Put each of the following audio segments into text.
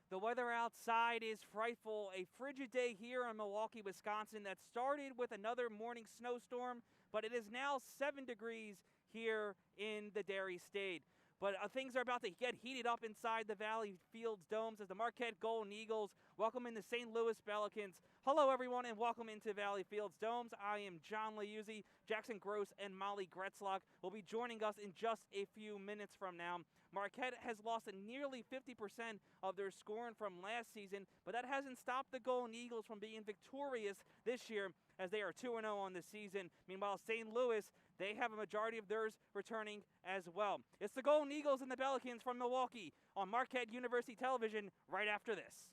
The weather outside is frightful. A frigid day here in Milwaukee, Wisconsin that started with another morning snowstorm, but it is now 7 degrees here in the Dairy State. But things are about to get heated up inside the Valley Fields domes as the Marquette Golden Eagles welcome in the St. Louis Pelicans. Hello, everyone, and welcome into Valley Fields domes. I am John Liuzzi. Jackson Gross and Molly Gretzlock will be joining us in just a few minutes from now. Marquette has lost nearly 50% of their scoring from last season, but that hasn't stopped the Golden Eagles from being victorious this year as they are 2-0 on the season. Meanwhile, St. Louis, they have a majority of theirs returning as well. It's the Golden Eagles and the Pelicans from Milwaukee on Marquette University Television right after this.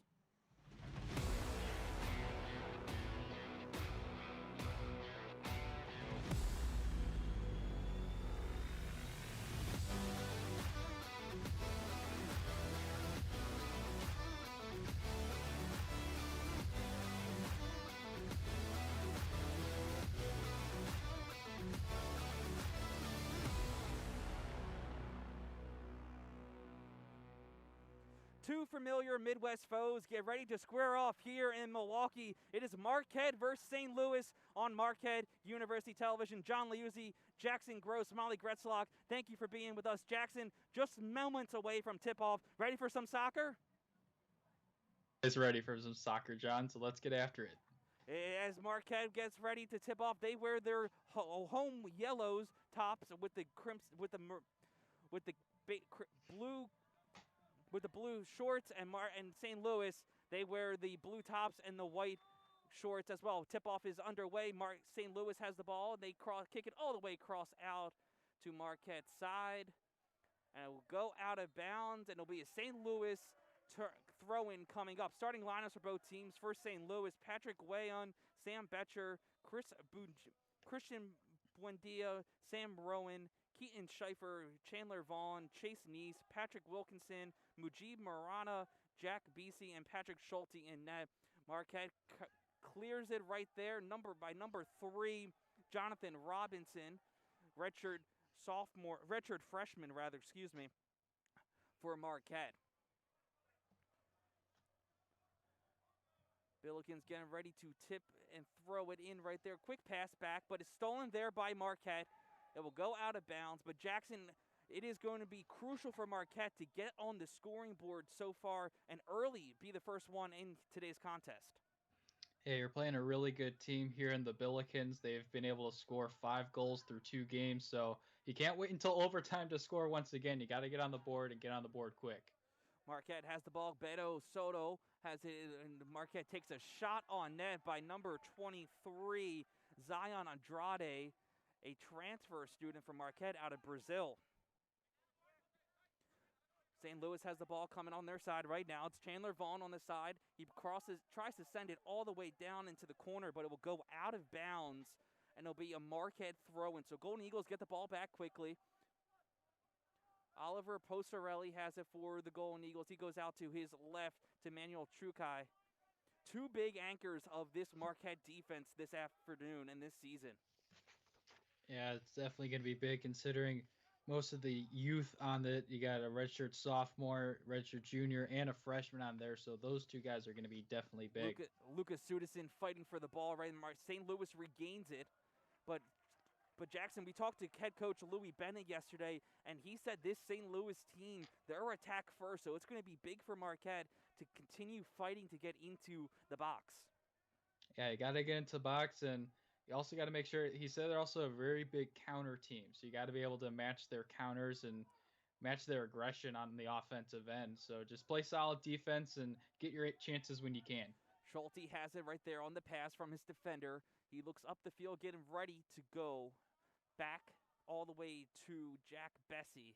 Two familiar Midwest foes get ready to square off here in Milwaukee. It is Marquette versus St. Louis on Marquette University Television. John Liuzzi, Jackson Gross, Molly Gretzlock, thank you for being with us. Jackson, just moments away from tip-off. Ready for some soccer? Is ready for some soccer, John, so let's get after it. As Marquette gets ready to tip off, they wear their home yellows tops with the crimson, with the blue. With the blue shorts, and St. Louis, they wear the blue tops and the white shorts as well. Tip-off is underway. St. Louis has the ball. They kick it all the way across out to Marquette's side. And it will go out of bounds, and it'll be a St. Louis throw-in coming up. Starting lineups for both teams. First, St. Louis, Patrick Wayon, Sam Betcher, Christian Buendia, Sam Rowan, Keaton Schieffer, Chandler Vaughn, Chase Neese, Patrick Wilkinson, Mujib Marana, Jack Beasy, and Patrick Schulte in net. Marquette clears it right there. Number 3, Jonathan Robinson, redshirt freshman, for Marquette. Billikens getting ready to tip and throw it in right there. Quick pass back, but it's stolen there by Marquette. It will go out of bounds, but Jackson, it is going to be crucial for Marquette to get on the scoring board so far and early be the first one in today's contest. Hey, you're playing a really good team here in the Billikens. They've been able to score 5 goals through 2 games, so you can't wait until overtime to score once again. You got to get on the board and get on the board quick. Marquette has the ball. Beto Soto has it, and Marquette takes a shot on net by number 23, Zion Andrade, a transfer student from Marquette out of Brazil. St. Louis has the ball coming on their side right now. It's Chandler Vaughn on the side. He tries to send it all the way down into the corner, but it will go out of bounds, and it'll be a Marquette throw-in. So Golden Eagles get the ball back quickly. Oliver Posarelli has it for the Golden Eagles. He goes out to his left to Manuel Trucai. Two big anchors of this Marquette defense this afternoon and this season. Yeah, it's definitely going to be big considering most of the youth on it. You got a redshirt sophomore, redshirt junior, and a freshman on there, so those two guys are going to be definitely big. Lucas Sudison fighting for the ball right in St. Louis regains it, but Jackson, we talked to head coach Louis Bennett yesterday, and he said this St. Louis team, they're attack first, so it's going to be big for Marquette to continue fighting to get into the box. Yeah, you got to get into the box, and you also got to make sure, he said they're also a very big counter team, so you got to be able to match their counters and match their aggression on the offensive end. So just play solid defense and get your chances when you can. Schulte has it right there on the pass from his defender. He looks up the field, getting ready to go back all the way to Jack Bessie.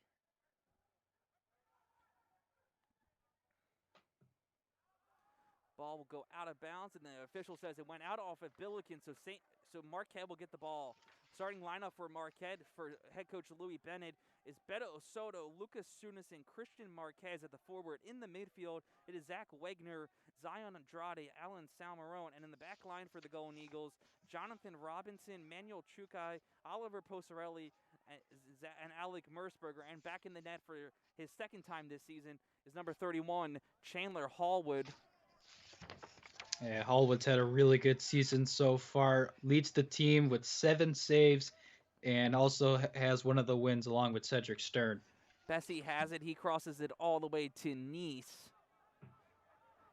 Ball will go out of bounds, and the official says it went out off of Billiken, so Marquette will get the ball. Starting lineup for Marquette for head coach Louis Bennett is Beto Soto, Lucas Sunison, Christian Marquez at the forward. In the midfield, it is Zach Wegner, Zion Andrade, Alan Salmarone, and in the back line for the Golden Eagles, Jonathan Robinson, Manuel Chukai, Oliver Posarelli, and Alec Mersberger. And back in the net for his second time this season is number 31, Chandler Hallwood. Yeah, Hallwood's had a really good season so far. Leads the team with 7 saves, and also has one of the wins along with Cedric Stern. Bessie has it. He crosses it all the way to Nice.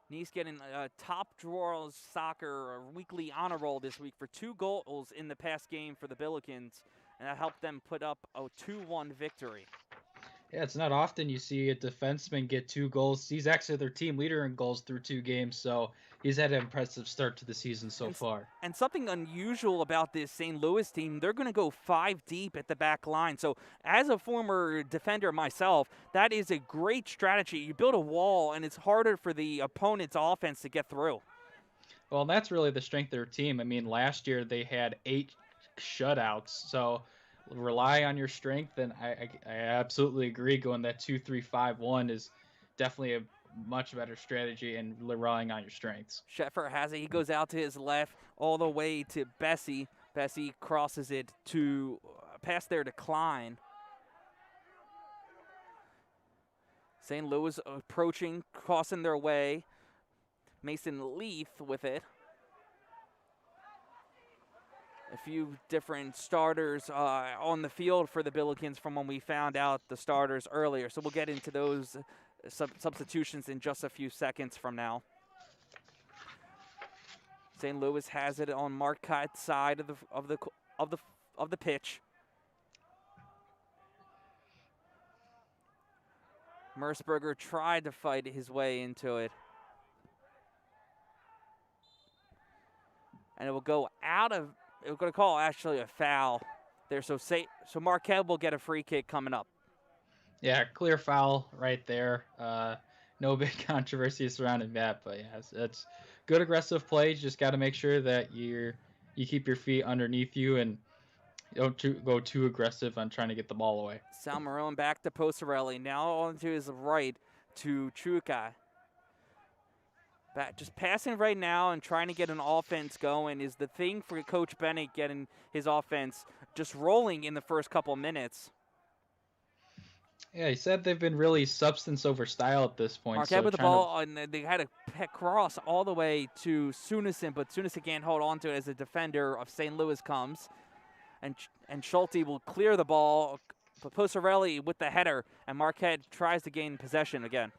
Nice getting a top drawer soccer weekly honor roll this week for 2 goals in the past game for the Billikens, and that helped them put up a 2-1 victory. Yeah, it's not often you see a defenseman get 2 goals. He's actually their team leader in goals through 2 games, so he's had an impressive start to the season so far. And something unusual about this St. Louis team, they're going to go 5 deep at the back line. So as a former defender myself, that is a great strategy. You build a wall, and it's harder for the opponent's offense to get through. Well, that's really the strength of their team. I mean, last year they had 8 shutouts, so rely on your strength, and I absolutely agree. Going that 2-3-5-1 is definitely a much better strategy, and relying on your strengths. Sheffer has it. He goes out to his left all the way to Bessie. Bessie crosses it to past their decline. St. Louis approaching, crossing their way. Mason Leaf with it. A few different starters on the field for the Billikens from when we found out the starters earlier. So we'll get into those substitutions in just a few seconds from now. St. Louis has it on Marquette's side of the pitch. Mersberger tried to fight his way into it. And it will go out of, we're going to call actually a foul there. So Marquette will get a free kick coming up. Yeah, clear foul right there. No big controversy surrounding that, but yeah, it's good aggressive play. You just got to make sure that you keep your feet underneath you and don't go too aggressive on trying to get the ball away. Sal Marone back to Posarelli. Now on to his right to Chukai. Just passing right now and trying to get an offense going is the thing for Coach Bennett, getting his offense just rolling in the first couple minutes. Yeah, he said they've been really substance over style at this point. Marquette with the ball, and they had a cross all the way to Sunison, but Sunison can't hold on to it as a defender of St. Louis comes. And Schulte will clear the ball, but Posarelli with the header, and Marquette tries to gain possession again.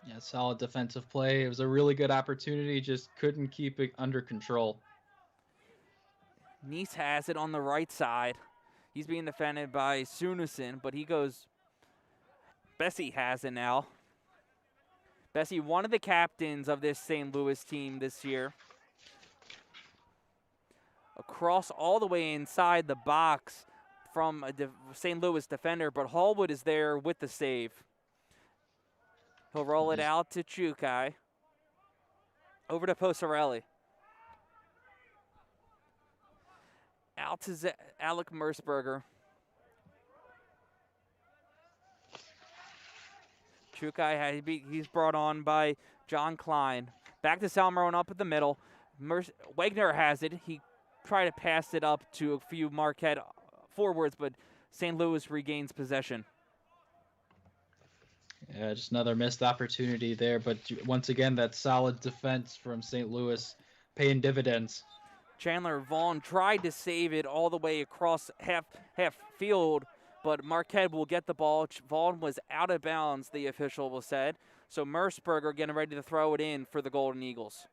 Yeah, solid defensive play. It was a really good opportunity, just couldn't keep it under control. Nice has it on the right side. He's being defended by Sunison, but he goes. Bessie has it now. Bessie, one of the captains of this St. Louis team this year. Across all the way inside the box from a St. Louis defender, but Hallwood is there with the save. He'll roll it out to Chukai. Over to Posarelli. Out to Alec Mersberger. Chukai, he's brought on by John Klein. Back to Sal Marone up at the middle. Wagner has it. He tried to pass it up to a few Marquette forwards, but St. Louis regains possession. Yeah, just another missed opportunity there, but once again, that solid defense from St. Louis paying dividends. Chandler Vaughn tried to save it all the way across half field, but Marquette will get the ball. Vaughn was out of bounds, the official said. So Mersberger getting ready to throw it in for the Golden Eagles.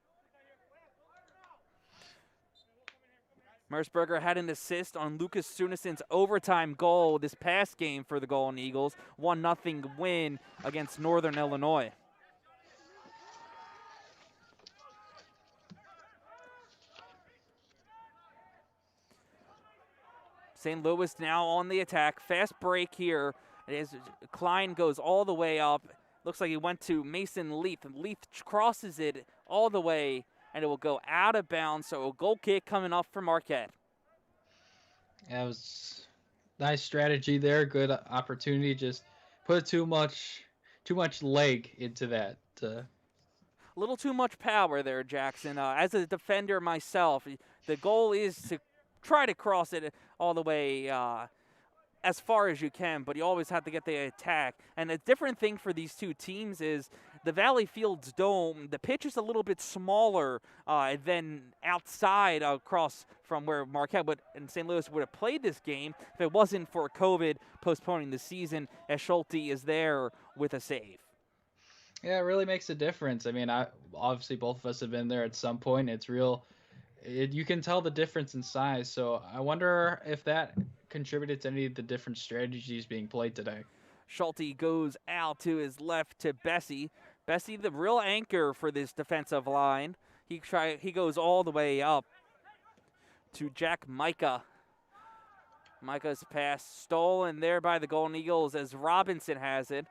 Mersberger had an assist on Lucas Sunison's overtime goal this past game for the Golden Eagles. 1-0 win against Northern Illinois. St. Louis now on the attack. Fast break here. Klein goes all the way up. Looks like he went to Mason Leaf. Leaf crosses it all the way, and it will go out of bounds. So a goal kick coming up for Marquette. Yeah, it was nice strategy there. Good opportunity. Just put too much leg into that. A little too much power there, Jackson. As a defender myself, the goal is to try to cross it all the way as far as you can, but you always have to get the attack. And a different thing for these two teams is the Valley Fields Dome, the pitch is a little bit smaller than outside across from where Marquette and St. Louis would have played this game if it wasn't for COVID postponing the season, as Schulte is there with a save. Yeah, it really makes a difference. I mean, obviously both of us have been there at some point. It's real. You can tell the difference in size. So I wonder if that contributed to any of the different strategies being played today. Schulte goes out to his left to Bessie. Bessie, the real anchor for this defensive line. He goes all the way up to Jack Micah. Micah's pass stolen there by the Golden Eagles as Robinson has it.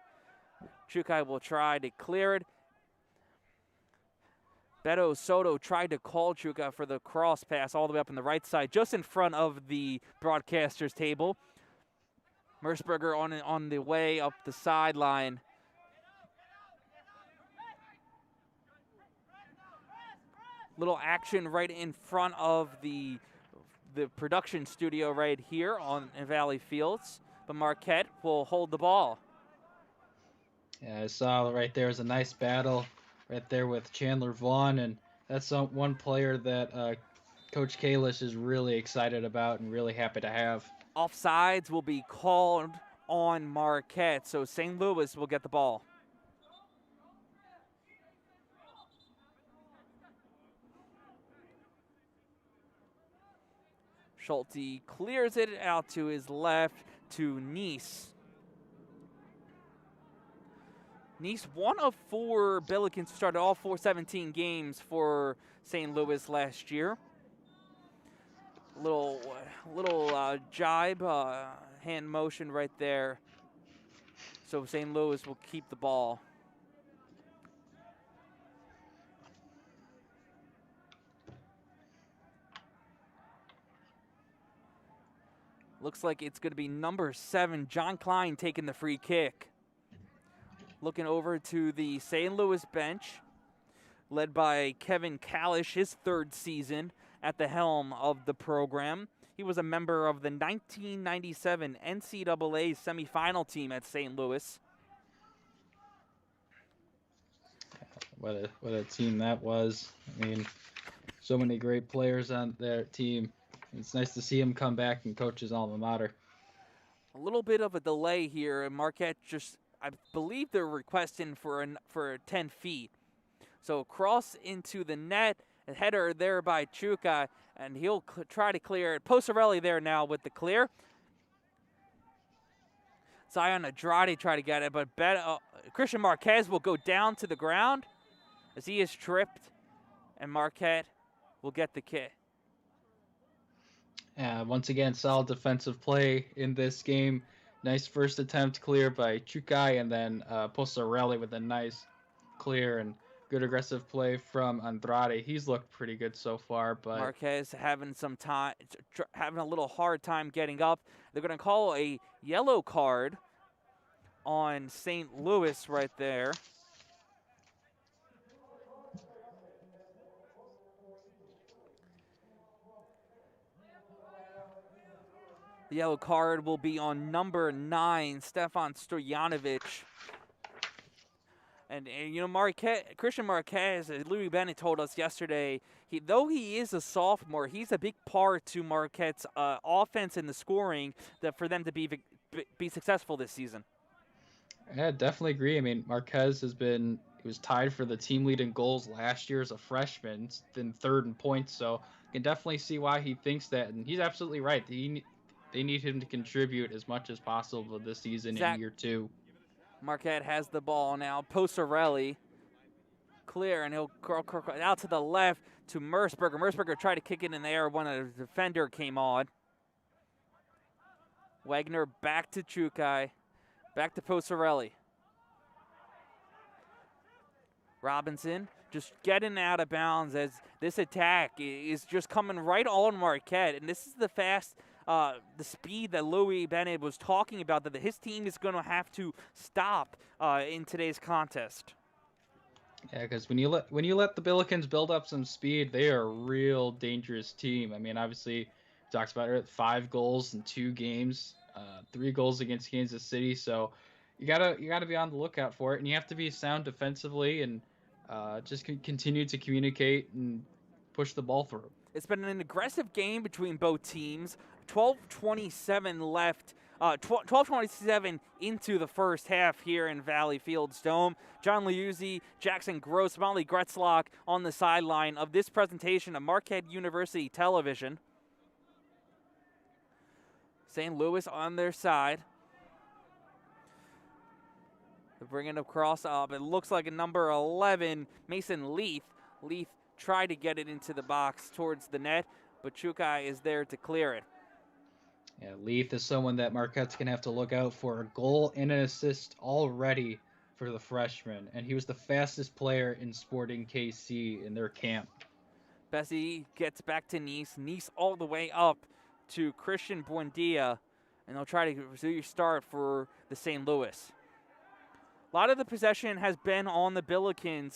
Chukai will try to clear it. Beto Soto tried to call Chuka for the cross pass all the way up on the right side, just in front of the broadcaster's table. Merceberger on the way up the sideline. Little action right in front of the production studio right here on Valley Fields. But Marquette will hold the ball. Yeah, I saw right there was a nice battle right there with Chandler Vaughn, and that's one player that Coach Kalish is really excited about and really happy to have. Offsides will be called on Marquette, so St. Louis will get the ball. Schulte clears it out to his left to Nice. Nice, one of 4 Billikens who started all 17 games for St. Louis last year. Little jibe, hand motion right there. So St. Louis will keep the ball. Looks like it's going to be number 7, John Klein, taking the free kick. Looking over to the St. Louis bench, led by Kevin Kalish, his 3rd season at the helm of the program. He was a member of the 1997 NCAA semifinal team at St. Louis. What a team that was. I mean, so many great players on their team. It's nice to see him come back and coach his alma mater. A little bit of a delay here, and Marquette just, I believe they're requesting for 10 feet. So cross into the net, a header there by Chuka, and he'll try to clear it. Posarelli there now with the clear. Zion Andrade try to get it, but Christian Marquez will go down to the ground as he is tripped, and Marquette will get the kick. Once again, solid defensive play in this game. Nice first attempt clear by Chukai, and then Posarelli with a nice clear and good aggressive play from Andrade. He's looked pretty good so far, but Marquez having a little hard time getting up. They're going to call a yellow card on St. Louis right there. The yellow card will be on number 9, Stefan Stojanovic. And you know, Christian Marquez, Louis Bennett told us yesterday, though he is a sophomore, he's a big part to Marquette's offense and the scoring for them to be successful this season. Yeah, definitely agree. I mean, Marquez he was tied for the team lead in goals last year as a freshman, then 3rd in points. So you can definitely see why he thinks that, and he's absolutely right. They need him to contribute as much as possible this season in year 2. Marquette has the ball now. Posarelli clear, and he'll curl out to the left to Merceberger. Merceberger tried to kick it in the air when a defender came on. Wagner back to Chukai. Back to Posarelli. Robinson just getting out of bounds as this attack is just coming right on Marquette. And this is the speed that Louis Bennett was talking about that his team is going to have to stop in today's contest. Yeah, because when you let the Billikens build up some speed, they are a real dangerous team. I mean, obviously, talks about it, 5 goals in 2 games, 3 goals against Kansas City. So you gotta be on the lookout for it, and you have to be sound defensively and just continue to communicate and push the ball through. It's been an aggressive game between both teams. 12:27 left. 12:27 into the first half here in Valley Fields Dome. John Liuzzi, Jackson Gross, Molly Gretzlock on the sideline of this presentation of Marquette University Television. St. Louis on their side. They're bringing it across up. It looks like a number 11, Mason Leith. Leith tried to get it into the box towards the net, but Chukai is there to clear it. Yeah, Leith is someone that Marquette's going to have to look out for. A goal and an assist already for the freshman, and he was the fastest player in Sporting KC in their camp. Bessie gets back to Nice. Nice all the way up to Christian Buendia, and they'll try to restart for the St. Louis. A lot of the possession has been on the Billikens'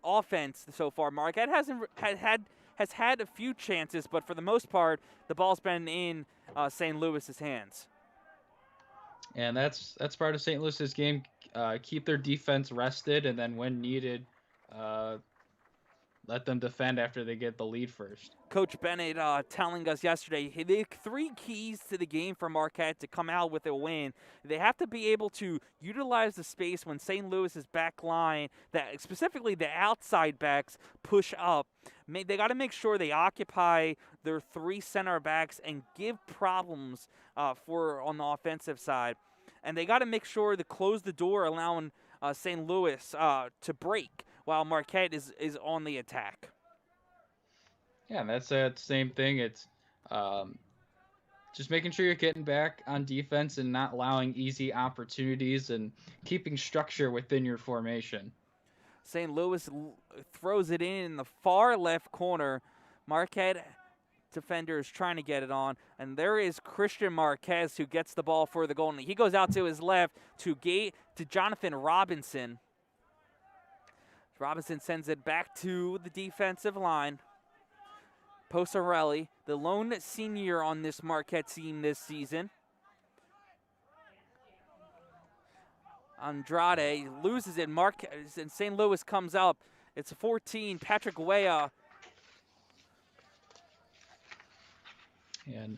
offense so far. Marquette has had a few chances, but for the most part, the ball's been in St. Louis's hands. And that's part of St. Louis's game. Keep their defense rested, and then when needed, let them defend after they get the lead first. Coach Bennett telling us yesterday, the 3 keys to the game for Marquette to come out with a win. They have to be able to utilize the space when St. Louis's back line, that specifically the outside backs, push up. They got to make sure they occupy their 3 center backs and give problems on the offensive side. And they got to make sure to close the door, allowing St. Louis to break while Marquette is on the attack. Yeah, and that's the same thing. It's just making sure you're getting back on defense and not allowing easy opportunities and keeping structure within your formation. St. Louis throws it in the far left corner. Marquette defenders trying to get it on, and there is Christian Marquez who gets the ball for the goal. He goes out to his left to Jonathan Robinson. Robinson sends it back to the defensive line. Posarelli, the lone senior on this Marquette team this season. Andrade loses it. And St. Louis comes up. It's 14. Patrick Weah. And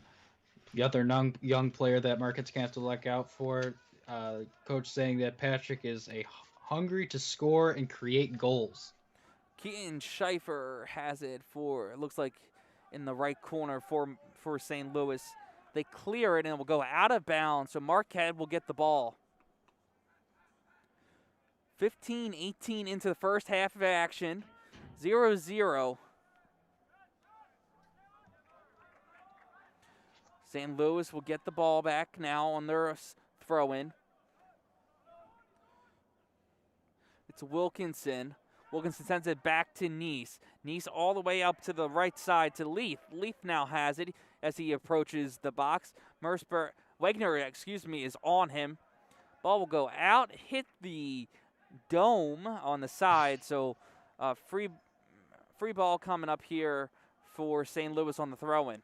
the other young player that Marquette's going to have to look out for, coach saying that Patrick is hungry to score and create goals. Keaton Schaefer has it looks like in the right corner for St. Louis. They clear it and it will go out of bounds, so Marquette will get the ball. 15-18 into the first half of action. 0-0. St. Louis will get the ball back now on their throw-in. It's Wilkinson. Wilkinson sends it back to Nice. Nice all the way up to the right side to Leith. Leith now has it as he approaches the box. Wagner is on him. Ball will go out, hit the dome on the side. So free ball coming up here for St. Louis on the throw-in.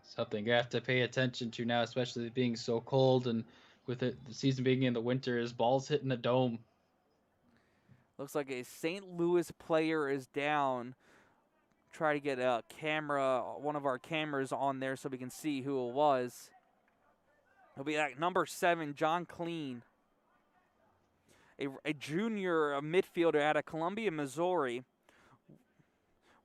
Something you have to pay attention to now, especially being so cold and with the season being in the winter, is balls hitting the dome. Looks like a St. Louis player is down. Try to get one of our cameras on there so we can see who it was. It'll be like number 7, John Clean. A junior midfielder out of Columbia, Missouri.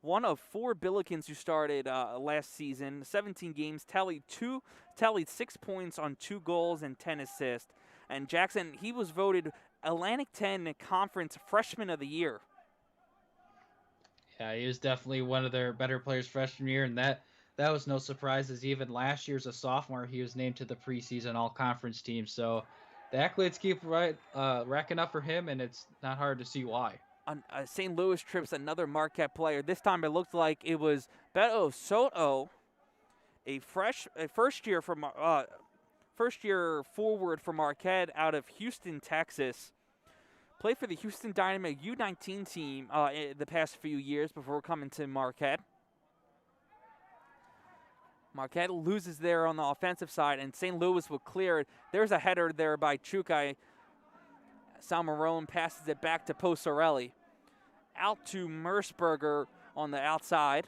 One of 4 Billikens who started last season. 17 games, tallied 6 points on 2 goals and 10 assists. And Jackson, he was voted Atlantic 10 Conference Freshman of the Year. Yeah, he was definitely one of their better players freshman year, and that was no surprise, as even last year as a sophomore, he was named to the preseason all-conference team. So the accolades keep racking up for him, and it's not hard to see why. St. Louis trips another Marquette player. This time it looked like it was Beto Soto, a first year forward for Marquette out of Houston, Texas. Played for the Houston Dynamo U19 team the past few years before coming to Marquette. Marquette loses there on the offensive side, and St. Louis will clear it. There's a header there by Chukai. Salmarone passes it back to Posarelli. Out to Merceberger on the outside.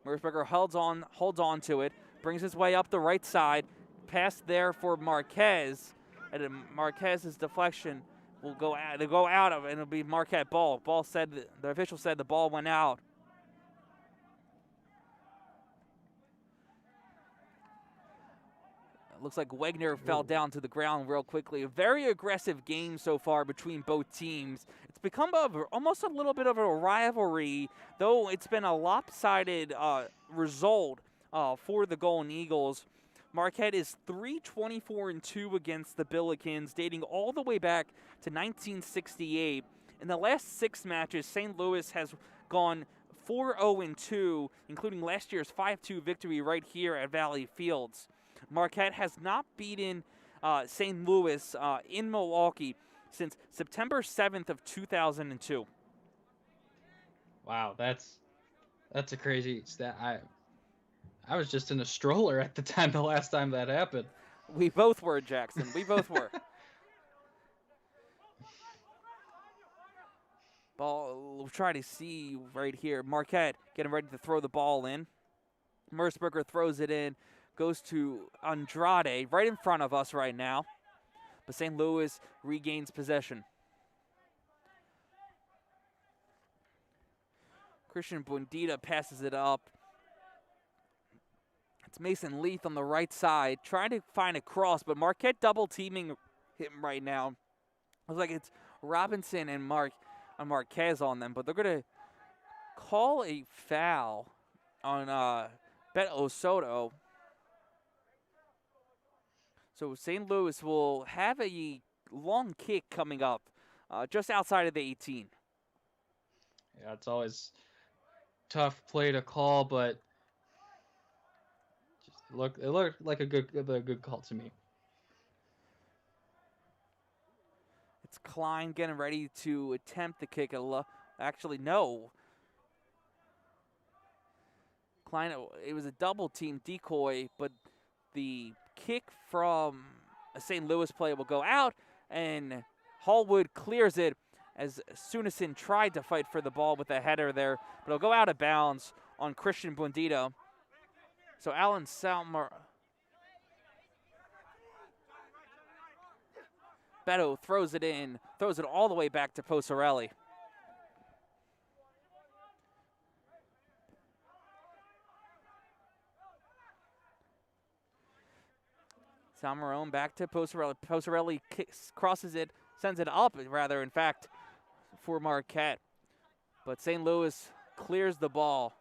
Merceberger holds on to it, brings his way up the right side. Pass there for Marquez, and Marquez's deflection will go out of it, and it'll be Marquette ball. The official said the ball went out. Looks like Wegner fell down to the ground real quickly. A very aggressive game so far between both teams. It's become almost a little bit of a rivalry, though it's been a lopsided result for the Golden Eagles. Marquette is 3-24-2 against the Billikens, dating all the way back to 1968. In the last 6 matches, St. Louis has gone 4-0-2, including last year's 5-2 victory right here at Valley Fields. Marquette has not beaten St. Louis in Milwaukee since September 7th of 2002. Wow, that's a crazy stat. I was just in a stroller at the last time that happened. We both were, Jackson. We both were. Ball, we'll try to see right here. Marquette getting ready to throw the ball in. Merceberger throws it in. Goes to Andrade right in front of us right now. But St. Louis regains possession. Christian Buendia passes it up. It's Mason Leith on the right side trying to find a cross, but Marquette double teaming him right now. Looks like it's Robinson and Marquez on them, but they're going to call a foul on Beto Soto. So St. Louis will have a long kick coming up just outside of the 18. Yeah, it's always tough play to call, but it looked like a good call to me. It's Klein getting ready to attempt the kick. Actually, no. Klein, it was a double team decoy, but the kick from a St. Louis player will go out, and Hallwood clears it as Sunison tried to fight for the ball with a header there, but it'll go out of bounds on Christian Buendia. So Alan Salmer. Beto throws it all the way back to Posarelli. Salmarone back to Posarelli. Posarelli crosses it, sends it up, rather, in fact, for Marquette. But St. Louis clears the ball.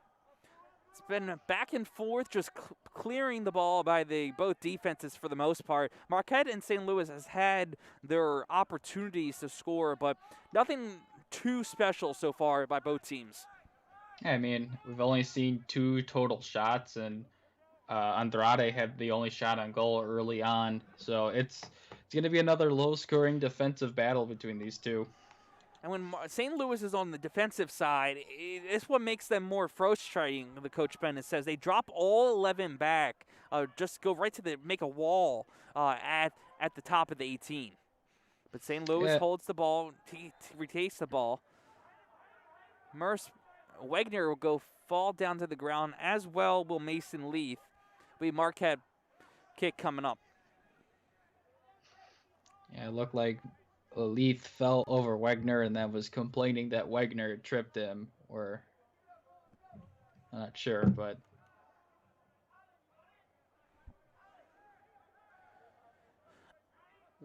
It's been back and forth, just clearing the ball by both defenses for the most part. Marquette and St. Louis has had their opportunities to score, but nothing too special so far by both teams. Yeah, I mean, we've only seen 2 total shots, and Andrade had the only shot on goal early on. So it's going to be another low-scoring defensive battle between these two. And when St. Louis is on the defensive side, it's what makes them more frustrating, the Coach Bennett says. They drop all 11 back, just go right to make a wall at the top of the 18. But St. Louis holds the ball, retains the ball. Wegner will fall down to the ground, as well will Mason Leith. We Marquette kick coming up. Yeah, it looked like Leith fell over Wegner and then was complaining that Wegner tripped him, or I'm not sure, but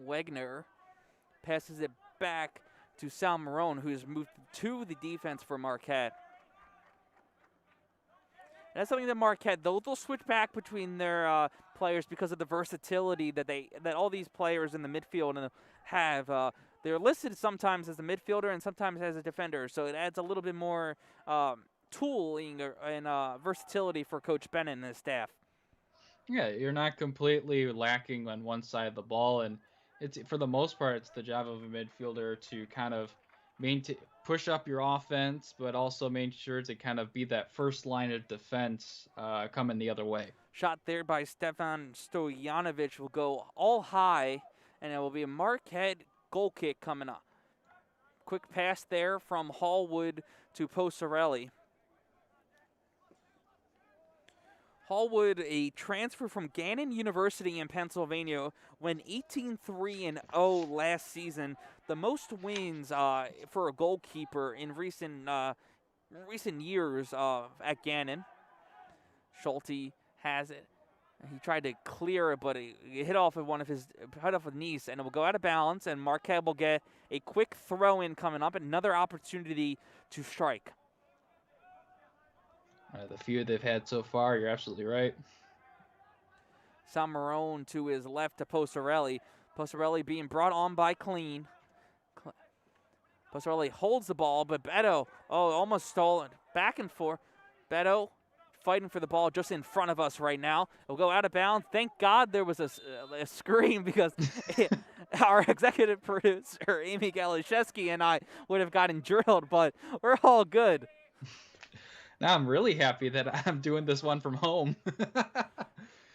Wegner passes it back to Salmarone, who's moved to the defense for Marquette. That's something that Marquette, they'll switch back between their players because of the versatility that all these players in the midfield have. They're listed sometimes as a midfielder and sometimes as a defender, so it adds a little bit more tooling and versatility for Coach Bennett and his staff. Yeah, you're not completely lacking on one side of the ball, and it's for the most part, it's the job of a midfielder to kind of push up your offense, but also make sure to kind of be that first line of defense coming the other way. Shot there by Stefan Stojanovic will go all high, and it will be a Marquette goal kick coming up. Quick pass there from Hallwood to Posarelli. Hallwood, a transfer from Gannon University in Pennsylvania, went 18-3-0 last season. The most wins for a goalkeeper in recent years at Gannon. Schulte has it. He tried to clear it, but it hit off of his knees, and it will go out of balance. And Marquette will get a quick throw in coming up, another opportunity to strike. The few they've had so far, you're absolutely right. Samarone to his left to Posarelli. Posarelli being brought on by Clean. Posarelli holds the ball, but Beto, almost stolen. Back and forth. Beto fighting for the ball just in front of us right now. It'll go out of bounds. Thank God there was a scream because our executive producer, Amy Galashewski, and I would have gotten drilled, but we're all good. Now I'm really happy that I'm doing this one from home.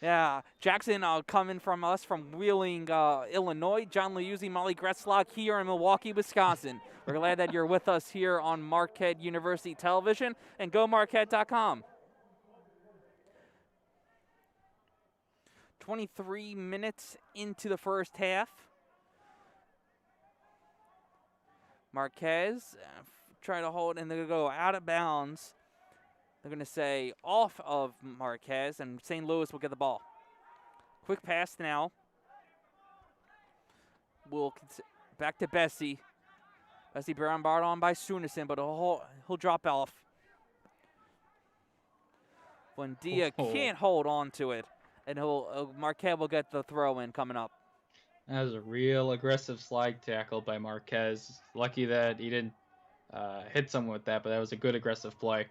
Yeah, Jackson coming from us from Wheeling, Illinois. John Liuzzi, Molly Gretzlock here in Milwaukee, Wisconsin. We're glad that you're with us here on Marquette University Television and GoMarquette.com. 23 minutes into the first half. Marquez try to hold, and they're going to go out of bounds. They're going to say off of Marquez, and St. Louis will get the ball. Quick pass now. Back to Bessie. Bessie brought on by Sunison, but he'll drop off. Buendia can't hold on to it, and Marquez will get the throw in coming up. That was a real aggressive slide tackle by Marquez. Lucky that he didn't hit someone with that, but that was a good aggressive play.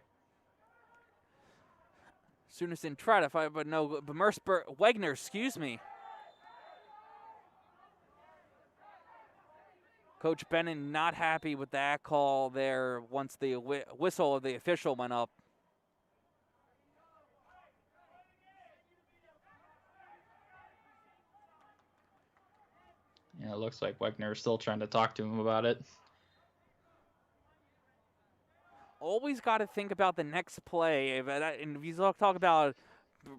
Sunison tried to fight, but no. But Wegner, excuse me. Coach Bennon not happy with that call there once the whistle of the official went up. Yeah, it looks like Wegner is still trying to talk to him about it. Always got to think about the next play. And if you talk about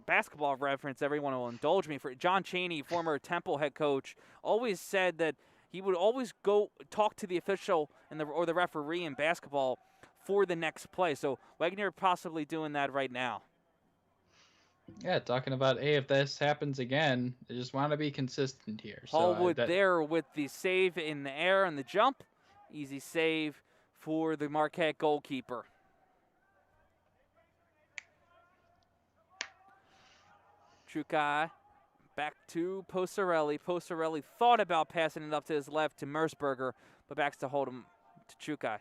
basketball reference, everyone will indulge me. For John Chaney, former Temple head coach, always said that he would always go talk to the official or the referee in basketball for the next play. So Wagner possibly doing that right now. Yeah, talking about, hey, if this happens again, I just want to be consistent here. Hallwood there with the save in the air and the jump. Easy save for the Marquette goalkeeper. Chukai back to Posarelli. Posarelli thought about passing it up to his left to Mersberger, but backs to hold him to Chukai.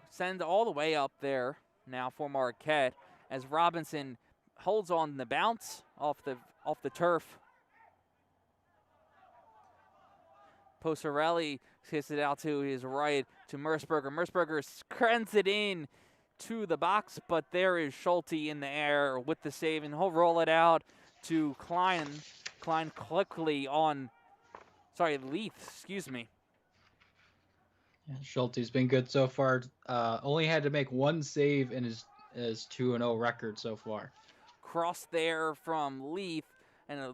Send all the way up there now for Marquette as Robinson holds on the bounce off the turf. Posarelli hits it out to his right to Mersberger. Mersberger sends it in to the box, but there is Schulte in the air with the save, and he'll roll it out to Klein. Klein quickly Leith, excuse me. Yeah, Schulte's been good so far. Only had to make one save in his 2-0 record so far. Cross there from Leith, and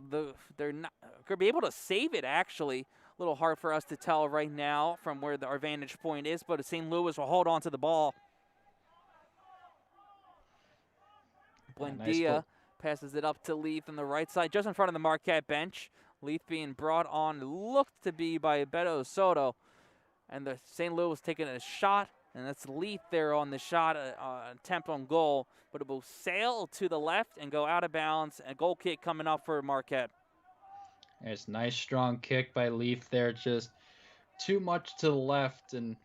they're not going to be able to save it, actually. A little hard for us to tell right now from where our vantage point is, but St. Louis will hold on to the ball. Buendia nice passes it up to Leith on the right side, just in front of the Marquette bench. Leith being brought on, looked to be by Beto Soto. And the St. Louis taking a shot, and that's Leith there on the shot attempt on goal. But it will sail to the left and go out of bounds. A goal kick coming up for Marquette. There's a nice strong kick by Leith there, just too much to the left and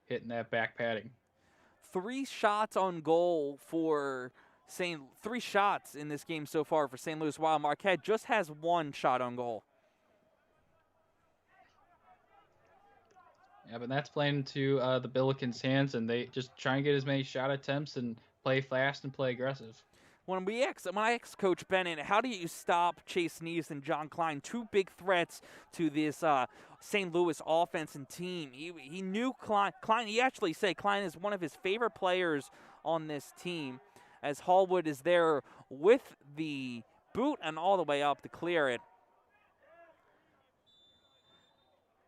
hitting that back padding. 3 shots on goal for 3 shots in this game so far for St. Louis, while Marquette just has 1 shot on goal. Yeah, but that's playing into the Billikens' hands, and they just try and get as many shot attempts and play fast and play aggressive. When I asked Coach Bennett, how do you stop Chase Neves and John Klein, 2 big threats to this St. Louis offense and team? He knew Klein. He actually said Klein is one of his favorite players on this team, as Hallwood is there with the boot and all the way up to clear it.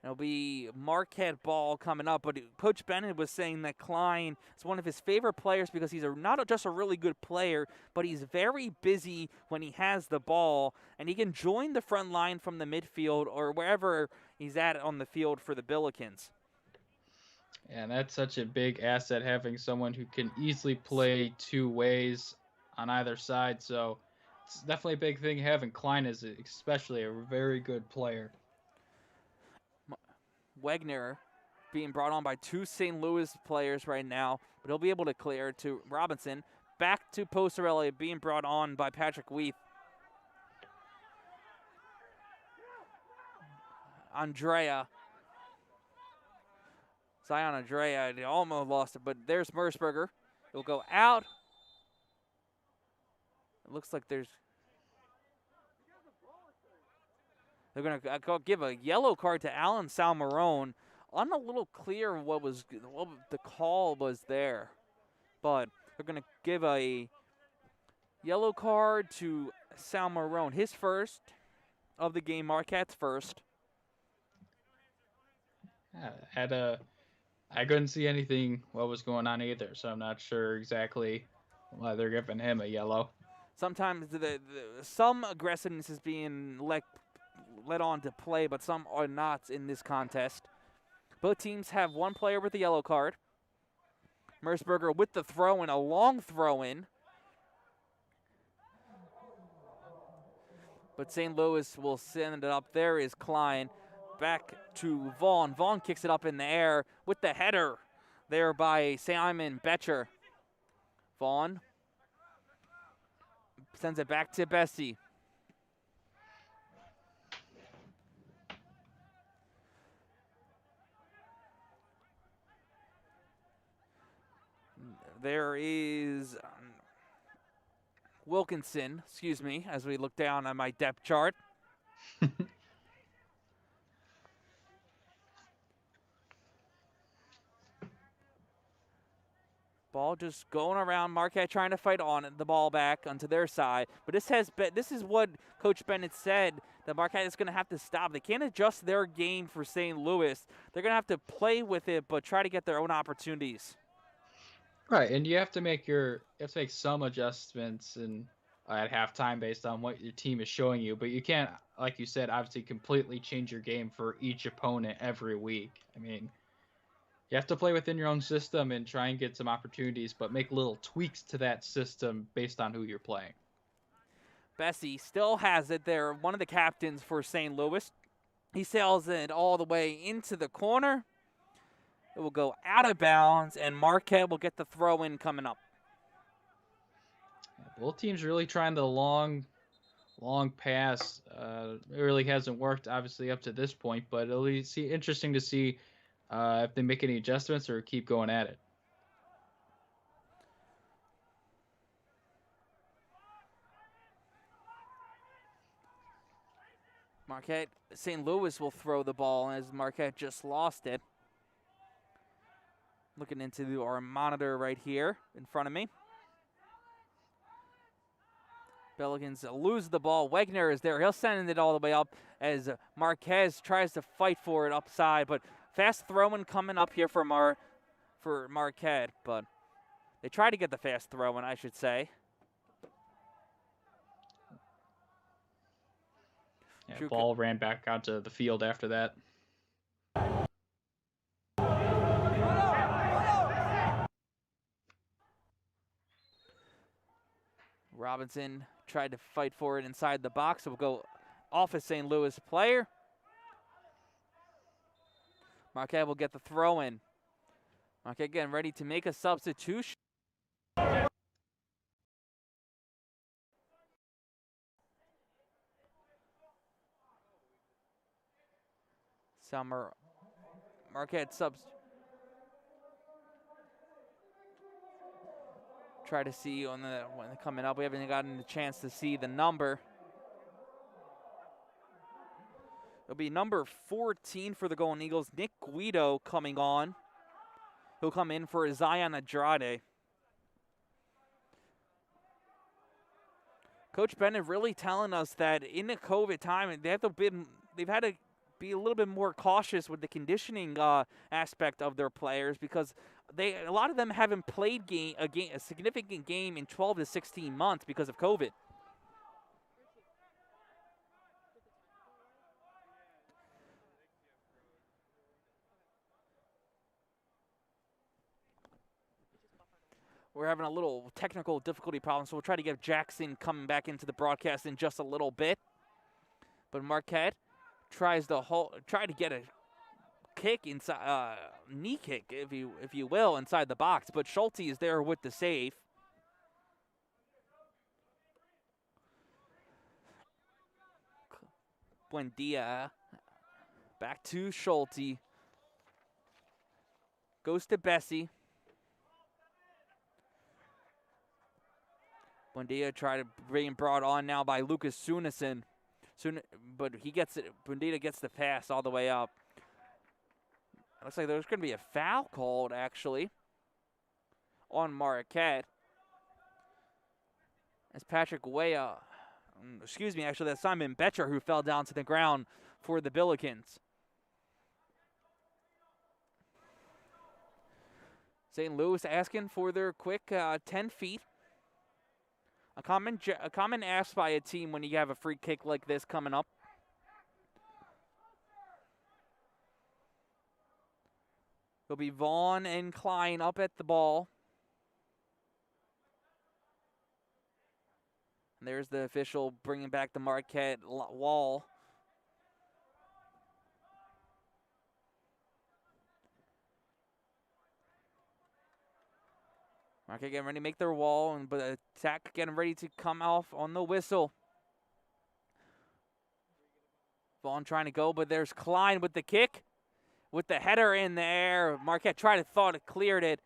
It'll be Marquette ball coming up, but Coach Bennett was saying that Klein is one of his favorite players because he's not just a really good player, but he's very busy when he has the ball, and he can join the front line from the midfield or wherever he's at on the field for the Billikens. And that's such a big asset, having someone who can easily play 2 ways on either side. So it's definitely a big thing having Klein is especially a very good player. Wegner being brought on by 2 St. Louis players right now, but he'll be able to clear to Robinson. Back to Posterelli being brought on by Patrick Weath. Zion Andrea, they almost lost it, but there's Merceberger. It'll go out. It looks like they're going to give a yellow card to Alan Salmarone. I'm a little clear what the call was there, but they're going to give a yellow card to Salmarone, his first of the game, Marquette's first. I couldn't see anything what was going on either, so I'm not sure exactly why they're giving him a yellow. Sometimes some aggressiveness is being let on to play, but some are not in this contest. Both teams have 1 player with a yellow card. Merceberger with the throw-in, a long throw-in. But St. Louis will send it up. There is Klein. Back to Vaughn. Vaughn kicks it up in the air with the header there by Simon Betcher. Vaughn sends it back to Bessie. There is Wilkinson, as we look down on my depth chart. Ball just going around. Marquette trying to fight on it, the ball back onto their side. But this is what Coach Bennett said, that Marquette is going to have to stop. They can't adjust their game for St. Louis. They're going to have to play with it, but try to get their own opportunities. Right, and you have to make some adjustments at halftime based on what your team is showing you, but you can't, like you said, obviously completely change your game for each opponent every week. I mean, you have to play within your own system and try and get some opportunities, but make little tweaks to that system based on who you're playing. Bessie still has it there, one of the captains for St. Louis. He sails it all the way into the corner. It will go out of bounds, and Marquette will get the throw-in coming up. Both teams really trying the long pass. It really hasn't worked, obviously, up to this point, but it'll be interesting to see if they make any adjustments or keep going at it. Marquette, St. Louis will throw the ball as Marquette just lost it. Looking into our monitor right here in front of me. Billikens lose the ball. Wegner is there. He'll send it all the way up as Marquez tries to fight for it upside, but fast throwing coming up here for Marquette, but they try to get the fast throwing, I should say. Yeah, ball ran back out to the field after that. Robinson tried to fight for it inside the box. It will go off a St. Louis player. Marquette will get the throw in. Marquette again ready to make a substitution. Marquette subs. Try to see when they're coming up. We haven't gotten the chance to see the number. It'll be number 14 for the Golden Eagles. Nick Guido coming on. He'll come in for Zion Andrade. Coach Bennett really telling us that in the COVID time, they've had to be a little bit more cautious with the conditioning aspect of their players because a lot of them haven't played a significant game in 12 to 16 months because of COVID. We're having a little technical difficulty problem, so we'll try to get Jackson coming back into the broadcast in just a little bit. But Marquette tries to get a kick inside, knee kick, if you will, inside the box. But Schulte is there with the save. Buendia back to Schulte. Goes to Bessie. Buendia tried to being brought on now by Lucas Sunison. But he gets it. Buendia gets the pass all the way up. It looks like there's going to be a foul called, actually, on Marquette. As Patrick Weah, actually, that's Simon Betcher who fell down to the ground for the Billikens. St. Louis asking for their quick 10 feet. A common ask by a team when you have a free kick like this coming up. It'll be Vaughn and Klein up at the ball. And there's the official bringing back the Marquette wall. Marquette getting ready to make their wall, but the attack getting ready to come off on the whistle. Vaughn trying to go, but there's Klein with the kick. With the header in the air. Marquette thought it cleared it,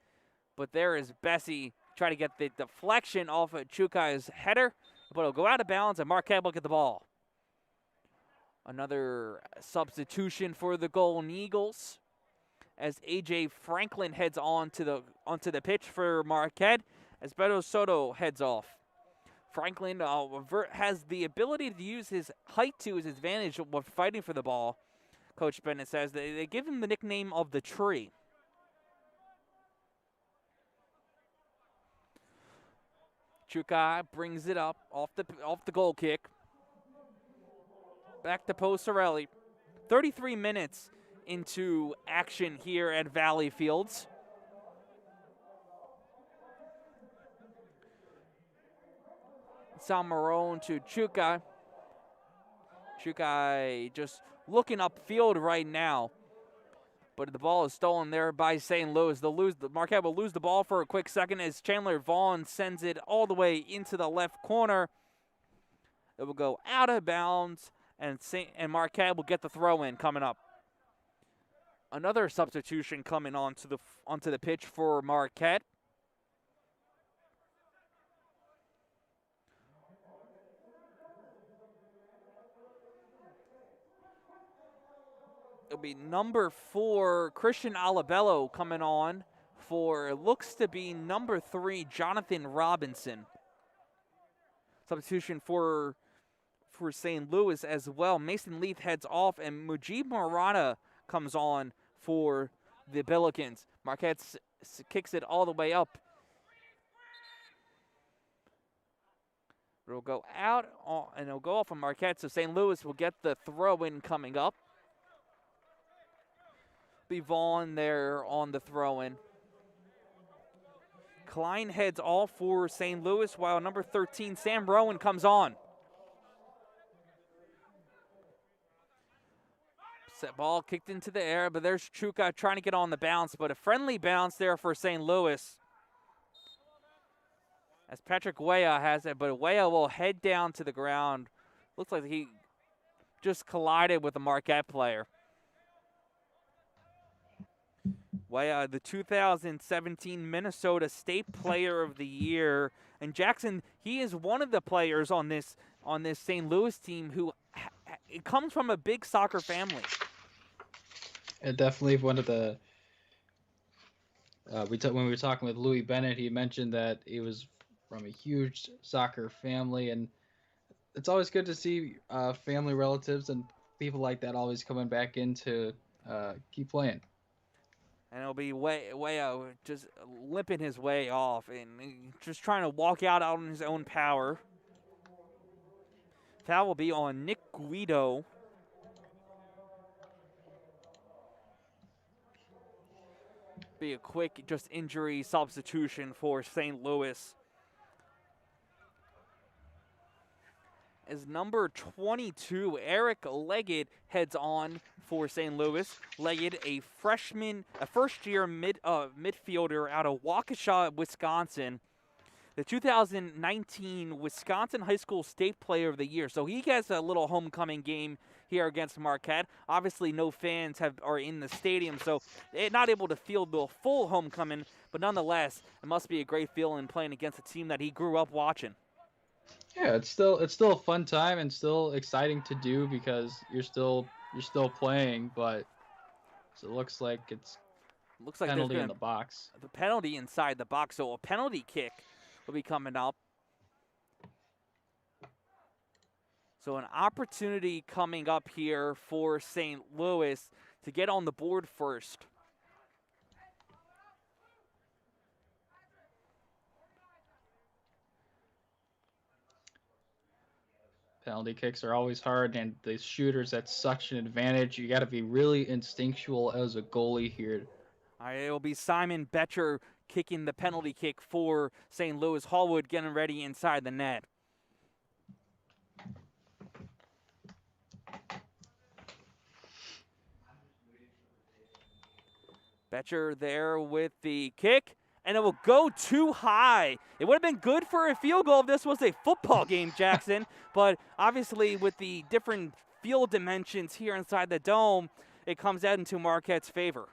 but there is Bessie trying to get the deflection off of Chukai's header, but it'll go out of bounds, and Marquette will get the ball. Another substitution for the Golden Eagles as A.J. Franklin heads onto the pitch for Marquette as Beto Soto heads off. Franklin has the ability to use his height to his advantage when fighting for the ball. Coach Bennett says they give him the nickname of the tree. Chukai brings it up off the goal kick. Back to Posarelli. 33 minutes into action here at Valley Fields. Salmarone to Chukai. Chukai just looking upfield right now. But the ball is stolen there by St. Louis. Marquette will lose the ball for a quick second as Chandler Vaughn sends it all the way into the left corner. It will go out of bounds, and Marquette will get the throw-in coming up. Another substitution coming onto the pitch for Marquette. It'll be number 4, Christian Alabello, coming on for, it looks to be number 3, Jonathan Robinson. Substitution for St. Louis as well. Mason Leaf heads off, and Mujib Morata comes on for the Billikens. Marquette kicks it all the way up. It'll go out, and it'll go off of Marquette, so St. Louis will get the throw-in coming up. Be Vaughn there on the throw-in. Klein heads off for St. Louis, while number 13, Sam Rowan, comes on. Set ball kicked into the air, but there's Chuka trying to get on the bounce, but a friendly bounce there for St. Louis. As Patrick Weah has it, but Weah will head down to the ground. Looks like he just collided with a Marquette player. the 2017 Minnesota State Player of the Year. And Jackson, he is one of the players on this St. Louis team who it comes from a big soccer family. And definitely one of the when we were talking with Louis Bennett, he mentioned that he was from a huge soccer family, and it's always good to see family relatives and people like that always coming back in to keep playing. And it'll be way out, just limping his way off and just trying to walk out on his own power. Foul will be on Nick Guido. Be a quick just injury substitution for St. Louis. As number 22, Eric Leggett heads on for St. Louis. Leggett, a first-year midfielder out of Waukesha, Wisconsin. The 2019 Wisconsin High School State Player of the Year. So he gets a little homecoming game here against Marquette. Obviously, no fans are in the stadium, so they're not able to field the full homecoming. But nonetheless, it must be a great feeling playing against a team that he grew up watching. Yeah, it's still a fun time and still exciting to do because you're still playing, but it looks like it's penalty in the box. The penalty inside the box, so a penalty kick will be coming up. So an opportunity coming up here for St. Louis to get on the board first. Penalty kicks are always hard, and the shooters at such an advantage. You got to be really instinctual as a goalie here. All right, it will be Simon Betcher kicking the penalty kick for St. Louis. Hallwood getting ready inside the net. Betcher there with the kick, and it will go too high. It would have been good for a field goal if this was a football game, Jackson, but obviously with the different field dimensions here inside the dome, it comes out into Marquette's favor.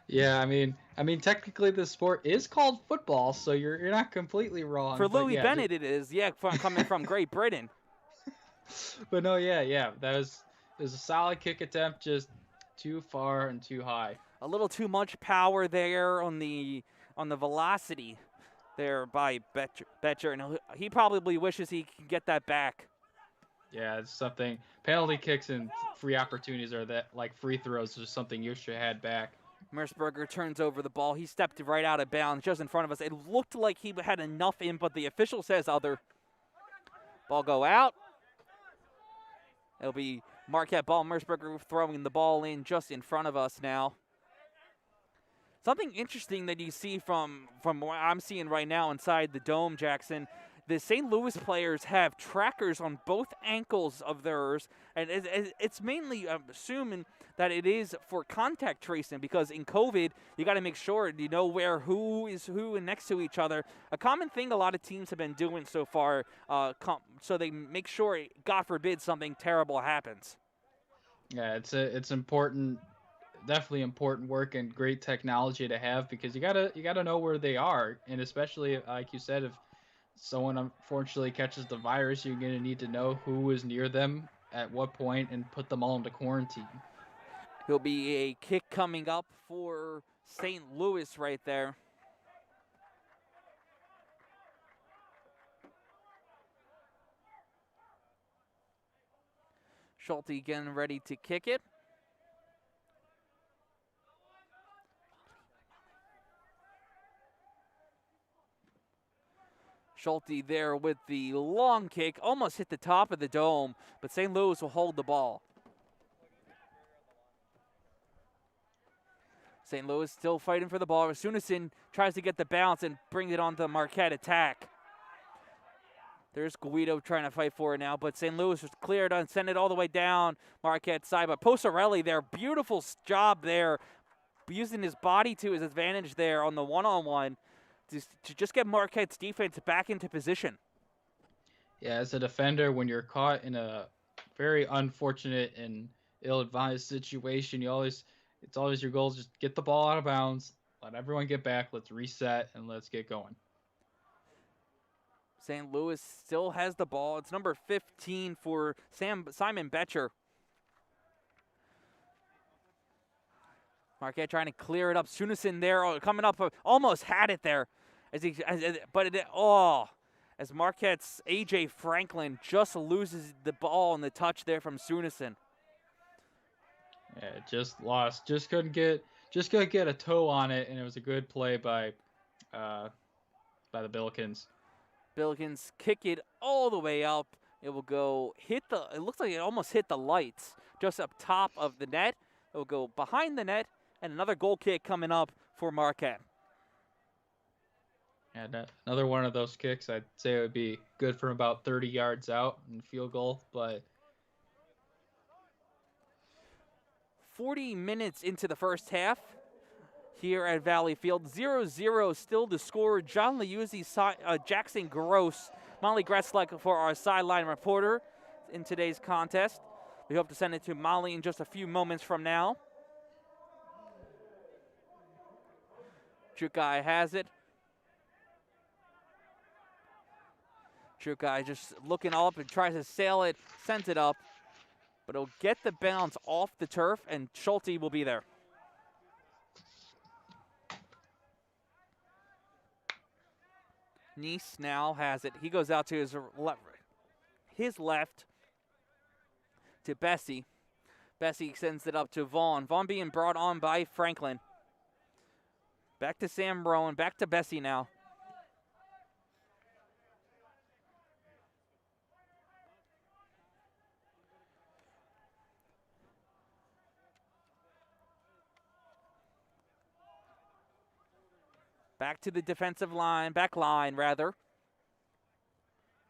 Yeah, I mean, technically the sport is called football, so you're not completely wrong. For Louis Bennett, it is, coming from Great Britain. But no, yeah, it was a solid kick attempt, just too far and too high. A little too much power there on the velocity there by Betcher, and he probably wishes he can get that back. Yeah, it's something. Penalty kicks and free opportunities are that like free throws is something you should have had back. Merceberger turns over the ball. He stepped right out of bounds just in front of us. It looked like he had enough in, but the official says other. Ball go out. It'll be Marquette ball. Merceberger throwing the ball in just in front of us now. Something interesting that you see from what I'm seeing right now inside the dome, Jackson, the St. Louis players have trackers on both ankles of theirs, and it's mainly, I'm assuming, that it is for contact tracing because in COVID, you got to make sure you know where who is who and next to each other. A common thing a lot of teams have been doing so far, so they make sure, God forbid, something terrible happens. Yeah, it's important. Definitely important work and great technology to have because you gotta know where they are, and especially like you said, if someone unfortunately catches the virus, you're gonna need to know who is near them at what point and put them all into quarantine. There'll be a kick coming up for St. Louis right there. Schulte getting ready to kick it. Schulte there with the long kick, almost hit the top of the dome, but St. Louis will hold the ball. St. Louis still fighting for the ball. Sunison tries to get the bounce and bring it on the Marquette attack. There's Guido trying to fight for it now, but St. Louis was cleared and sent it all the way down Marquette's side. But Posarelli there, beautiful job there, using his body to his advantage there on the one-on-one to just get Marquette's defense back into position. Yeah, as a defender, when you're caught in a very unfortunate and ill-advised situation, you always It's always your goal is just get the ball out of bounds, let everyone get back, let's reset, and let's get going. St. Louis still has the ball. It's number 15 for Simon Betcher. Marquette trying to clear it up. Sunison there, coming up, almost had it there. As Marquette's A.J. Franklin just loses the ball on the touch there from Sunison. Yeah, just lost. Just couldn't get a toe on it, and it was a good play by the Billikens. Billikens kick it all the way up. It will go it looks like it almost hit the lights just up top of the net. It will go behind the net, and another goal kick coming up for Marquette. And another one of those kicks, I'd say it would be good from about 30 yards out and field goal, but 40 minutes into the first half here at Valley Field. 0-0 still to score. John Liuzzi, Jackson Gross, Molly Gretzlek for our sideline reporter in today's contest. We hope to send it to Molly in just a few moments from now. Chukai has it. Chukai just looking up and tries to sail it, sends it up, but it'll get the bounce off the turf, and Schulte will be there. Nice now has it. He goes out to his left to Bessie. Bessie sends it up to Vaughn. Vaughn being brought on by Franklin. Back to Sam Rowan. Back to Bessie now. Back to the defensive line, back line rather,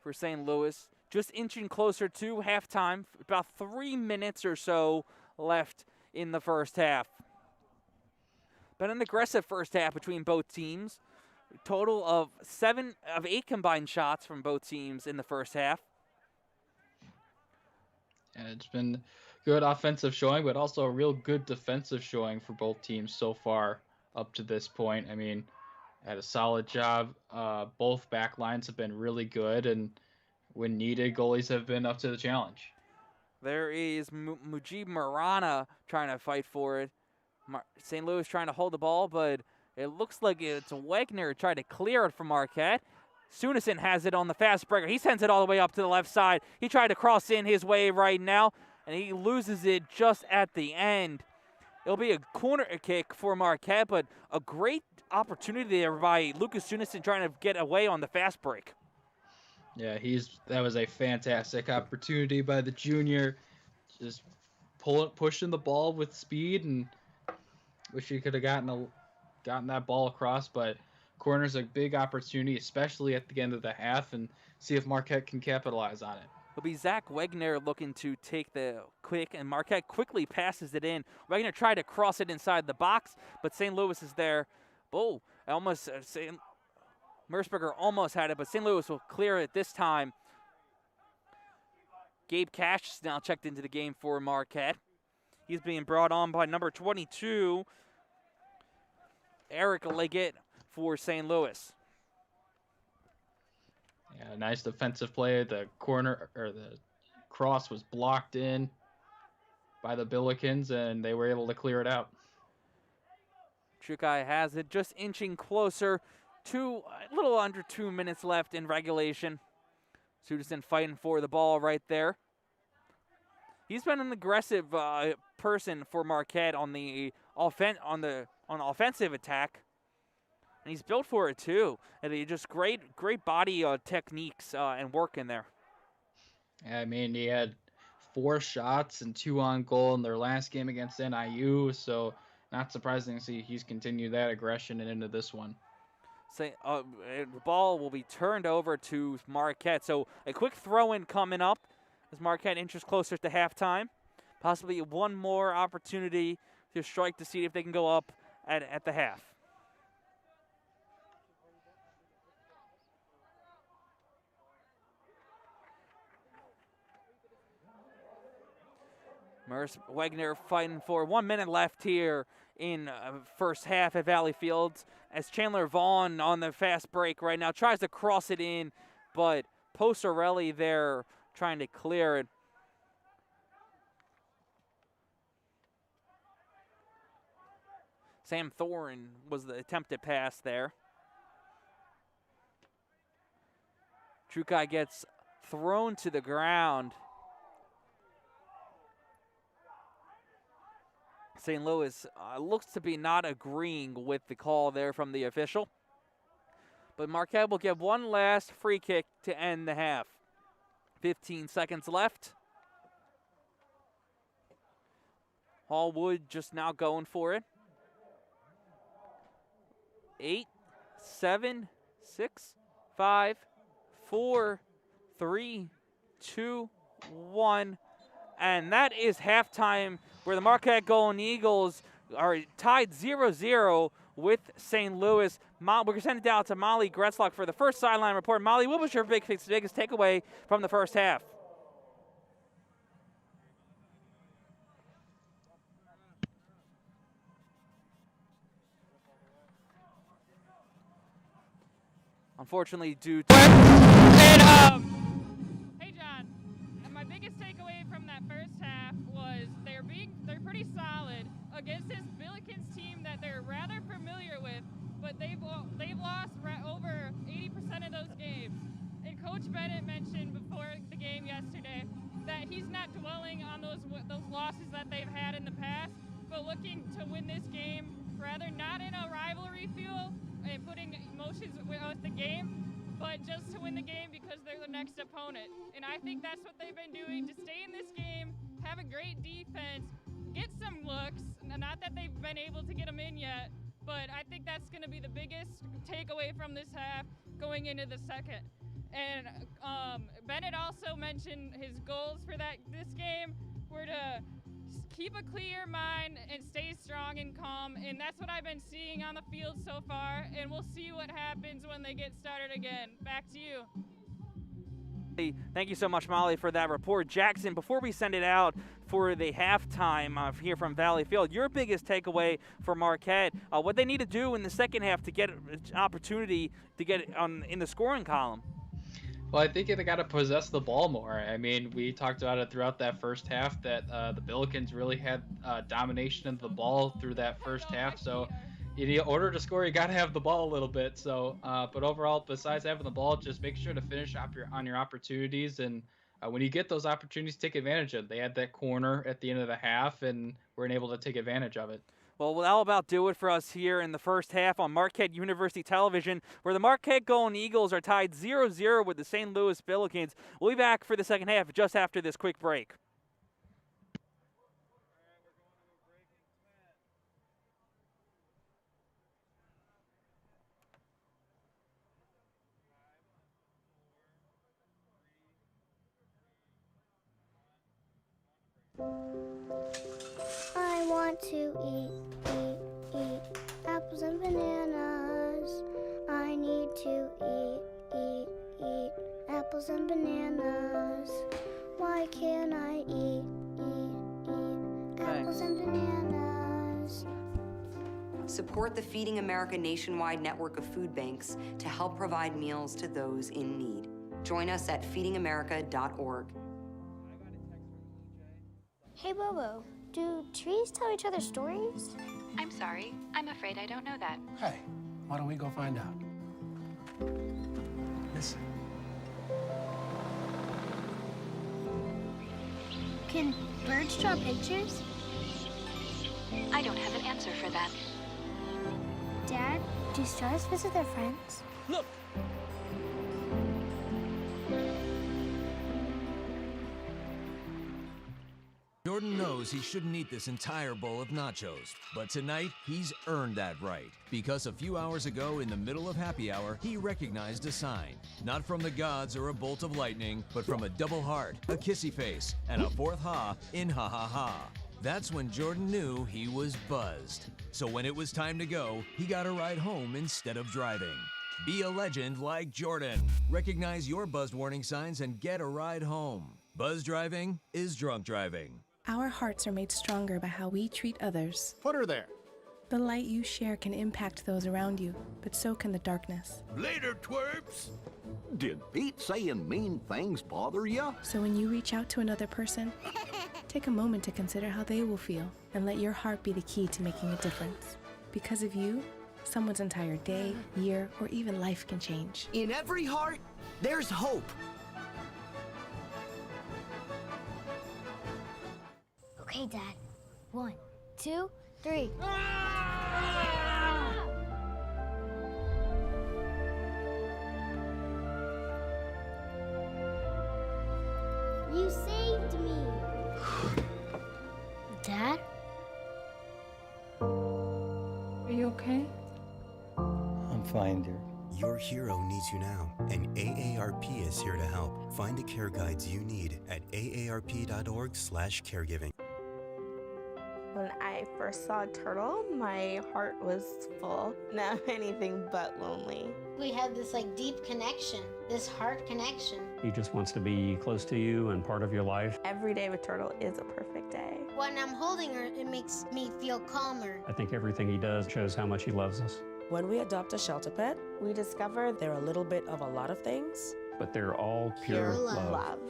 for St. Louis. Just inching closer to halftime. About 3 minutes or so left in the first half. But an aggressive first half between both teams. A total of 8 combined shots from both teams in the first half. And it's been good offensive showing, but also a real good defensive showing for both teams so far up to this point. I mean, had a solid job. Both back lines have been really good, and when needed, goalies have been up to the challenge. There is Mujib Marana trying to fight for it. St. Louis trying to hold the ball, but it looks like it's Wagner trying to clear it from Marquette. Sunison has it on the fast breaker. He sends it all the way up to the left side. He tried to cross in his way right now, and he loses it just at the end. It'll be a corner kick for Marquette, but a great opportunity there by Lucas Sunison trying to get away on the fast break. Yeah, that was a fantastic opportunity by the junior. Just pushing the ball with speed, and wish he could have gotten that ball across, but corner's a big opportunity, especially at the end of the half, and see if Marquette can capitalize on it. It'll be Zach Wagner looking to take the quick, and Marquette quickly passes it in. Wagner tried to cross it inside the box, but St. Louis is there. Oh, Merceberger almost had it, but St. Louis will clear it this time. Gabe Cash is now checked into the game for Marquette. He's being brought on by number 22, Eric Leggett for St. Louis. Yeah, nice defensive play. The corner or the cross was blocked in by the Billikens, and they were able to clear it out. Chukai has it, just inching closer to a little under 2 minutes left in regulation. Sunison fighting for the ball right there. He's been an aggressive person for Marquette on the offensive attack, and he's built for it too. And he just great body techniques and work in there. Yeah, I mean, he had 4 shots and 2 on goal in their last game against NIU, so not surprising to see he's continued that aggression and into this one. The ball will be turned over to Marquette. So a quick throw-in coming up as Marquette inches closer to halftime. Possibly one more opportunity to strike to see if they can go up at the half. Merce Wagner fighting for 1 minute left here in first half at Valley Fields as Chandler Vaughn on the fast break right now tries to cross it in, but Posarelli there trying to clear it. Sam Thorne was the attempted pass there. Trukai gets thrown to the ground. St. Louis looks to be not agreeing with the call there from the official. But Marquette will get one last free kick to end the half. 15 seconds left. Hallwood just now going for it. 8, 7, 6, 5, 4, 3, 2, 1. And that is halftime where the Marquette Golden Eagles are tied 0-0 with St. We're going to send it down to Molly Gretzlock for the first sideline report. Molly, what was your biggest takeaway from the first half? Unfortunately, due to... Hey, John. My biggest takeaway from that first half was they're pretty solid against this Billikens team that they're rather familiar with, but they've lost over 80% of those games. And Coach Bennett mentioned before the game yesterday that he's not dwelling on those losses that they've had in the past, but looking to win this game rather not in a rivalry feel and putting emotions with the game, but just to win the game because they're the next opponent. And I think that's what they've been doing, to stay in this game, have a great defense, get some looks. Not that they've been able to get them in yet, but I think that's going to be the biggest takeaway from this half going into the second. And Bennett also mentioned his goals for this game were to keep a clear mind and stay strong and calm, and that's what I've been seeing on the field so far, and we'll see what happens when they get started again. Back to you. Thank you so much, Molly, for that report. Jackson, before we send it out for the halftime here from Valley Field, your biggest takeaway for Marquette, what they need to do in the second half to get an opportunity to get in the scoring column? Well, I think they got to possess the ball more. I mean, we talked about it throughout that first half that the Billikens really had domination of the ball through that first half. So in order to score, you got to have the ball a little bit. So, but overall, besides having the ball, just make sure to finish up on your opportunities. And when you get those opportunities, take advantage of it. They had that corner at the end of the half, and weren't able to take advantage of it. Well, that'll about do it for us here in the first half on Marquette University Television, where the Marquette Golden Eagles are tied 0-0 with the St. Louis Billikens. We'll be back for the second half just after this quick break. I want to eat apples and bananas. I need to eat apples and bananas. Why can't I eat apples and bananas? Support the Feeding America nationwide network of food banks to help provide meals to those in need. Join us at feedingamerica.org. Hey, Bobo, do trees tell each other stories? I'm sorry. I'm afraid I don't know that. Hey, why don't we go find out? Listen. Can birds draw pictures? I don't have an answer for that. Dad, do stars visit their friends? Look! Jordan knows he shouldn't eat this entire bowl of nachos, but tonight he's earned that right, because a few hours ago in the middle of happy hour, he recognized a sign, not from the gods or a bolt of lightning, but from a double heart, a kissy face, and a fourth ha in ha ha ha. That's when Jordan knew he was buzzed. So when it was time to go, he got a ride home instead of driving. Be a legend like Jordan. Recognize your buzzed warning signs and get a ride home. Buzz driving is drunk driving. Our hearts are made stronger by how we treat others. Put her there. The light you share can impact those around you, but so can the darkness. Later, twerps! Did Pete saying mean things bother you? So when you reach out to another person, take a moment to consider how they will feel and let your heart be the key to making a difference. Because of you, someone's entire day, year, or even life can change. In every heart, there's hope. Okay, Dad. 1, 2, 3. You saved me. Dad? Are you okay? I'm fine, dear. Your hero needs you now, and AARP is here to help. Find the care guides you need at aarp.org/caregiving. When I first saw Turtle, my heart was full. Now anything but lonely. We had this deep connection, this heart connection. He just wants to be close to you and part of your life. Every day with Turtle is a perfect day. When I'm holding her, it makes me feel calmer. I think everything he does shows how much he loves us. When we adopt a shelter pet, we discover they're a little bit of a lot of things, but they're all pure love.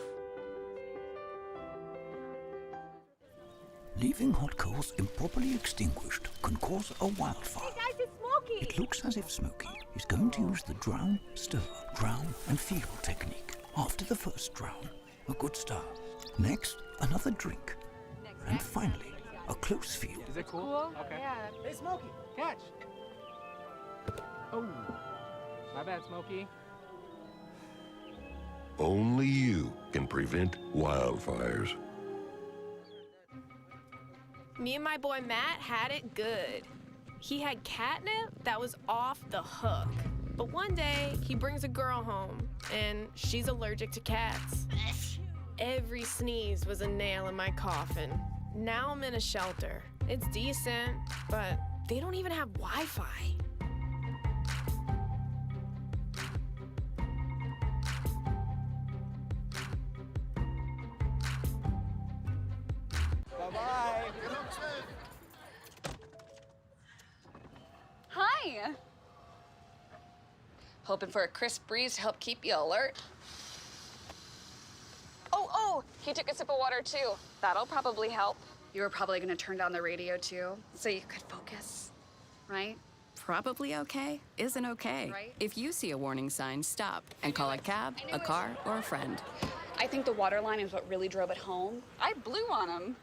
Leaving hot coals improperly extinguished can cause a wildfire. Hey guys, it's Smokey! It looks as if Smokey is going to use the drown, stir, drown, and feel technique. After the first drown, a good start. Next, another drink. And finally, a close feel. Is it cool? Okay. Yeah. Hey, Smokey, catch! Oh, my bad, Smokey. Only you can prevent wildfires. Me and my boy Matt had it good. He had catnip that was off the hook. But one day, he brings a girl home, and she's allergic to cats. Every sneeze was a nail in my coffin. Now I'm in a shelter. It's decent, but they don't even have Wi-Fi. Bye-bye. Hi. Hoping for a crisp breeze to help keep you alert. Oh, he took a sip of water too. That'll probably help. You were probably gonna turn down the radio too, so you could focus, right? Probably okay isn't okay. Right? If you see a warning sign, stop and call a cab, a car, or a friend. I think the water line is what really drove it home. I blew on him.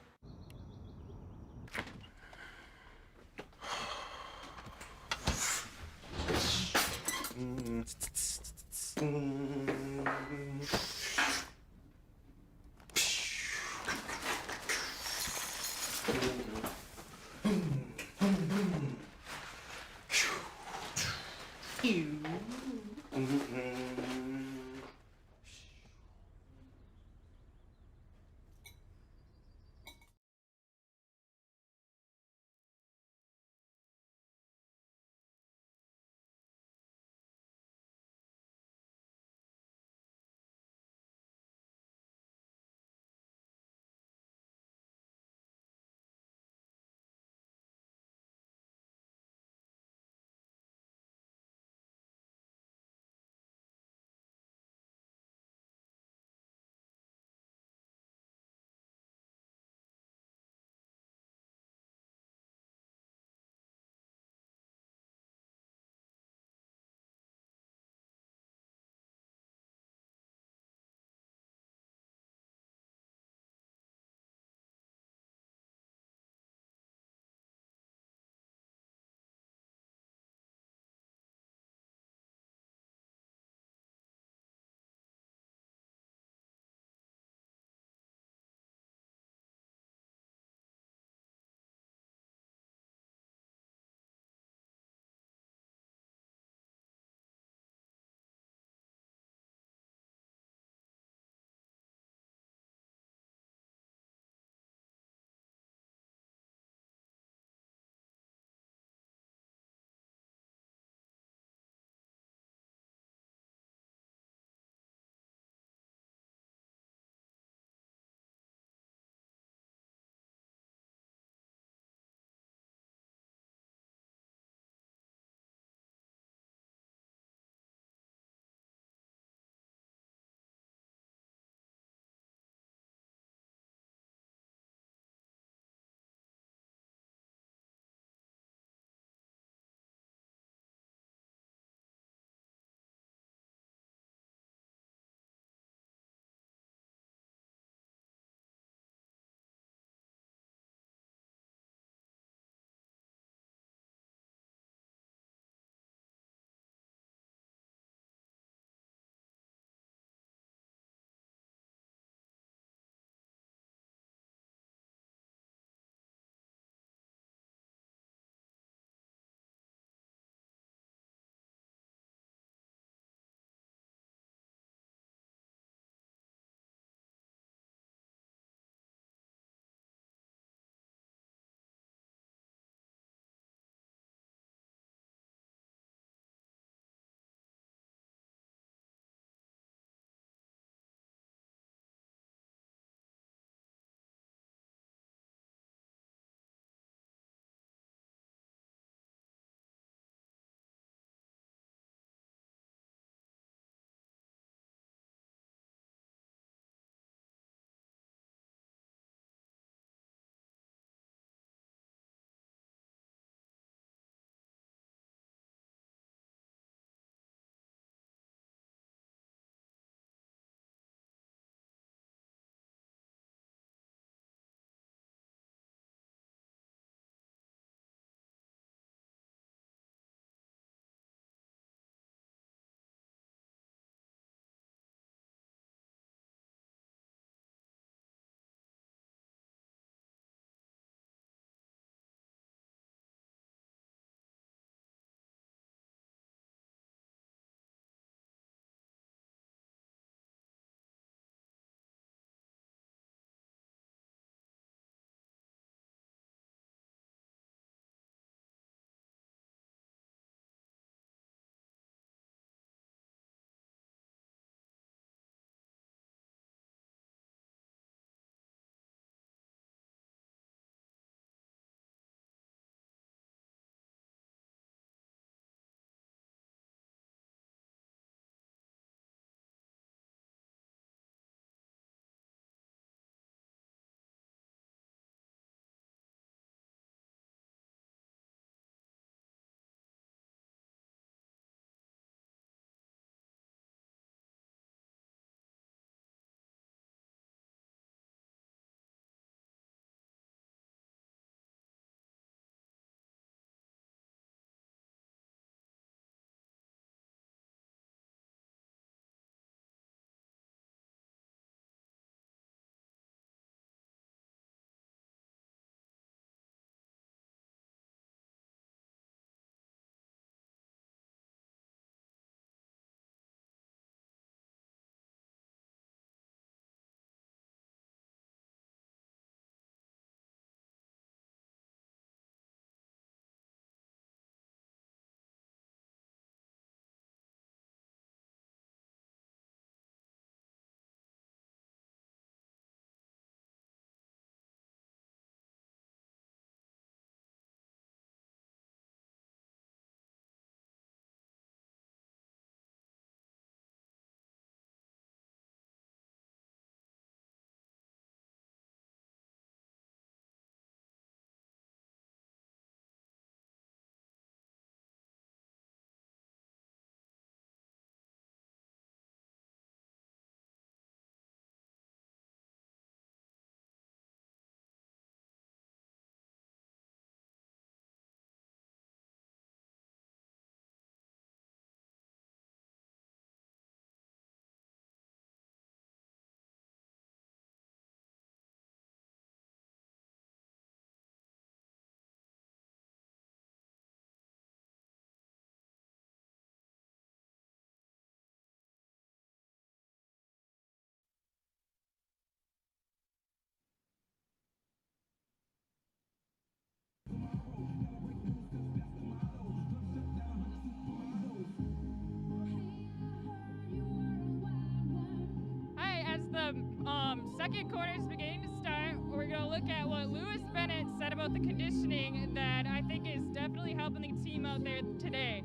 Second quarter is beginning to start. We're going to look at what Lewis Bennett said about the conditioning that I think is definitely helping the team out there today.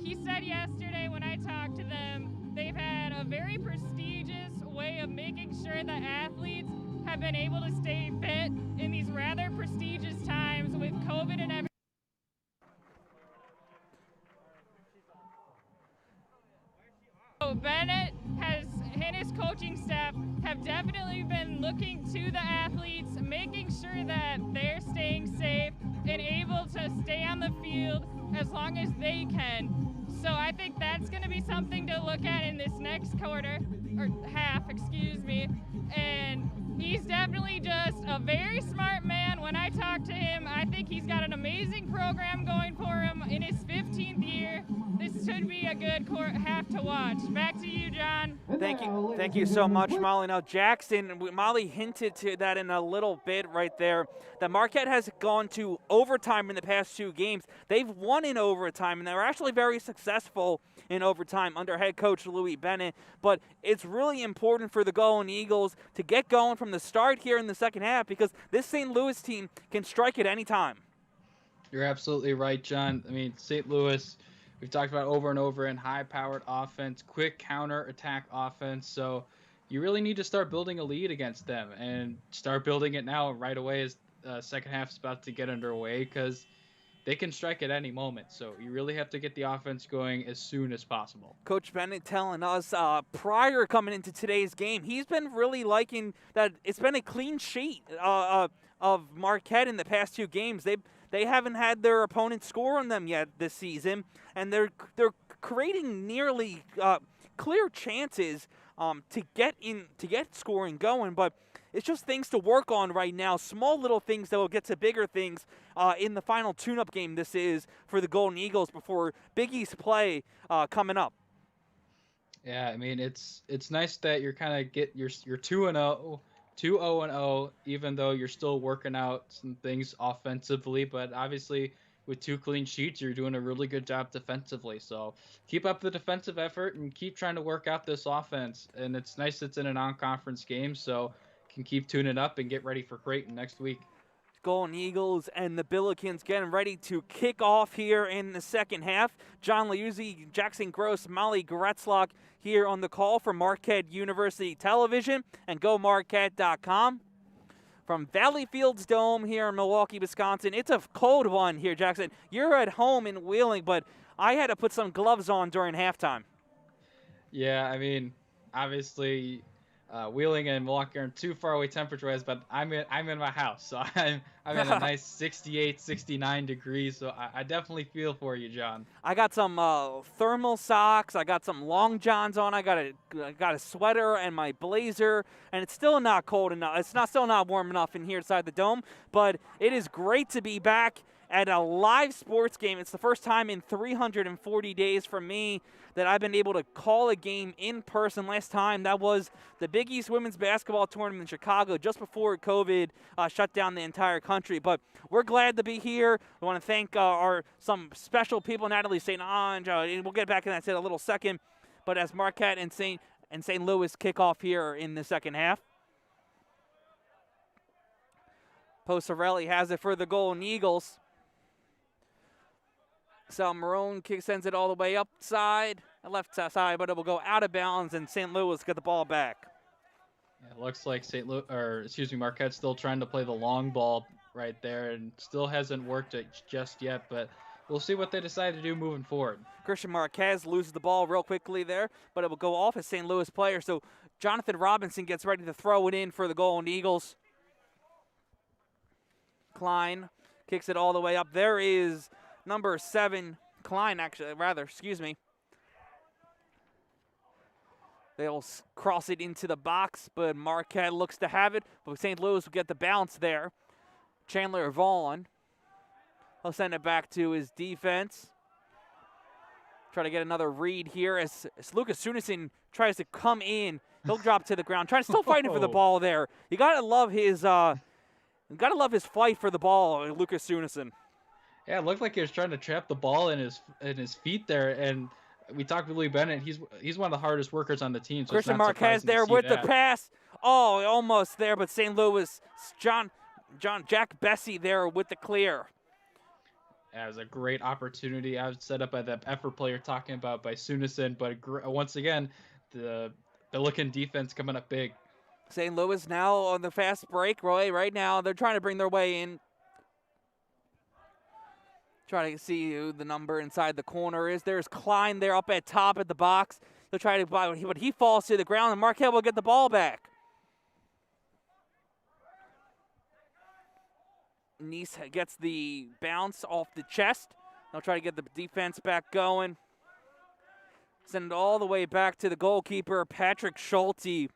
He said yesterday when I talked to them, they've had a very prestigious way of making sure that athletes have been able to stay fit in these rather prestigious times with COVID and everything. So Bennett and his coaching staff have definitely been looking to the athletes, making sure that they're staying safe and able to stay on the field as long as they can. So I think that's going to be something to look at in this next quarter, or half, excuse me. And he's definitely just a very smart man. When I talk to him, I think he's got an amazing program going for him in his 15th year. This should be a good half to watch. Back to you, John. Thank you so much, Molly. Now, Jackson, Molly hinted to that in a little bit right there, that Marquette has gone to overtime in the past 2 games. They've won in overtime, and they were actually very successful in overtime under head coach Louis Bennett. But it's really important for the Golden Eagles to get going from the start here in the second half, because this St. Louis team can strike at any time. You're absolutely right, John. I mean, St. Louis, we've talked about over and over in high-powered offense, quick counter-attack offense. So you really need to start building a lead against them and start building it now right away as second half is about to get underway, because they can strike at any moment. So you really have to get the offense going as soon as possible. Coach Bennett telling us prior coming into today's game, he's been really liking that it's been a clean sheet of Marquette in the past 2 games. They haven't had their opponent score on them yet this season, and they're creating nearly clear chances to get scoring going. But it's just things to work on right now, small little things that will get to bigger things in the final tune-up game this is for the Golden Eagles before Big East play coming up. Yeah, I mean, it's nice that you're kind of you're 2-0, 2-0-0, even though you're still working out some things offensively. But obviously, with 2 clean sheets, you're doing a really good job defensively. So keep up the defensive effort and keep trying to work out this offense. And it's nice it's in a non-conference game, so can keep tuning up and get ready for Creighton next week. Golden Eagles and the Billikens getting ready to kick off here in the second half. John Liuzzi, Jackson Gross, Molly Gretzlock here on the call for Marquette University Television and GoMarquette.com. From Valley Fields Dome here in Milwaukee, Wisconsin. It's a cold one here, Jackson. You're at home in Wheeling, but I had to put some gloves on during halftime. Yeah, I mean, obviously Wheeling and Milwaukee aren't too far away temperature-wise, but I'm in my house, so I'm in a nice 68, 69 degrees, so I definitely feel for you, John. I got some thermal socks, I got some long johns on, I got a sweater and my blazer, and it's still not cold enough. It's still not warm enough in here inside the dome, but it is great to be back at a live sports game. It's the first time in 340 days for me that I've been able to call a game in person. Last time, that was the Big East Women's Basketball Tournament in Chicago just before COVID shut down the entire country. But we're glad to be here. We want to thank some special people, Natalie St. Ange. We'll get back in that in a little second. But as Marquette and St. Louis kick off here in the second half. Posarelli has it for the Golden Eagles. So Marone sends it all the way left side, but it will go out of bounds, and St. Louis get the ball back. Yeah, it looks like Marquette's still trying to play the long ball right there, and still hasn't worked it just yet. But we'll see what they decide to do moving forward. Christian Marquez loses the ball real quickly there, but it will go off a St. Louis player. So Jonathan Robinson gets ready to throw it in for the Golden Eagles. Klein kicks it all the way up. There is number 7, They'll cross it into the box, but Marquette looks to have it. But St. Louis will get the bounce there. Chandler Vaughn. He'll send it back to his defense. Try to get another read here as Lucas Sunison tries to come in. He'll drop to the ground. Still fighting for the ball there. You gotta love his fight for the ball, Lucas Sunison. Yeah, it looked like he was trying to trap the ball in his feet there, and we talked with Louis Bennett. He's one of the hardest workers on the team. So Christian Marquez there with the pass. Oh, almost there, but St. Louis, Jack Bessie there with the clear. As a great opportunity, I was set up by the effort player talking about by Sunison, but once again, the Billiken defense coming up big. St. Louis now on the fast break. Right now, they're trying to bring their way in. Trying to see who the number inside the corner is. There's Klein there up at top at the box. They'll try to buy, but he falls to the ground, and Marquette will get the ball back. Nice gets the bounce off the chest. They'll try to get the defense back going. Send it all the way back to the goalkeeper, Patrick Schulte.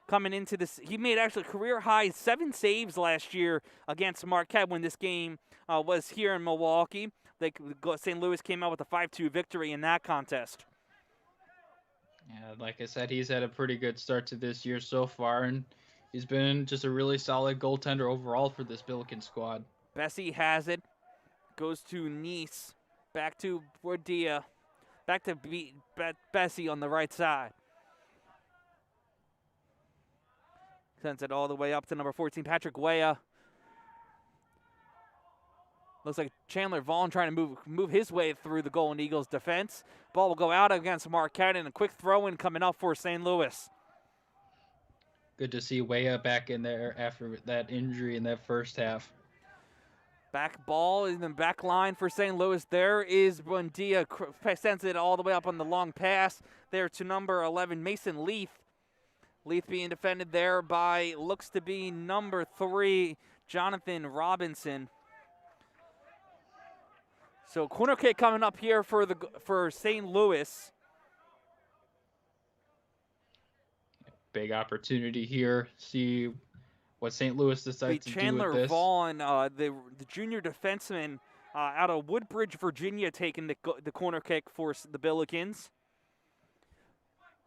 Coming into this, he made actually career high 7 saves last year against Marquette when this game was here in Milwaukee. St. Louis came out with a 5-2 victory in that contest. Yeah, like I said, he's had a pretty good start to this year so far, and he's been just a really solid goaltender overall for this Billiken squad. Bessie has it. Goes to Nice. Back to Buendia. Back to Bessie on the right side. Sends it all the way up to number 14, Patrick Weah. Looks like Chandler Vaughn trying to move his way through the Golden Eagles defense. Ball will go out against Marquette, and a quick throw-in coming up for St. Louis. Good to see Weah back in there after that injury in that first half. Back ball in the back line for St. Louis. There is Buendia. Sends it all the way up on the long pass there to number 11, Mason Leith. Leith being defended there by, looks to be number 3, Jonathan Robinson. So corner kick coming up here for St. Louis. Big opportunity here. See what St. Louis decides to do with Chandler this. Vaughn, the junior defenseman out of Woodbridge, Virginia, taking the corner kick for the Billikens.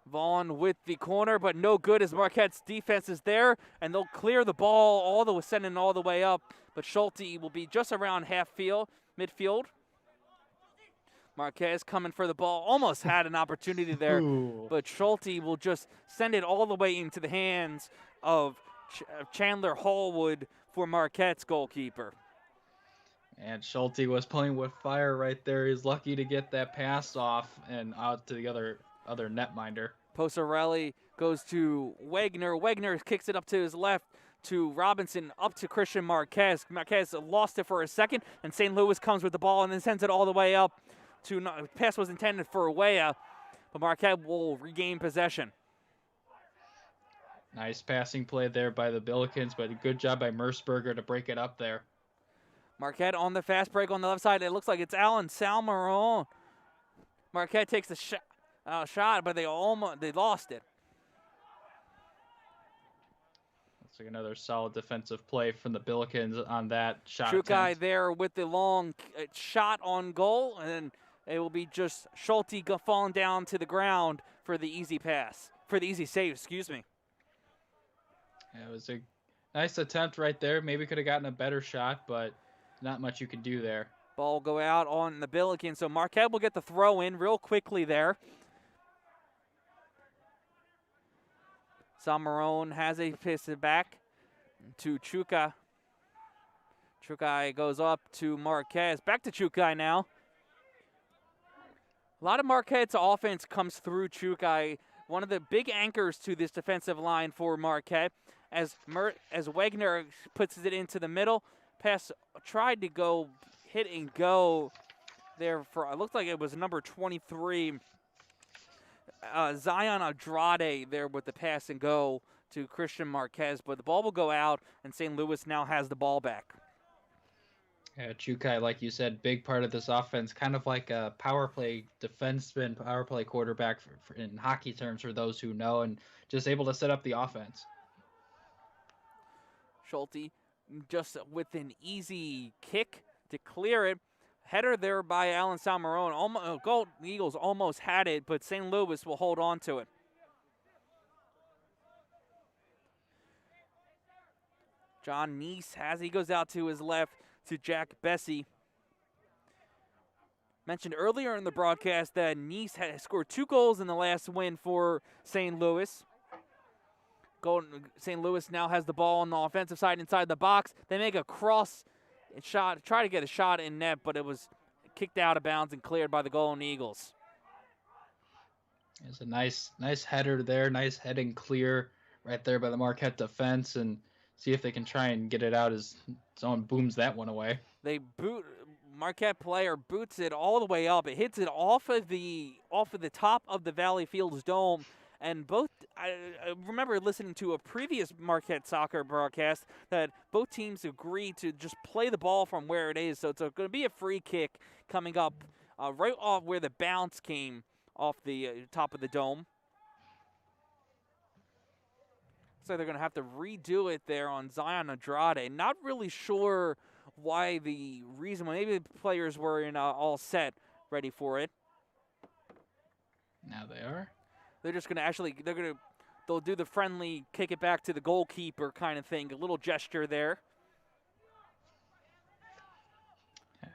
Vaughn with the corner, but no good as Marquette's defense is there, and they'll clear the ball, sending all the way up. But Schulte will be just around midfield. Marquez coming for the ball, almost had an opportunity there, but Schulte will just send it all the way into the hands of Chandler Hallwood for Marquette's goalkeeper. And Schulte was playing with fire right there. He's lucky to get that pass off and out to the other netminder. Posarelli goes to Wagner. Wagner kicks it up to his left to Robinson, up to Christian Marquez. Marquez lost it for a second, and St. Louis comes with the ball and then sends it all the way up. Pass was intended for Weah, but Marquette will regain possession. Nice passing play there by the Billikens, but a good job by Merceberger to break it up there. Marquette on the fast break on the left side. It looks like it's Alan Salmeron. Marquette takes the shot, but they lost it. Looks like another solid defensive play from the Billikens on that shot. Chukai there with the long shot on goal, and it will be just Schulte falling down to the ground for the easy save, excuse me. Yeah, it was a nice attempt right there. Maybe could have gotten a better shot, but not much you could do there. Ball will go out on the Billikens, so Marquette will get the throw in real quickly there. Salmeron has a piss back to Chukai. Chukai goes up to Marquez. Back to Chukai now. A lot of Marquette's offense comes through Chukai. One of the big anchors to this defensive line for Marquette. As Wagner puts it into the middle. Pass tried to go, hit and go there for, it looked like it was number 23. Zion Andrade there with the pass and go to Christian Marquez, but the ball will go out, and St. Louis now has the ball back. Yeah, Chukai, like you said, big part of this offense, kind of like a power play defenseman, power play quarterback in hockey terms for those who know, and just able to set up the offense. Schulte just with an easy kick to clear it. Header there by Alan Salmeron. Golden Eagles almost had it, but St. Louis will hold on to it. John Neese he goes out to his left to Jack Bessie. Mentioned earlier in the broadcast that Neese had scored 2 goals in the last win for St. Louis. St. Louis now has the ball on the offensive side inside the box. They make a cross shot, try to get a shot in net, but it was kicked out of bounds and cleared by the Golden Eagles. There's a nice header there, nice head and clear right there by the Marquette defense, and see if they can try and get it out as someone booms that one away. Marquette player boots it all the way up. It hits it off of the top of the Valley Fields dome. And I remember listening to a previous Marquette soccer broadcast that both teams agreed to just play the ball from where it is. So it's going to be a free kick coming up right off where the bounce came off the top of the dome. So they're going to have to redo it there on Zion Andrade. Not really sure why the reason. Maybe the players were in all set, ready for it. Now they are. They're just going to they'll do the friendly kick it back to the goalkeeper kind of thing. A little gesture there. Yeah.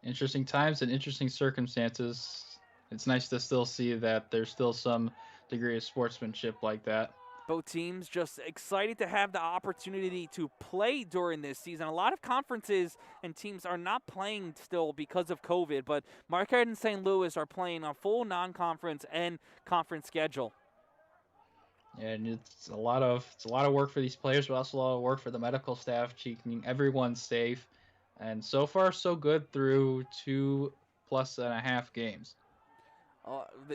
Interesting times and interesting circumstances. It's nice to still see that there's still some degree of sportsmanship like that. Both teams just excited to have the opportunity to play during this season. A lot of conferences and teams are not playing still because of COVID, but Marquette and St. Louis are playing a full non-conference and conference schedule. And it's a lot of work for these players, but also a lot of work for the medical staff, keeping everyone safe. And so far, so good through 2.5+ games.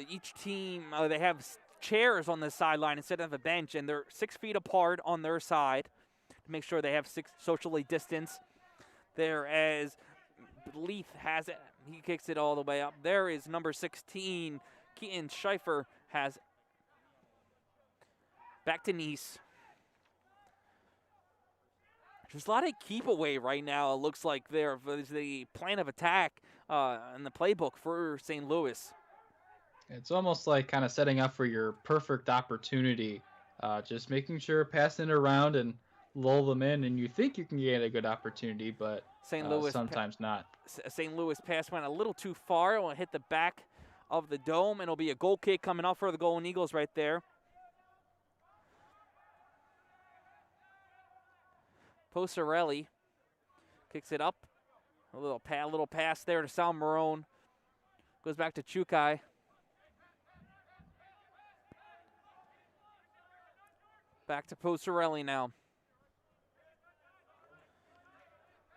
Each team, they have chairs on the sideline instead of a bench, and they're 6 feet apart on their side to make sure they have socially distanced. There as Leith has it. He kicks it all the way up. There is number 16, Keaton Schaefer has back to Nice. There's a lot of keep away right now. It looks like there's the plan of attack in the playbook for St. Louis. It's almost like kind of setting up for your perfect opportunity. Just making sure, passing it around and lull them in, and you think you can get a good opportunity, but St. Louis sometimes not. St. Louis pass went a little too far. It will hit the back of the dome, and it'll be a goal kick coming up for the Golden Eagles right there. Posarelli kicks it up. A little pass there to Sal Marone. Goes back to Chukai. Back to Posarelli now.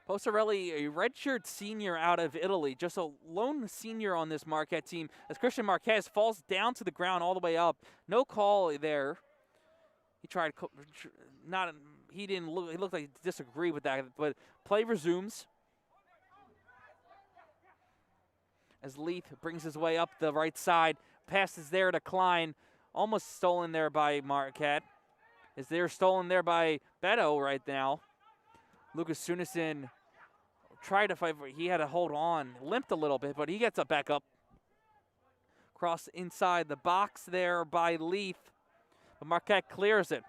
Posarelli, a redshirt senior out of Italy, just a lone senior on this Marquette team. As Christian Marquez falls down to the ground all the way up. No call there. He tried, he looked like he disagreed with that, but play resumes. As Leith brings his way up the right side. Passes there to Klein. Almost stolen there by Marquette. They're stolen there by Beto right now. Lucas Sunison tried to fight for it. He had to hold on. Limped a little bit, but he gets back up. Cross inside the box there by Leith. But Marquette clears it.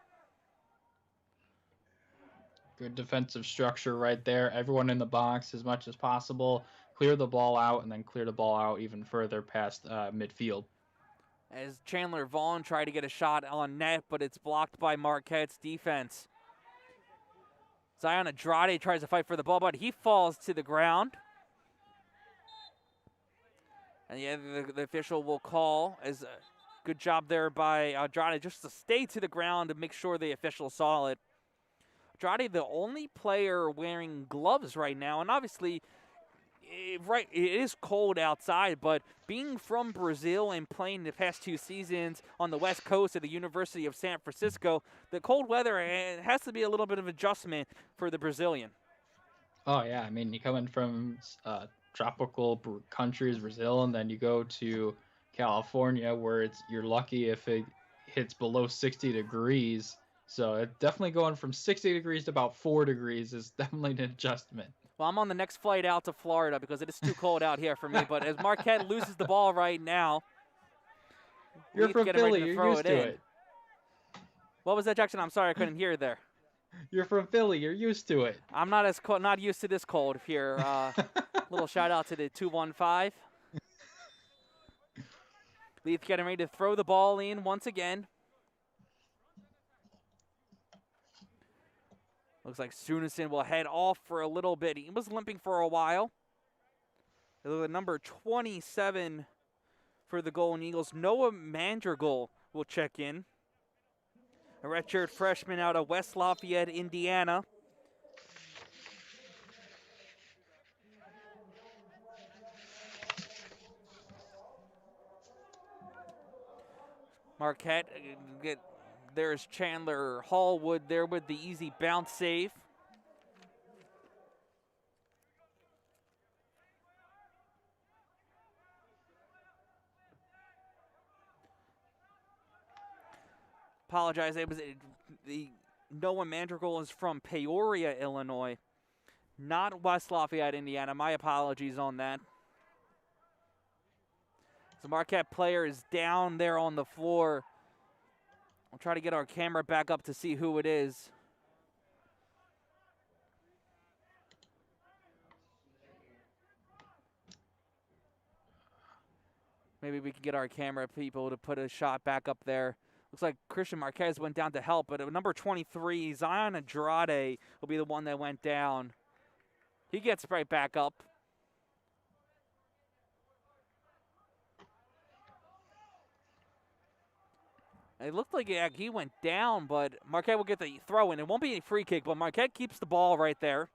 Good defensive structure right there. Everyone in the box as much as possible. Clear the ball out, and then clear the ball out even further past midfield. As Chandler Vaughn tried to get a shot on net, but it's blocked by Marquette's defense. Zion Andrade tries to fight for the ball, but he falls to the ground. And yeah, the official will call as a good job there by Andrade just to stay to the ground to make sure the official saw it. Andrade, the only player wearing gloves right now, and obviously, it is cold outside, but being from Brazil and playing the past 2 seasons on the west coast of the University of San Francisco, the cold weather has to be a little bit of adjustment for the Brazilian. Oh, yeah. I mean, you come in from tropical countries, Brazil, and then you go to California where you're lucky if it hits below 60 degrees. So it's definitely going from 60 degrees to about 4 degrees is definitely an adjustment. Well, I'm on the next flight out to Florida because it is too cold out here for me. But as Marquette loses the ball right now, you're from Philly. You're used to it. What was that, Jackson? I'm sorry, I couldn't hear there. You're from Philly. You're used to it. I'm not used to this cold here. Little shout out to the 215. Leith getting ready to throw the ball in once again. Looks like Sunison will head off for a little bit. He was limping for a while. The number 27 for the Golden Eagles, Noah Mandrigal, will check in. A redshirt freshman out of West Lafayette, Indiana. Marquette, there's Chandler Hallwood there with the easy bounce save. Apologize, it was the Noah Mandrigal is from Peoria, Illinois, not West Lafayette, Indiana. My apologies on that. The Marquette player is down there on the floor. I'll try to get our camera back up to see who it is. Maybe we can get our camera people to put a shot back up there. Looks like Christian Marquez went down to help, but number 23, Zion Andrade, will be the one that went down. He gets right back up. It looked like he went down, but Marquette will get the throw in. It won't be any free kick, but Marquette keeps the ball right there.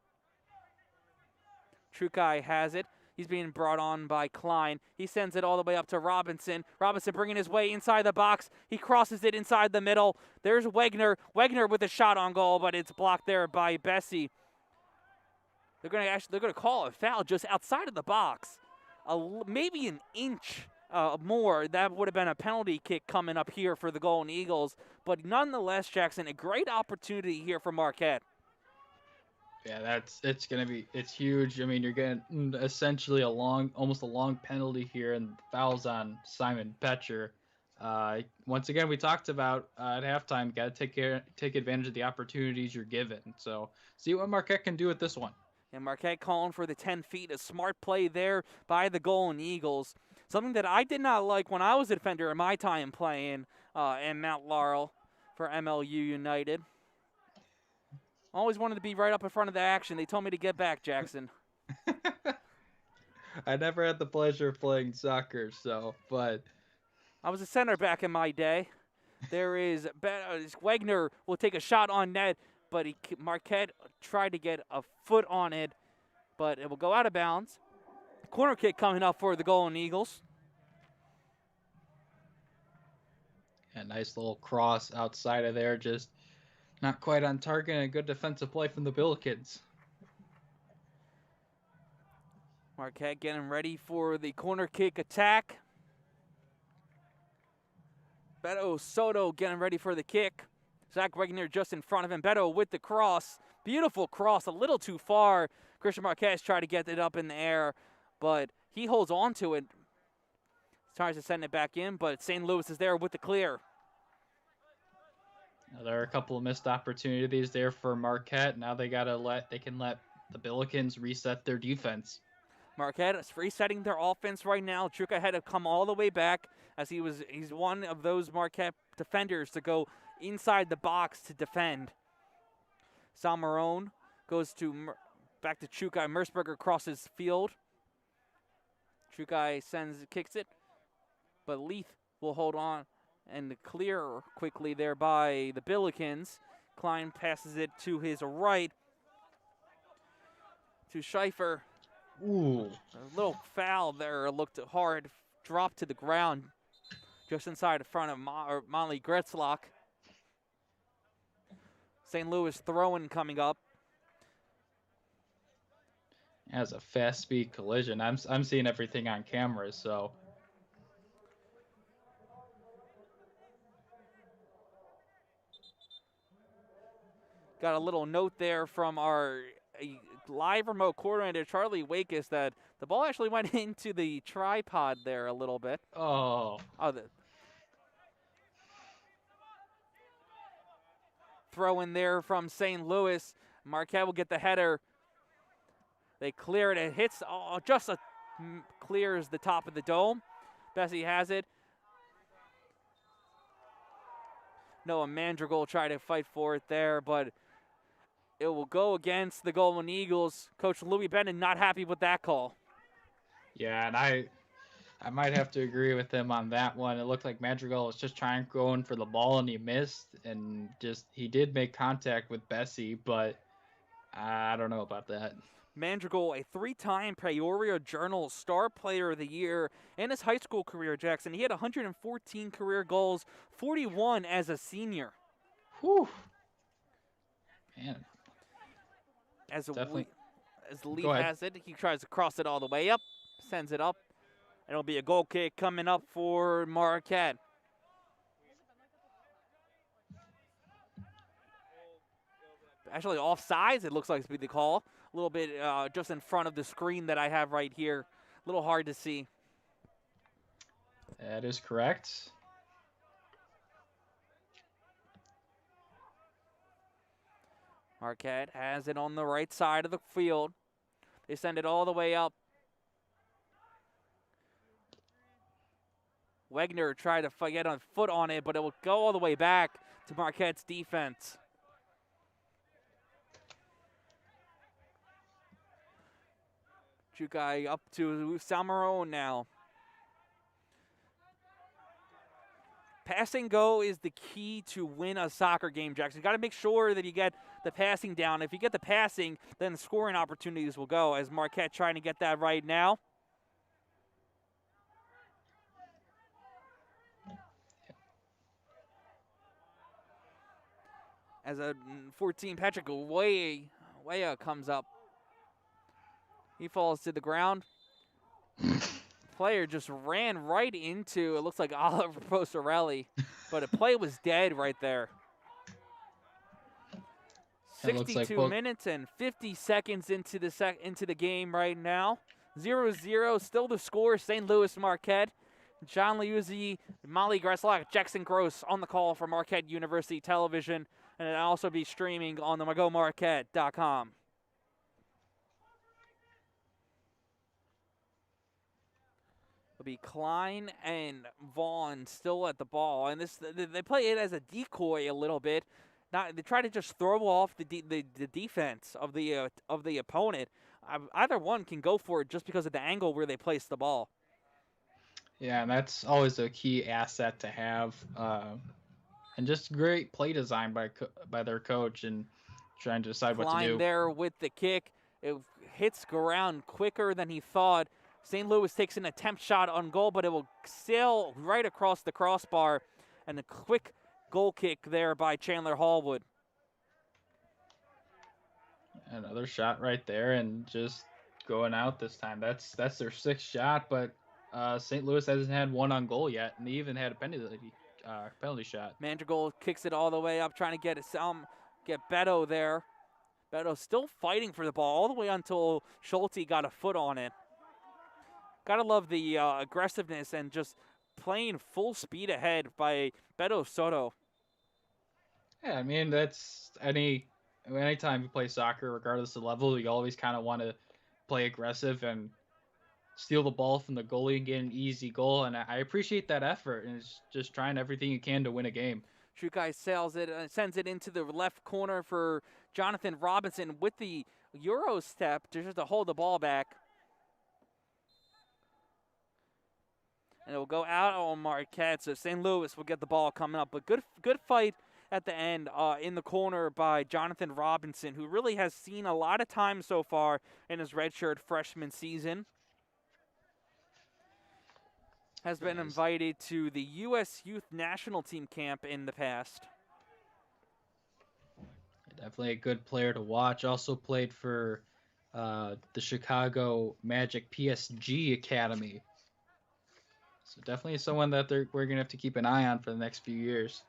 Trukai has it. He's being brought on by Klein. He sends it all the way up to Robinson. Robinson bringing his way inside the box. He crosses it inside the middle. There's Wegner. Wegner with a shot on goal, but it's blocked there by Bessie. They're gonna call a foul just outside of the box, maybe an inch more. That would have been a penalty kick coming up here for the Golden Eagles. But nonetheless, Jackson, a great opportunity here for Marquette. Yeah, it's huge. I mean, you're getting essentially almost a long penalty here, and fouls on Simon Betcher. Once again, we talked about at halftime, got to take advantage of the opportunities you're given. So see what Marquette can do with this one. And Marquette calling for the 10 feet, a smart play there by the Golden Eagles. Something that I did not like when I was a defender in my time playing in Mount Laurel for MLU United. Always wanted to be right up in front of the action. They told me to get back, Jackson. I never had the pleasure of playing soccer, but I was a center back in my day. There is Wegner will take a shot on net, but Marquette tried to get a foot on it, but it will go out of bounds. Corner kick coming up for the Golden Eagles. A nice little cross outside of there, just not quite on target, and a good defensive play from the Billikens. Marquette getting ready for the corner kick attack. Beto Soto getting ready for the kick. Zach Wegner just in front of him. Beto with the cross. Beautiful cross, a little too far. Christian Marquez tried to get it up in the air, but he holds on to it. Tries to send it back in, but St. Louis is there with the clear. Now, there are a couple of missed opportunities there for Marquette. Now they can let the Billikens reset their defense. Marquette is resetting their offense right now. Chuka had to come all the way back as he's one of those Marquette defenders to go inside the box to defend. Salmarone goes back to Chukai. Merceberger crosses field. Chukai kicks it, but Leith will hold on and clear quickly there by the Billikens. Klein passes it to his right to Schaefer. Ooh. A little foul there, looked hard, dropped to the ground just inside the front of Molly Gretzlock. St. Louis throwing coming up. As a fast speed collision. I'm seeing everything on camera, so. Got a little note there from our live remote coordinator, Charlie Wakis, that the ball actually went into the tripod there a little bit. Oh. Throw in there from St. Louis. Marquette will get the header. They clear it. It hits clears the top of the dome. Bessie has it. Noah Mandrigal tried to fight for it there, but It will go against the Golden Eagles. Coach Louis Bennett not happy with that call. Yeah, and I might have to agree with him on that one. It looked like Madrigal was just trying going for the ball and he missed, and he did make contact with Bessie, but I don't know about that. Madrigal, a 3-time Peoria Journal Star Player of the Year in his high school career, Jackson. He had 114 career goals, 41 as a senior. Whew. Man. As Definitely. As the lead has it, he tries to cross it all the way up, sends it up. It'll be a goal kick coming up for Marquette. Actually, offsides, it looks like to be the call. A little bit just in front of the screen that I have right here. A little hard to see. That is correct. Marquette has it on the right side of the field. They send it all the way up. Wegner tried to get a foot on it, but it will go all the way back to Marquette's defense. Chukai up to Samarone now. Passing go is the key to win a soccer game, Jackson. You got to make sure that you get the passing down. If you get the passing, then the scoring opportunities will go, as Marquette trying to get that right now. As a 14, Patrick Weah comes up. He falls to the ground. Player just ran right into, it looks like Oliver Posorelli, but a play was dead right there. 62 minutes and 50 seconds into the game right now. 0-0, still the score, St. Louis Marquette. John Liuzzi, Molly Greslock, Jackson Gross on the call for Marquette University Television, and it'll also be streaming on the MarquetteMarquette.com. It'll be Klein and Vaughn still at the ball, and they play it as a decoy a little bit. They try to just throw off the defense of the opponent. Either one can go for it just because of the angle where they place the ball. Yeah, and that's always a key asset to have, and just great play design by their coach and trying to decide what to do. Klein there with the kick. It hits ground quicker than he thought. St. Louis takes an attempt shot on goal, but it will sail right across the crossbar, and a quick goal kick there by Chandler Hallwood. Another shot right there, and just going out this time. That's their 6th shot, but St. Louis hasn't had one on goal yet, and they even had a penalty shot. Madrigal kicks it all the way up, trying to get Beto there. Beto still fighting for the ball all the way until Schulte got a foot on it. Gotta love the aggressiveness and just playing full speed ahead by Beto Soto. Yeah, I mean, that's anytime you play soccer, regardless of level, you always kind of want to play aggressive and steal the ball from the goalie and get an easy goal. And I appreciate that effort, and it's just trying everything you can to win a game. Chukai sails it and sends it into the left corner for Jonathan Robinson with the Euro step just to hold the ball back. And it will go out on Marquette, so St. Louis will get the ball coming up. But good fight at the end in the corner by Jonathan Robinson, who really has seen a lot of time so far in his redshirt freshman season. Has been invited to the U.S. Youth National Team camp in the past. Definitely a good player to watch. Also played for the Chicago Magic PSG Academy. So definitely someone that we're going to have to keep an eye on for the next few years.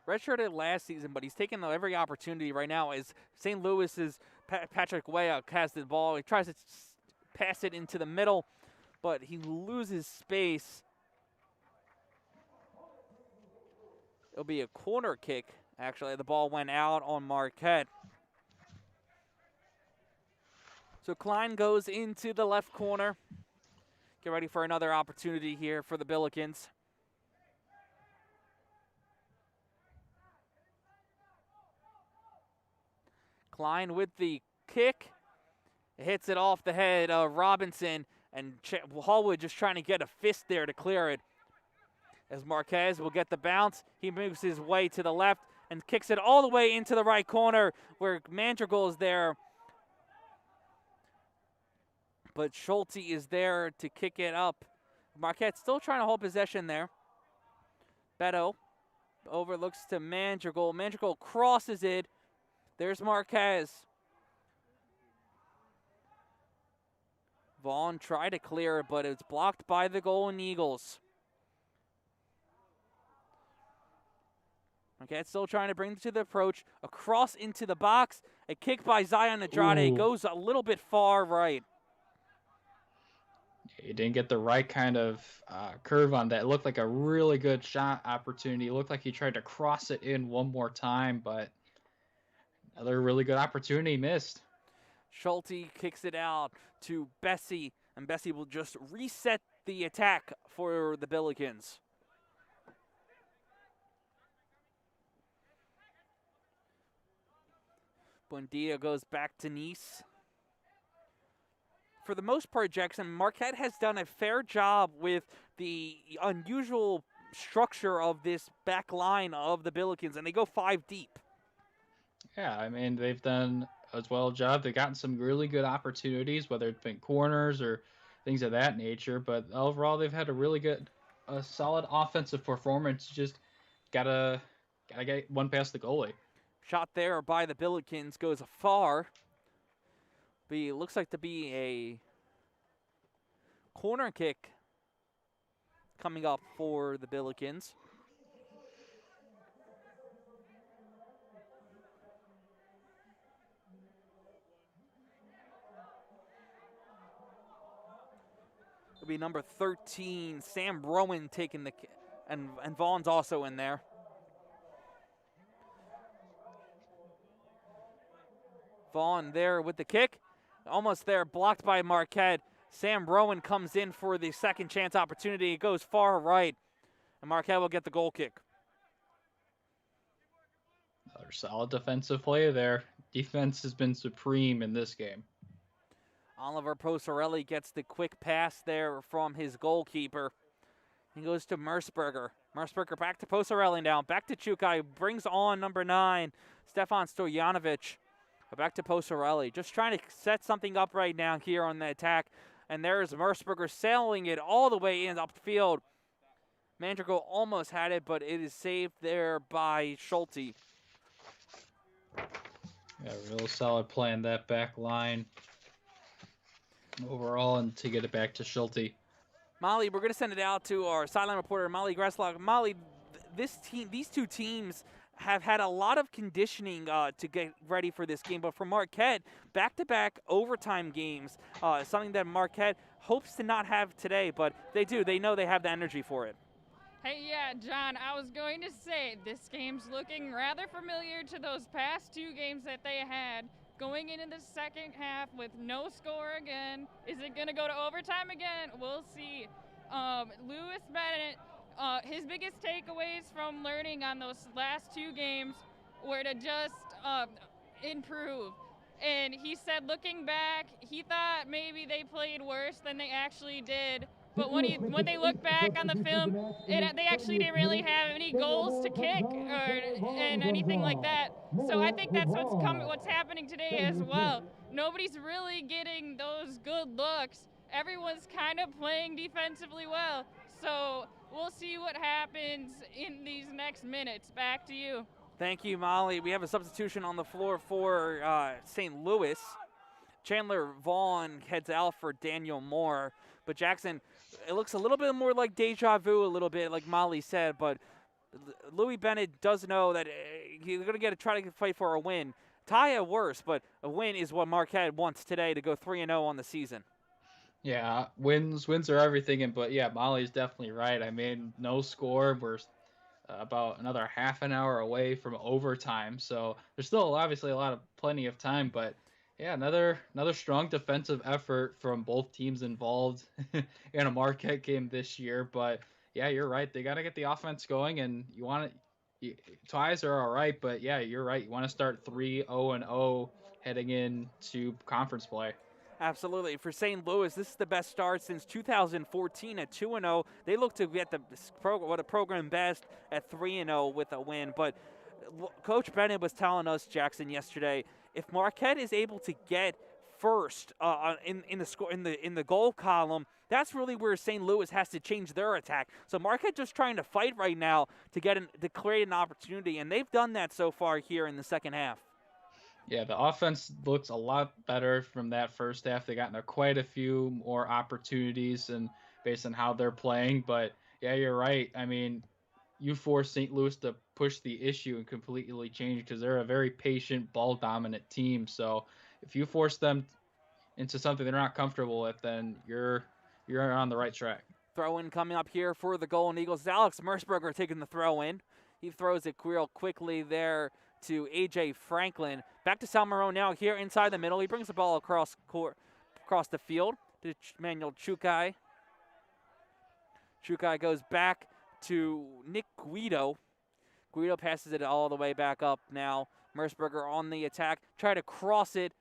Redshirted last season, but he's taking every opportunity right now as St. Louis's Patrick Weah has the ball. He tries to pass it into the middle, but he loses space. It'll be a corner kick, actually. The ball went out on Marquette. So Klein goes into the left corner. Get ready for another opportunity here for the Billikens. Klein with the kick. Hits it off the head of Robinson, and Hallwood just trying to get a fist there to clear it. As Marquez will get the bounce, he moves his way to the left and kicks it all the way into the right corner where Mandrigal is there. But Schulte is there to kick it up. Marquette still trying to hold possession there. Beto overlooks to Mandrigal. Mandrigal crosses it. There's Marquez. Vaughn tried to clear it, but it's blocked by the Golden Eagles. Marquette still trying to bring it to the approach. A cross into the box. A kick by Zion Andrade. Goes a little bit far right. He didn't get the right kind of curve on that. It looked like a really good shot opportunity. It looked like he tried to cross it in one more time, but another really good opportunity missed. Schulte kicks it out to Bessie, and Bessie will just reset the attack for the Billikens. Buendia goes back to Nice. For the most part, Jackson, Marquette has done a fair job with the unusual structure of this back line of the Billikens, and they go 5 deep. Yeah, I mean, they've done as well a job. They've gotten some really good opportunities, whether it's been corners or things of that nature, but overall they've had a really good, solid offensive performance. Just gotta get one past the goalie. Shot there by the Billikens goes far. But it looks like to be a corner kick coming up for the Billikens. It'll be number 13, Sam Rowan taking the kick, and Vaughn's also in there. Vaughn there with the kick. Almost there, blocked by Marquette. Sam Rowan comes in for the second chance opportunity. It goes far right, and Marquette will get the goal kick. Another solid defensive play there. Defense has been supreme in this game. Oliver Posarelli gets the quick pass there from his goalkeeper. He goes to Merceberger. Merceberger back to Posarelli now. Back to Chukai. Brings on number 9, Stefan Stojanovic. Back to Posarelli. Just trying to set something up right now here on the attack. And there's Merceberger sailing it all the way in upfield. Mandrigal almost had it, but it is saved there by Schulte. Yeah, real solid play in that back line overall, and to get it back to Schulte. Molly, we're going to send it out to our sideline reporter, Molly Gresslock. Molly, these two teams have had a lot of conditioning to get ready for this game, but for Marquette, back-to-back overtime games, something that Marquette hopes to not have today, but they do. They know they have the energy for it. Hey, yeah, John, I was going to say this game's looking rather familiar to those past 2 games that they had. Going into the second half with no score again. Is it going to go to overtime again? We'll see. Lewis Bennett, his biggest takeaways from learning on those last 2 games were to just improve. And he said looking back, he thought maybe they played worse than they actually did. But when they look back on the film, they actually didn't really have any goals to kick and anything like that. So I think that's what's happening today as well. Nobody's really getting those good looks. Everyone's kind of playing defensively well. So we'll see what happens in these next minutes. Back to you. Thank you, Molly. We have a substitution on the floor for St. Louis. Chandler Vaughn heads out for Daniel Moore. But Jackson, it looks a little bit more like deja vu, a little bit like Molly said, but Louis Bennett does know that he's going to try to fight for a win. Tie at worst, but a win is what Marquette wants today to go 3-0 on the season. Yeah, wins are everything, but yeah, Molly's definitely right. I mean, no score. We're about another half an hour away from overtime, so there's still obviously plenty of time, but yeah, another strong defensive effort from both teams involved in a Marquette game this year. But yeah, you're right. They got to get the offense going, and you want ties are all right, but yeah, you're right. You want to start 3-0-0 heading into conference play. Absolutely. For St. Louis, this is the best start since 2014 at 2-0. They look to get the program best at 3-0 with a win. But Coach Bennett was telling us, Jackson, yesterday, if Marquette is able to get first in the goal column, that's really where St. Louis has to change their attack. So Marquette just trying to fight right now to create an opportunity, and they've done that so far here in the second half. Yeah, the offense looks a lot better from that first half. They got quite a few more opportunities and based on how they're playing. But yeah, you're right. I mean, you force St. Louis to push the issue and completely change because they're a very patient, ball-dominant team. So if you force them into something they're not comfortable with, then you're on the right track. Throw-in coming up here for the Golden Eagles. Alex Merceberger taking the throw-in. He throws it real quickly there to A.J. Franklin. Back to Salmarone now here inside the middle. He brings the ball across the field to Manuel Chukai. Chukai goes back to Nick Guido. Guido passes it all the way back up now. Merceberger on the attack. Try to cross it,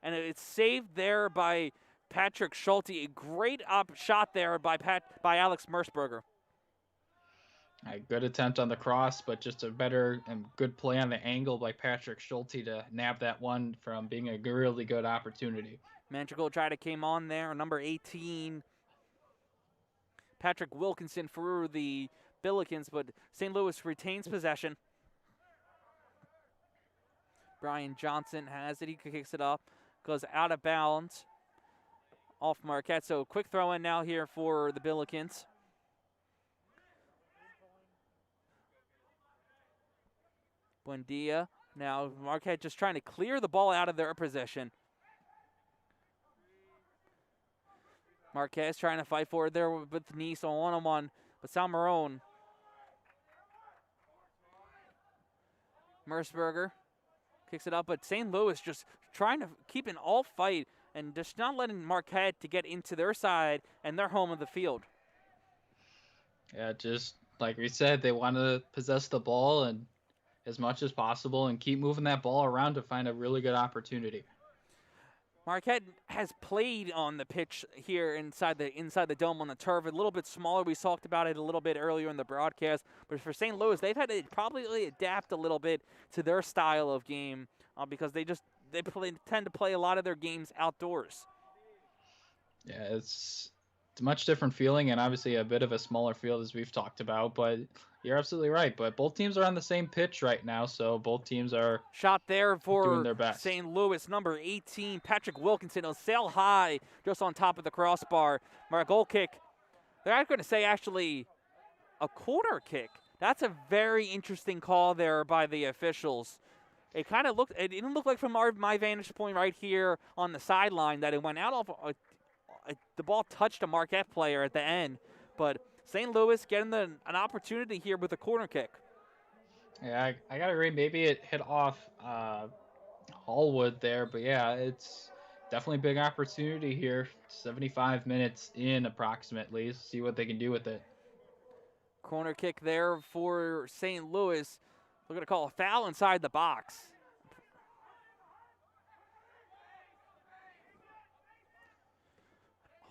and it's saved there by Patrick Schulte. A great shot there by Alex Merceberger. A good attempt on the cross, but just a better and good play on the angle by Patrick Schulte to nab that one from being a really good opportunity. Mantrico came on there, number 18. Patrick Wilkinson for the Billikens, but St. Louis retains possession. Brian Johnson has it. He kicks it up, goes out of bounds off Marquette. So quick throw in now here for the Billikens. Buendia. Now Marquette just trying to clear the ball out of their possession. Marquez trying to fight forward there with Nice on one-on-one, but Salmarone. Merceberger kicks it up, but St. Louis just trying to keep an all fight and just not letting Marquette to get into their side and their home of the field. Yeah, just like we said, they want to possess the ball and as much as possible and keep moving that ball around to find a really good opportunity. Marquette has played on the pitch here inside the dome on the turf. A little bit smaller. We talked about it a little bit earlier in the broadcast. But for St. Louis, they've had to probably adapt a little bit to their style of game because they tend to play a lot of their games outdoors. Yeah, it's a much different feeling and obviously a bit of a smaller field as we've talked about, but you're absolutely right. But both teams are on the same pitch right now, so both teams are shot there for doing their best. St. Louis, number 18, Patrick Wilkinson. He'll sail high just on top of the crossbar. Goal kick. They're not going to say actually a corner kick. That's a very interesting call there by the officials. It didn't look like from my vantage point right here on the sideline that it went out of the ball touched a Marquette player at the end, but St. Louis getting an opportunity here with a corner kick. Yeah, I gotta agree. Maybe it hit off Hallwood there, but yeah, it's definitely a big opportunity here. 75 minutes in approximately. See what they can do with it. Corner kick there for St. Louis. We're going to call a foul inside the box.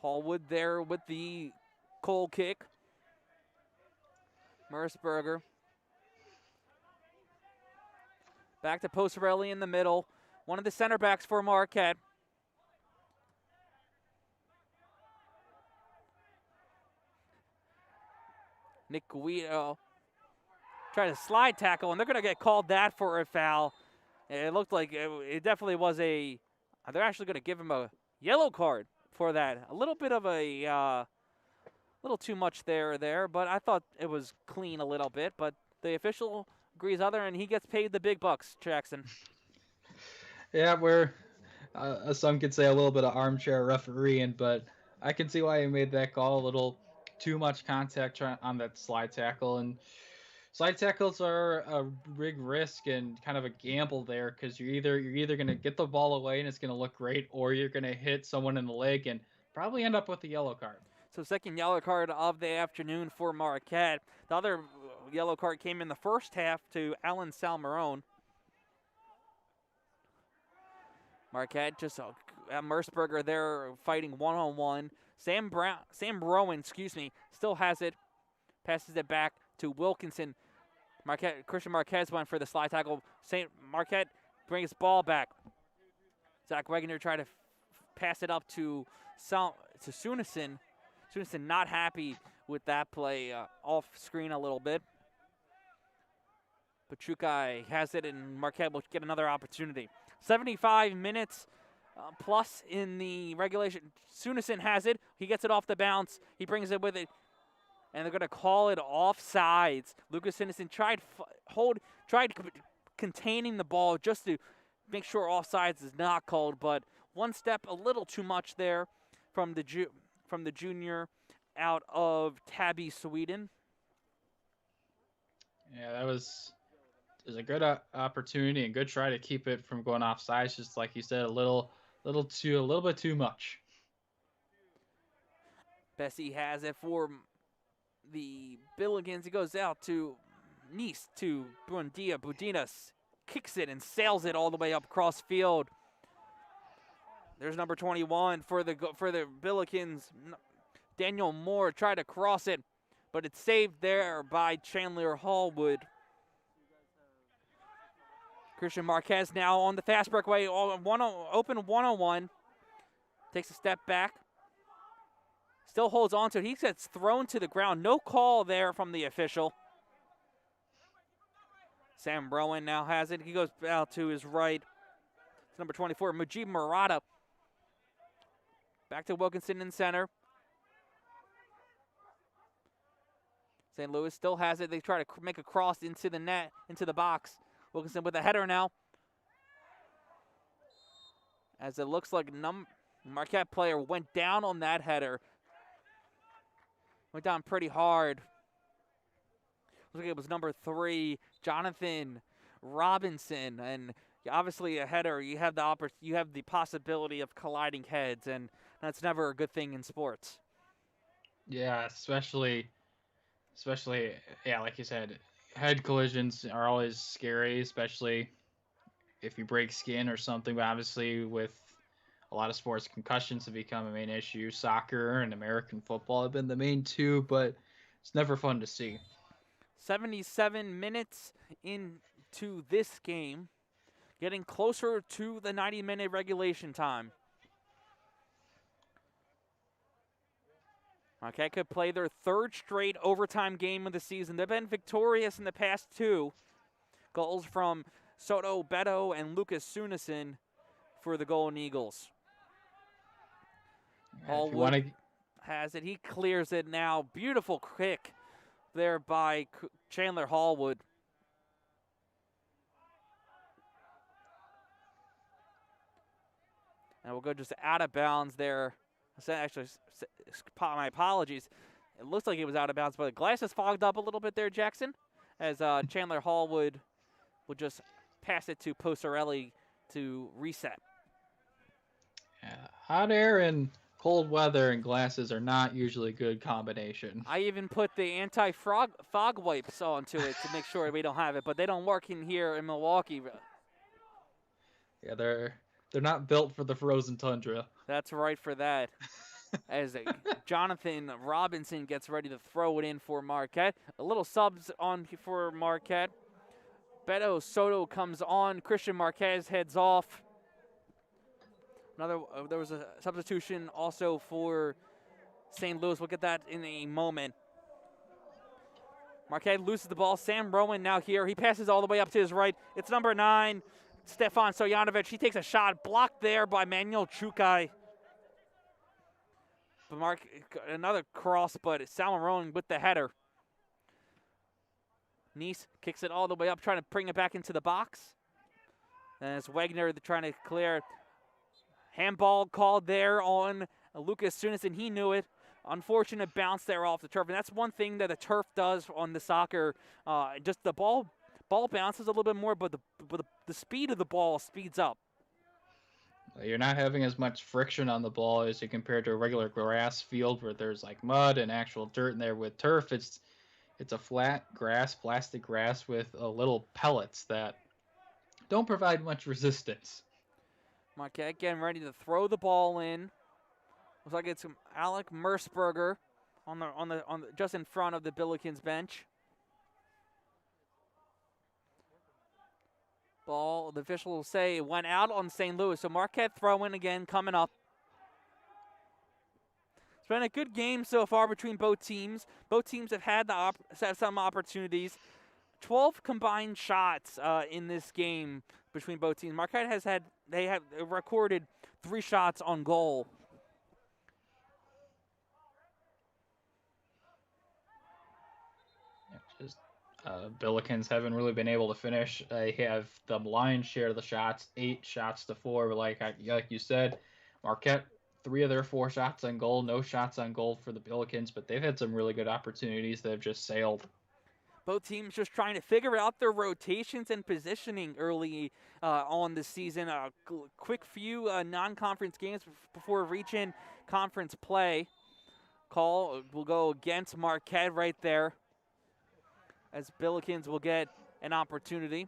Hallwood there with the goal kick. Merceberger. Back to Posarelli in the middle. One of the center backs for Marquette. Nick Guido trying to slide tackle, and they're going to get called that for a foul. It looked like it definitely was they're actually going to give him a yellow card for that. A little bit of a little too much there, but I thought it was clean a little bit. But the official agrees other, and he gets paid the big bucks, Jackson. Yeah, we're some could say a little bit of armchair refereeing, but I can see why he made that call. A little too much contact on that slide tackle, and slide tackles are a big risk and kind of a gamble there because you're either going to get the ball away and it's going to look great, or you're going to hit someone in the leg and probably end up with a yellow card. So second yellow card of the afternoon for Marquette. The other yellow card came in the first half to Alan Salmarone. Marquette just Merceberger there fighting one-on-one. Sam Rowan, still has it. Passes it back to Wilkinson. Christian Marquez went for the slide tackle. Marquette brings ball back. Zach Wegener tried to pass it up to Sunison. Sunison not happy with that play, off screen a little bit. But Chukai has it, and Marquette will get another opportunity. 75 minutes plus in the regulation. Sunison has it. He gets it off the bounce. He brings it with it. And they're going to call it offsides. Lucas Innocent tried containing the ball just to make sure offsides is not called, but one step a little too much there from the junior out of Tabby, Sweden. Yeah, it was a good opportunity and good try to keep it from going offsides. Just like you said, a little bit too much. Bessie has it for the Billigans. He goes out to Nice to Buendia. Budinas kicks it and sails it all the way up cross field. There's number 21 for the Billikens. Daniel Moore tried to cross it, but it's saved there by Chandler Hallwood. Christian Marquez now on the fast breakaway, open one-on-one. Takes a step back. Still holds on to it. He gets thrown to the ground. No call there from the official. Sam Rowan now has it. He goes out to his right. It's number 24, Mujib Murata. Back to Wilkinson in center. St. Louis still has it. They try to make a cross into the net, into the box. Wilkinson with a header now. As it looks like Marquette player went down on that header. Went down pretty hard. Looks like it was number 3, Jonathan Robinson. And obviously a header, you have the possibility of colliding heads, and that's never a good thing in sports. Yeah, especially, yeah, like you said, head collisions are always scary, especially if you break skin or something. But obviously, with a lot of sports, concussions have become a main issue. Soccer and American football have been the main two, but it's never fun to see. 77 minutes into this game, getting closer to the 90-minute regulation time. Marquette could play their third straight overtime game of the season. They've been victorious in the past 2. Goals from Soto Beto and Lucas Sunison for the Golden Eagles. Hallwood has it. He clears it now. Beautiful kick there by Chandler Hallwood. And we'll go just out of bounds there. Actually, my apologies. It looks like it was out of bounds, but the glass is fogged up a little bit there, Jackson, as Chandler Hallwood will just pass it to Posarelli to reset. Yeah, hot air and cold weather and glasses are not usually a good combination. I even put the anti-fog wipes onto it to make sure we don't have it, but they don't work in here in Milwaukee. Yeah, they're not built for the frozen tundra. That's right for that. As Jonathan Robinson gets ready to throw it in for Marquette. A little subs on for Marquette. Beto Soto comes on. Christian Marquez heads off. There was a substitution also for St. Louis. We'll get that in a moment. Marquette loses the ball. Sam Rowan now here. He passes all the way up to his right. It's number 9, Stefan Stojanovic. He takes a shot blocked there by Manuel Chukai. But another cross, but Salmarone with the header. Nice kicks it all the way up, trying to bring it back into the box. And it's Wegener trying to clear. Handball called there on Lucas Sunison. He knew it. Unfortunate bounce there off the turf. And that's one thing that the turf does on the soccer. Just the ball bounces a little bit more, but the speed of the ball speeds up. You're not having as much friction on the ball as you compare to a regular grass field where there's like mud and actual dirt in there. With turf, it's It's a flat grass, plastic grass with little pellets that don't provide much resistance. Marquette getting ready to throw the ball in. Looks like it's Alec Merceberger on the just in front of the Billikens bench. Ball, the official will say it went out on St. Louis. So Marquette throw-in again coming up. It's been a good game so far between both teams. Both teams have had some opportunities. 12 combined shots in this game between both teams. Marquette they have recorded 3 shots on goal. Billikens haven't really been able to finish. They have the lion's share of the shots, 8 shots to 4. But like you said, Marquette, 3 of their 4 shots on goal. No shots on goal for the Billikens, but they've had some really good opportunities that have just sailed. Both teams just trying to figure out their rotations and positioning early on the season. A quick few non-conference games before reaching conference play. Call will go against Marquette right there, as Billikens will get an opportunity.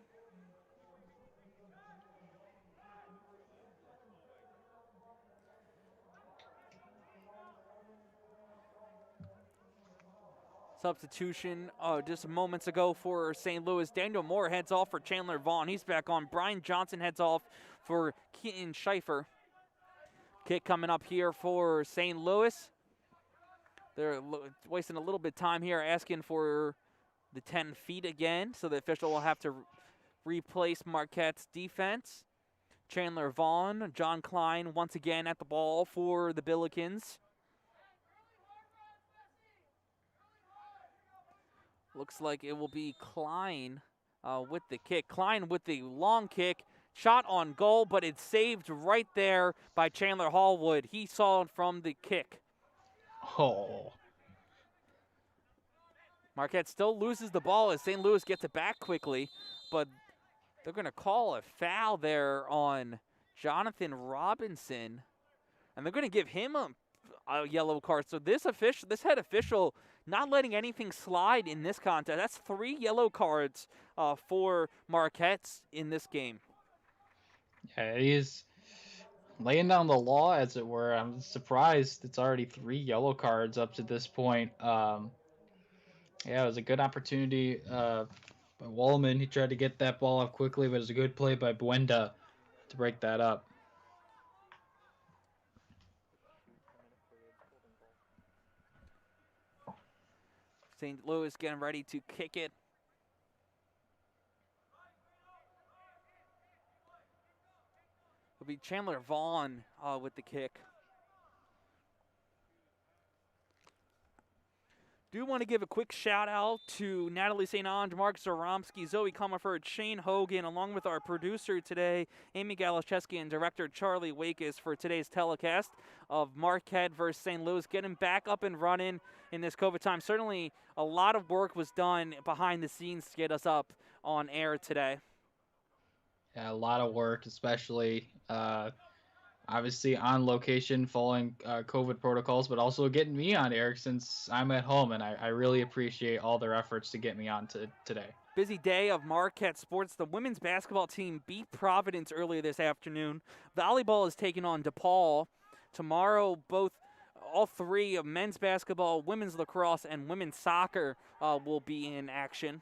Substitution just moments ago for St. Louis. Daniel Moore heads off for Chandler Vaughn. He's back on. Brian Johnson heads off for Keaton Schaefer. Kick coming up here for St. Louis. They're wasting a little bit of time here, asking for the 10 feet again, so the official will have to replace Marquette's defense. Chandler Vaughn, John Klein once again at the ball for the Billikens. Looks like it will be Klein with the kick. Klein with the long kick. Shot on goal, but it's saved right there by Chandler Hallwood. He saw it from the kick. Oh. Marquette still loses the ball as St. Louis gets it back quickly, but they're going to call a foul there on Jonathan Robinson, and they're going to give him a yellow card. So this head official not letting anything slide in this contest. That's 3 yellow cards for Marquette in this game. Yeah, he's laying down the law, as it were. I'm surprised it's already 3 yellow cards up to this point. Yeah, it was a good opportunity by Wallman. He tried to get that ball up quickly, but it was a good play by Buendia to break that up. St. Louis getting ready to kick it. It'll be Chandler Vaughn with the kick. Do want to give a quick shout out to Natalie St. Ange, Mark Zaromsky, Zoe Comerford, Shane Hogan, along with our producer today, Amy Galacheski, and director Charlie Wakis for today's telecast of Marquette versus St. Louis, getting back up and running in this COVID time. Certainly a lot of work was done behind the scenes to get us up on air today. Yeah, a lot of work, especially obviously on location following COVID protocols, but also getting me on air since I'm at home, and I really appreciate all their efforts to get me on today. Busy day of Marquette sports. The women's basketball team beat Providence earlier this afternoon. Volleyball is taking on DePaul. Tomorrow, all 3 of men's basketball, women's lacrosse, and women's soccer will be in action.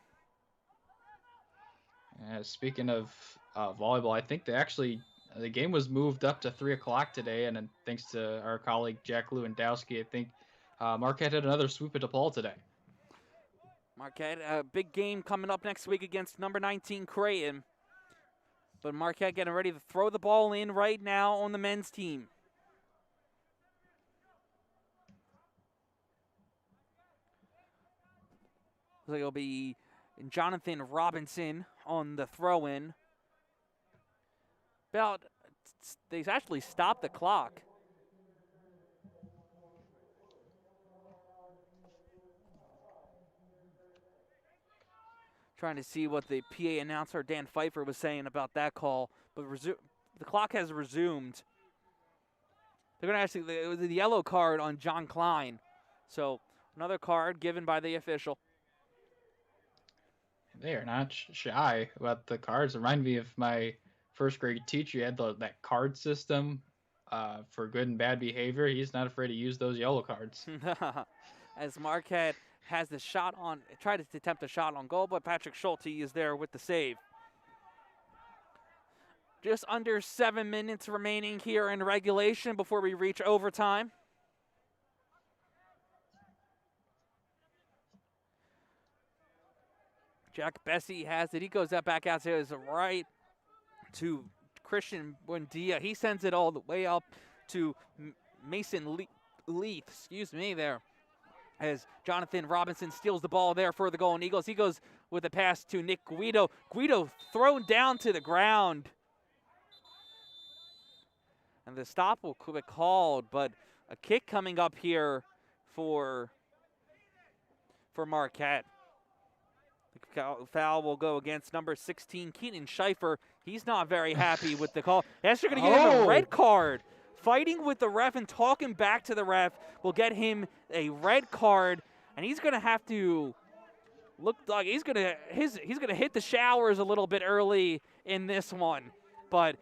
Speaking of volleyball, I think the game was moved up to 3 o'clock today, and then thanks to our colleague Jack Lewandowski, I think Marquette had another sweep at DePaul today. Marquette, a big game coming up next week against number 19 Creighton. But Marquette getting ready to throw the ball in right now on the men's team. So it'll be Jonathan Robinson on the throw-in. They actually stopped the clock. Trying to see what the PA announcer, Dan Pfeiffer, was saying about that call. But the clock has resumed. They're going to actually, it was the yellow card on John Klein. So another card given by the official. They are not shy about the cards. Remind me of my first grade teacher. He had that card system for good and bad behavior. He's not afraid to use those yellow cards. As Marquette has the shot on, tried to attempt a shot on goal, but Patrick Schulte is there with the save. Just under 7 minutes remaining here in regulation before we reach overtime. Jack Bessie has it. He goes that back out to his right to Christian Buendia. He sends it all the way up to Mason Leith, there. As Jonathan Robinson steals the ball there for the Golden Eagles. He goes with a pass to Nick Guido. Guido thrown down to the ground. And the stop will be called, but a kick coming up here for Marquette. The foul will go against number 16, Keaton Schaefer. He's not very happy with the call. Yes, you're going to give him a red card. Fighting with the ref and talking back to the ref will get him a red card, and he's going to have to look like he's going to hit the showers a little bit early in this one. But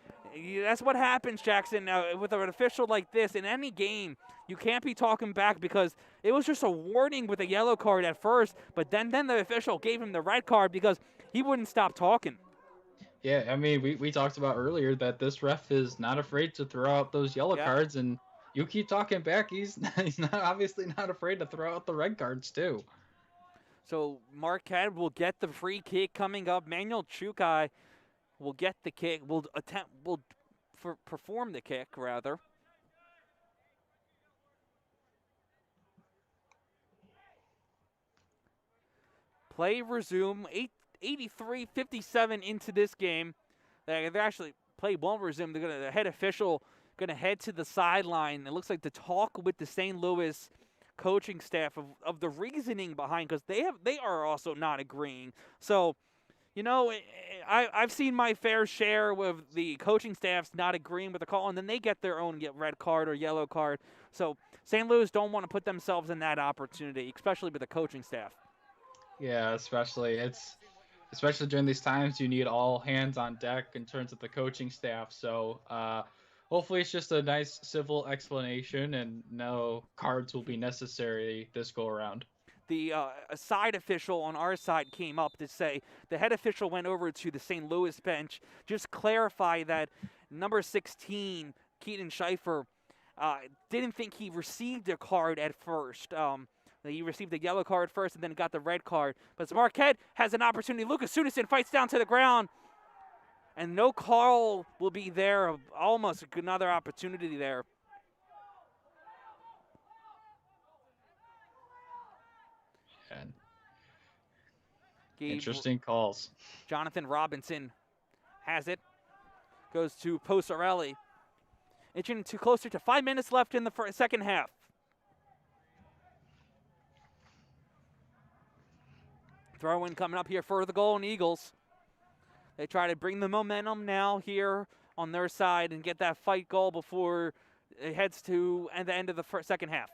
that's what happens, Jackson. With an official like this in any game, you can't be talking back because it was just a warning with a yellow card at first, but then the official gave him the red card because he wouldn't stop talking. Yeah, I mean, we talked about earlier that this ref is not afraid to throw out those yellow cards, and you keep talking back, he's not obviously not afraid to throw out the red cards too. So Marquette will get the free kick coming up. Manuel Chukai will get the kick. Will perform the kick rather. Play resume. 83-57 into this game. They actually play won't resume. The head official going to head to the sideline. It looks like to talk with the St. Louis coaching staff of the reasoning behind, because they are also not agreeing. So, you know, I've seen my fair share with the coaching staffs not agreeing with the call, and then they get their own red card or yellow card. So St. Louis don't want to put themselves in that opportunity, especially with the coaching staff. Yeah, especially during these times, you need all hands on deck in terms of the coaching staff. So hopefully it's just a nice civil explanation and no cards will be necessary this go around. The side official on our side came up to say the head official went over to the St. Louis bench, just clarify that number 16, Keaton Schaefer, didn't think he received a card at first. He received the yellow card first and then got the red card. But Marquette has an opportunity. Lucas Sunison fights down to the ground. And no call will be there. Almost another opportunity there. And interesting calls. Jonathan Robinson has it. Goes to Posarelli. Inching to closer to 5 minutes left in the second half. Throw in coming up here for the Golden Eagles. They try to bring the momentum now here on their side and get that fight goal before it heads to the end of the second half.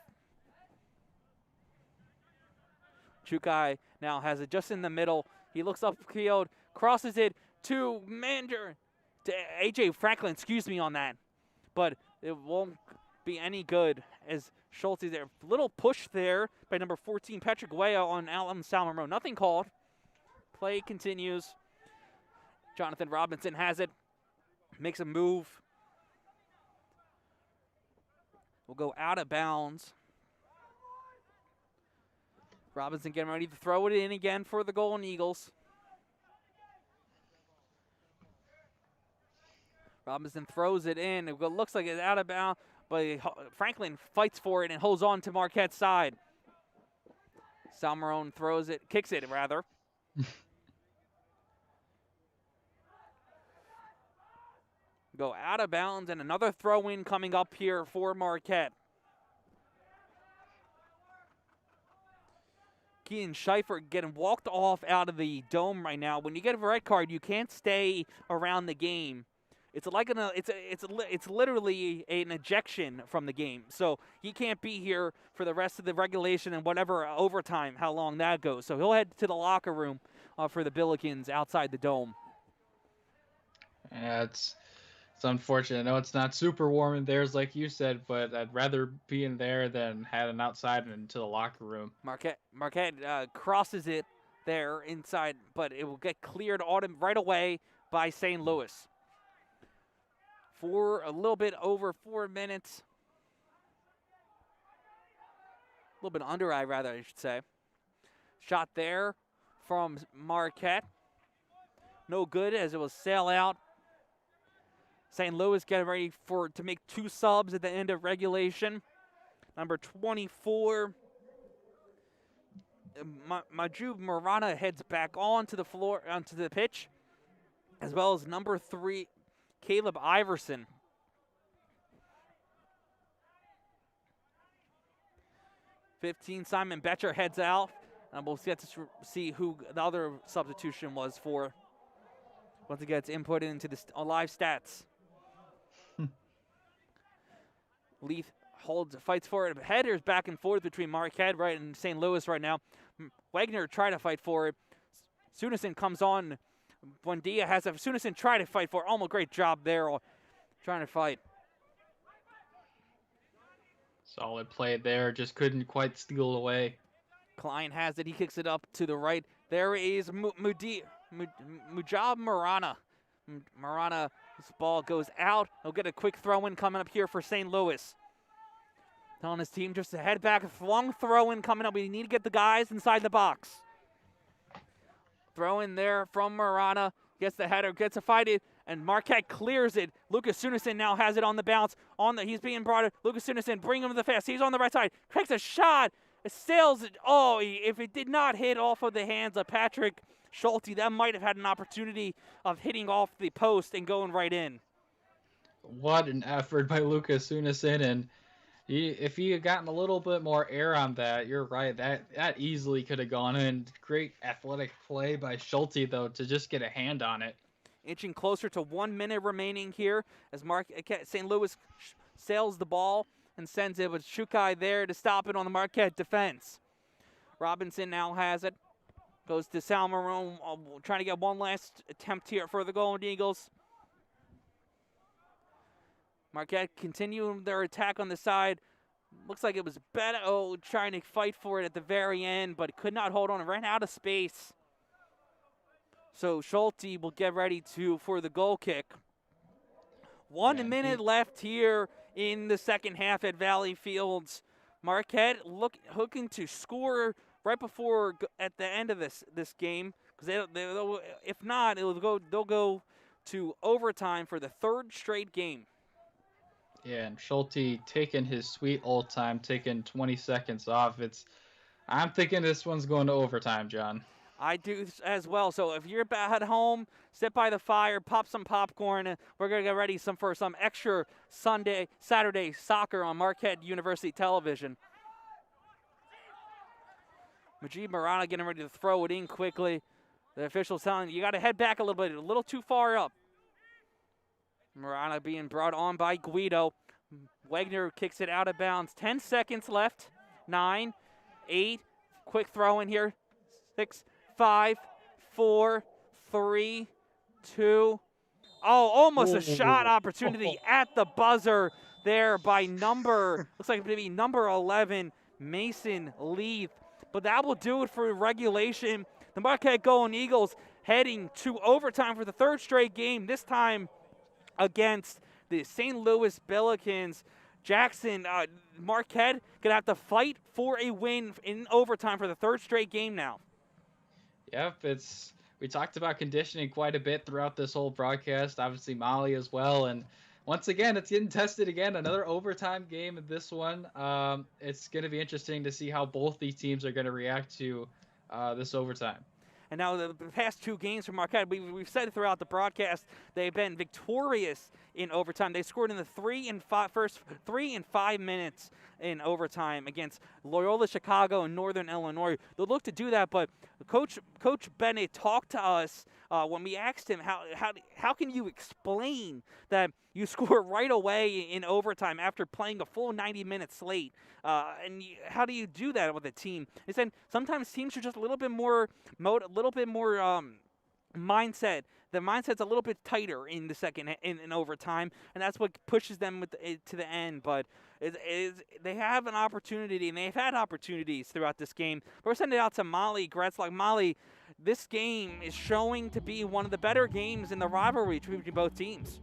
Chukai now has it just in the middle. He looks upfield, crosses it to AJ Franklin, on that. But it won't be any good as Schulte there. Little push there by number 14, Patrick Guaya on Alan Salmero. Nothing called. Play continues. Jonathan Robinson has it. Makes a move. Will go out of bounds. Robinson getting ready to throw it in again for the Golden Eagles. Robinson throws it in. It looks like it's out of bounds, but Franklin fights for it and holds on to Marquette's side. Salmerone throws it, kicks it rather. Go out of bounds, and another throw-in coming up here for Marquette. Keaton Schaefer getting walked off out of the dome right now. When you get a red card, you can't stay around the game. It's like it's literally an ejection from the game. So he can't be here for the rest of the regulation and whatever overtime, how long that goes. So he'll head to the locker room for the Billikens outside the dome. Yeah, it's unfortunate. I know it's not super warm in theirs like you said, but I'd rather be in there than heading outside and into the locker room. Marquette crosses it there inside, but it will get cleared right away by St. Louis. For a little bit over 4 minutes. A little bit under, I should say. Shot there from Marquette. No good as it will sail out. St. Louis getting ready to make 2 subs at the end of regulation. Number 24, Majub Marana heads back onto the pitch, as well as number 3, Caleb Iverson. Simon Betcher heads out, and we'll get to see who the other substitution was for once it gets input into the live stats. Leith fights for it. Headers back and forth between Marquette and St. Louis right now. Wagner tried to fight for it. Sunison comes on. Buendia has Sunison try to fight for it. Almost great job there trying to fight. Solid play there. Just couldn't quite steal away. Klein has it. He kicks it up to the right. There is Mujab Marana. Marana's ball goes out. He'll get a quick throw-in coming up here for St. Louis. Telling his team just to head back. A long throw-in coming up. We need to get the guys inside the box. Throw in there from Marana. Gets the header, gets a fight it, and Marquette clears it. Lucas Sunison now has it on the bounce. He's being brought. Lucas Sunison, bring him to the fast. He's on the right side. Takes a shot. It sails it. Oh, if it did not hit off of the hands of Patrick Schulte, that might have had an opportunity of hitting off the post and going right in. What an effort by Lucas Sunison, and if he had gotten a little bit more air on that, you're right, that easily could have gone in. Great athletic play by Schulte, though, to just get a hand on it. Inching closer to 1 minute remaining here as St. Louis sails the ball and sends it with Shukai there to stop it on the Marquette defense. Robinson now has it. Goes to Sal Marone, trying to get one last attempt here for the Golden Eagles. Marquette continuing their attack on the side. Looks like it was Beto trying to fight for it at the very end, but could not hold on and ran out of space. So Schulte will get ready for the goal kick. 1 minute left here in the second half at Valley Fields. Marquette hooking to score right before at the end of this game, because if not, they'll go to overtime for the 3rd straight game. Yeah, and Schulte taking his sweet old time, taking 20 seconds off. I'm thinking this one's going to overtime, John. I do as well. So if you're at home, sit by the fire, pop some popcorn, and we're going to get ready for some extra Saturday soccer on Marquette University Television. Majid Marana getting ready to throw it in quickly. The official's telling you got to head back a little too far up. Marana being brought on by Guido. Wagner kicks it out of bounds. 10 seconds left. 9, 8. Quick throw in here. 6, 5, 4, 3, 2. Oh, almost a shot opportunity at the buzzer there by looks like maybe number 11, Mason Leith. But that will do it for regulation. The Marquette Golden Eagles heading to overtime for the 3rd straight game, this time against the St. Louis Billikens. Jackson, Marquette going to have to fight for a win in overtime for the 3rd straight game now. Yep, we talked about conditioning quite a bit throughout this whole broadcast, obviously Molly as well, and once again, it's getting tested again. Another overtime game in this one. It's going to be interesting to see how both these teams are going to react to this overtime. And now the past 2 games for Marquette, we've said it throughout the broadcast, they've been victorious in overtime. They scored in the first 3 and 5 minutes in overtime against Loyola Chicago and Northern Illinois. They'll look to do that, but Coach Bennett talked to us when we asked him how can you explain that you score right away in overtime after playing a full 90 minutes slate, how do you do that with a team? He said sometimes teams are just a little bit more mindset. The mindset's a little bit tighter in the second in overtime, and that's what pushes them to the end. But they have an opportunity, and they've had opportunities throughout this game. But we're sending it out to Molly Gretzlock. Molly, this game is showing to be one of the better games in the rivalry between both teams.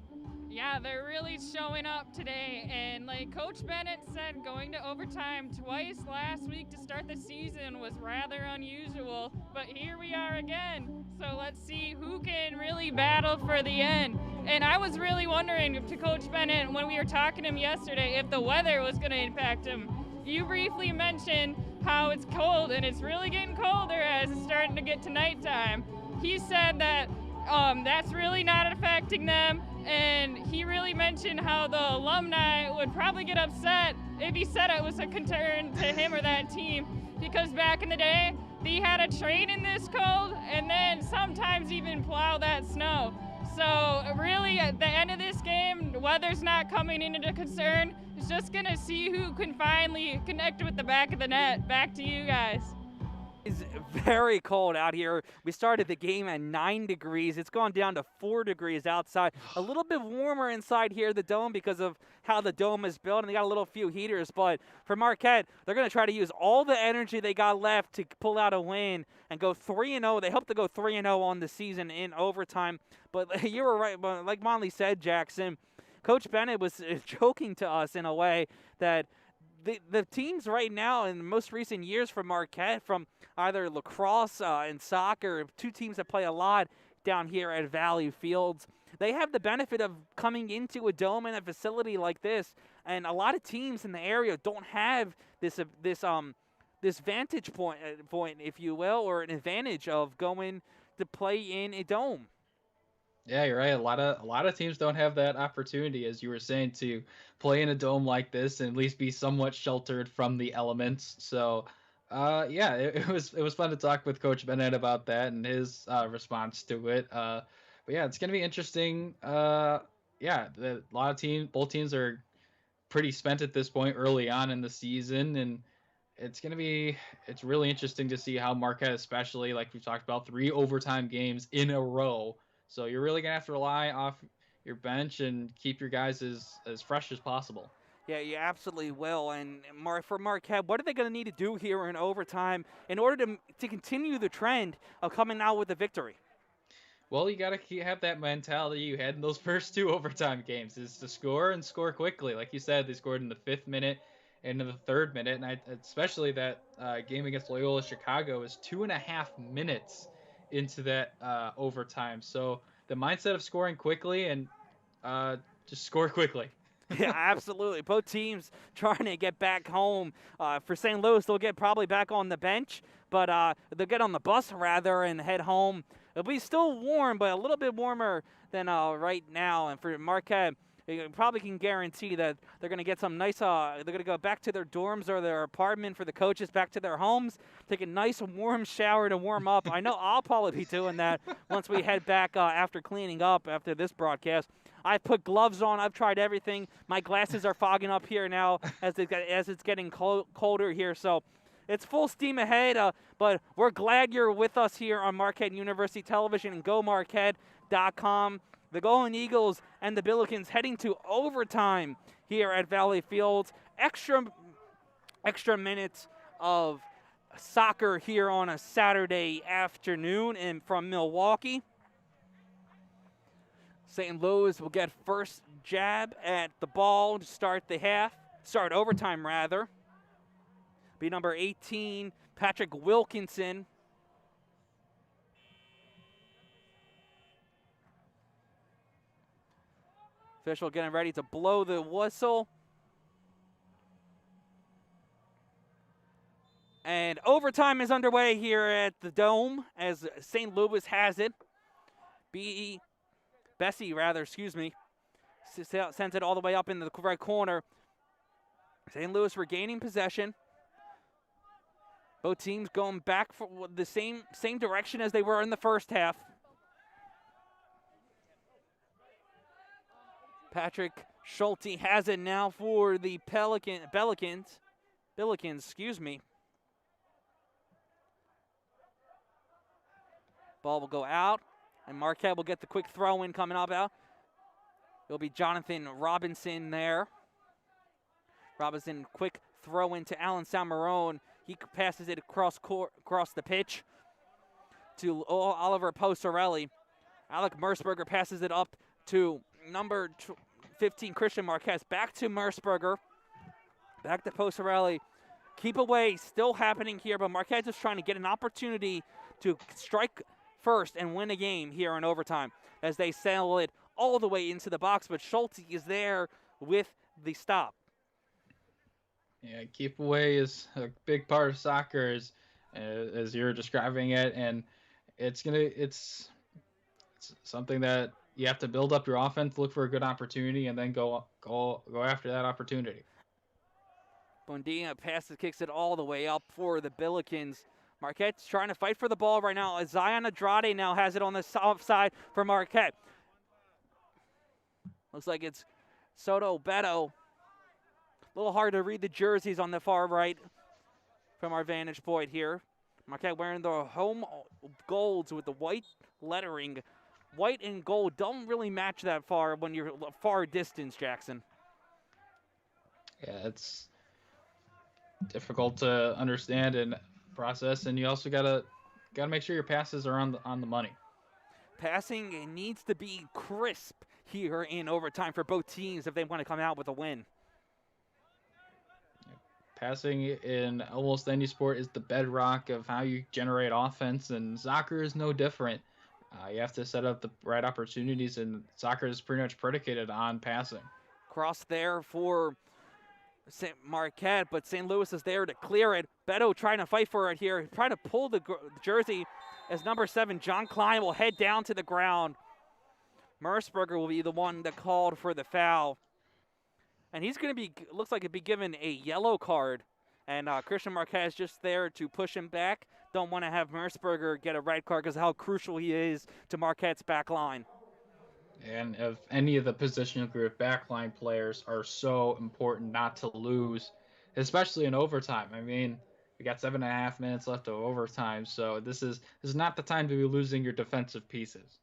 Yeah, they're really showing up today, and like Coach Bennett said, going to overtime twice last week to start the season was rather unusual, but here we are again. So let's see who can really battle for the end. And I was really wondering to Coach Bennett when we were talking to him yesterday if the weather was going to impact him. You briefly mentioned how it's cold, and it's really getting colder as it's starting to get to nighttime. He said that that's really not affecting them, and he really mentioned how the alumni would probably get upset if he said it was a concern to him or that team, because back in the day, they had to train in this cold and then sometimes even plow that snow. So really, at the end of this game, the weather's not coming into concern. It's just going to see who can finally connect with the back of the net. Back to you guys. It's very cold out here. We started the game at 9 degrees. It's gone down to 4 degrees outside. A little bit warmer inside here, the dome, because of how the dome is built, and they got a little few heaters. But for Marquette, they're going to try to use all the energy they got left to pull out a win and go 3-0. They hope to go 3-0 on the season in overtime. But you were right. Like Monley said, Jackson, Coach Bennett was joking to us in a way that the teams right now in the most recent years from Marquette, from either lacrosse and soccer, two teams that play a lot down here at Valley Fields, they have the benefit of coming into a dome and a facility like this, and a lot of teams in the area don't have this vantage point, if you will, or an advantage of going to play in a dome. Yeah, you're right. A lot of teams don't have that opportunity, as you were saying, to play in a dome like this and at least be somewhat sheltered from the elements. So, yeah, it was fun to talk with Coach Bennett about that and his response to it. But yeah, it's gonna be interesting. Yeah, both teams are pretty spent at this point early on in the season, and it's really interesting to see how Marquette, especially like we've talked about, 3 overtime games in a row. So you're really going to have to rely off your bench and keep your guys as fresh as possible. Yeah, you absolutely will. And for Marquette, what are they going to need to do here in overtime in order to continue the trend of coming out with a victory? Well, you got to have that mentality you had in those first 2 overtime games, is to score and score quickly. Like you said, they scored in the 5th minute and in the 3rd minute. And especially that game against Loyola Chicago is 2.5 minutes into that overtime. So the mindset of scoring quickly and just score quickly. Yeah, absolutely. Both teams trying to get back home. For St. Louis, they'll get probably back on the bench, but they'll get on the bus rather and head home. It'll be still warm, but a little bit warmer than right now. And for Marquette, you probably can guarantee that they're going to get some nice, they're going to go back to their dorms or their apartment for the coaches, back to their homes, take a nice warm shower to warm up. I know I'll probably be doing that once we head back after cleaning up after this broadcast. I've put gloves on. I've tried everything. My glasses are fogging up here now as it's getting colder here. So it's full steam ahead, but we're glad you're with us here on Marquette University Television and GoMarquette.com. The Golden Eagles and the Billikens heading to overtime here at Valley Fields. Extra minutes of soccer here on a Saturday afternoon, and from Milwaukee, St. Louis will get first jab at the ball to start overtime rather. Be number 18, Patrick Wilkinson. Official getting ready to blow the whistle. And overtime is underway here at the Dome as St. Louis has it. Bessie sends it all the way up in the right corner. St. Louis regaining possession. Both teams going back for the same direction as they were in the first half. Patrick Schulte has it now for the Pelicans, excuse me. Ball will go out, and Marquette will get the quick throw in coming up out. It'll be Jonathan Robinson there. Robinson, quick throw into Alan Salmarone. He passes it across the pitch to Oliver Posarelli. Alec Merceberger passes it up to number 15, Christian Marquez. Back to Merceberger. Back to Posarelli. Keep away, still happening here, but Marquez is trying to get an opportunity to strike first and win a game here in overtime as they sail it all the way into the box, but Schulte is there with the stop. Yeah, keep away is a big part of soccer, as you're describing it, and it's something that you have to build up your offense, look for a good opportunity, and then go after that opportunity. Buendia kicks it all the way up for the Billikens. Marquette's trying to fight for the ball right now. Zion Andrade now has it on the soft side for Marquette. Looks like it's Soto Beto. A little hard to read the jerseys on the far right from our vantage point here. Marquette wearing the home golds with the white lettering. White and gold don't really match that far when you're far distance, Jackson. Yeah, it's difficult to understand and process, and you also gotta make sure your passes are on the money. Passing needs to be crisp here in overtime for both teams if they want to come out with a win. Passing in almost any sport is the bedrock of how you generate offense, and soccer is no different. You have to set up the right opportunities, and soccer is pretty much predicated on passing. Cross there for St. Marquette, but St. Louis is there to clear it. Beto trying to fight for it here, trying to pull the jersey as number 7, John Klein, will head down to the ground. Merceberger will be the one that called for the foul. And he's going to be, looks like he'd be given a yellow card. And Christian Marquez just there to push him back. Don't want to have Merceberger get a red card because of how crucial he is to Marquette's back line. And if any of the position group backline players are so important not to lose, especially in overtime. I mean, we got 7.5 minutes left of overtime, so this is not the time to be losing your defensive pieces.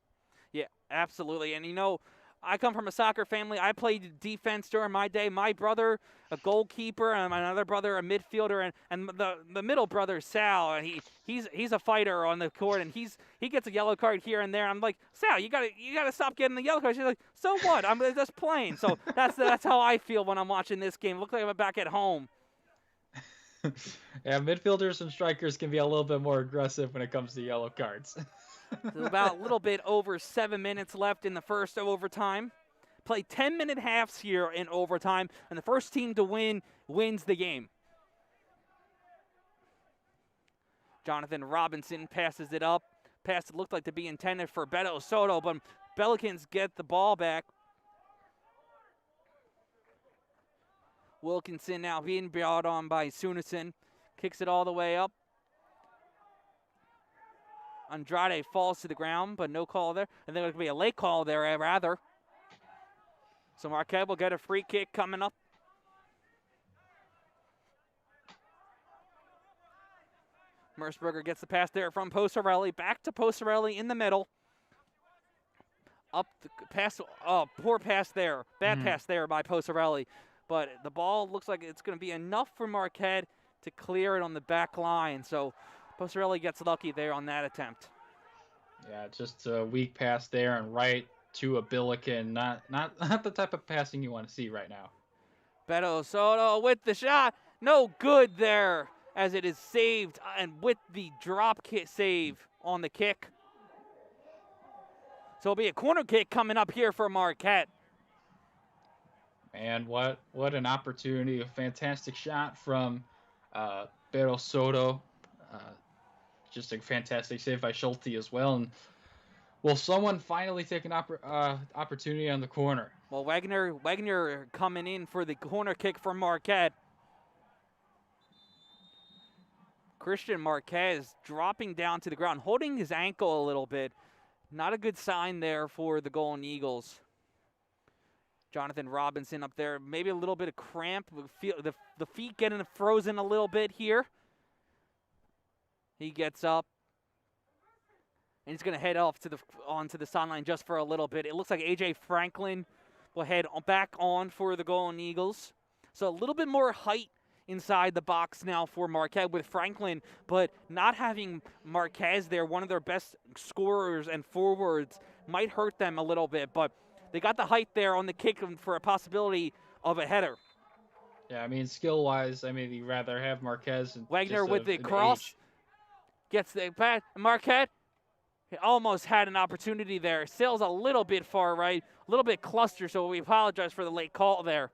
Yeah, absolutely. And you know, I come from a soccer family. I played defense during my day. My brother, a goalkeeper, and my other brother, a midfielder, and the middle brother, Sal, and he's a fighter on the court, and he gets a yellow card here and there. I'm like, Sal, you gotta stop getting the yellow card. She's like, so what? I'm just playing. So that's how I feel when I'm watching this game. Look like I'm back at home. Yeah, midfielders and strikers can be a little bit more aggressive when it comes to yellow cards. There's about a little bit over 7 minutes left in the first overtime. Play 10-minute halves here in overtime, and the first team to win wins the game. Jonathan Robinson passes it up. Pass looked like to be intended for Beto Soto, but Pelicans get the ball back. Wilkinson now being brought on by Sunison. Kicks it all the way up. Andrade falls to the ground, but no call there. And then there could be a late call there, rather. So Marquette will get a free kick coming up. Merceberger gets the pass there from Posarelli. Back to Posarelli in the middle. Up the pass. Oh, poor pass there. Bad pass there by Posarelli. But the ball looks like it's going to be enough for Marquette to clear it on the back line. So Posarelli gets lucky there on that attempt. Yeah, just a weak pass there and right to a Billiken. Not the type of passing you want to see right now. Beto Soto with the shot. No good there as it is saved, and with the drop kick save on the kick. So it'll be a corner kick coming up here for Marquette. And what an opportunity. A fantastic shot from Beto Soto. Just a fantastic save by Schulte as well. And will someone finally take an opportunity on the corner? Well, Wagner coming in for the corner kick for Marquette. Christian Marquez dropping down to the ground, holding his ankle a little bit. Not a good sign there for the Golden Eagles. Jonathan Robinson up there, maybe a little bit of cramp. Feel the feet getting frozen a little bit here. He gets up, and he's going to head off to onto the sideline just for a little bit. It looks like A.J. Franklin will head back on for the Golden Eagles. So a little bit more height inside the box now for Marquette with Franklin, but not having Marquez there, one of their best scorers and forwards, might hurt them a little bit, but they got the height there on the kick for a possibility of a header. Yeah, I mean, skill-wise, I mean, you'd rather have Marquez. Wagner with the cross. Gets the pass. Marquette almost had an opportunity there. Sails a little bit far right, a little bit clustered, so we apologize for the late call there.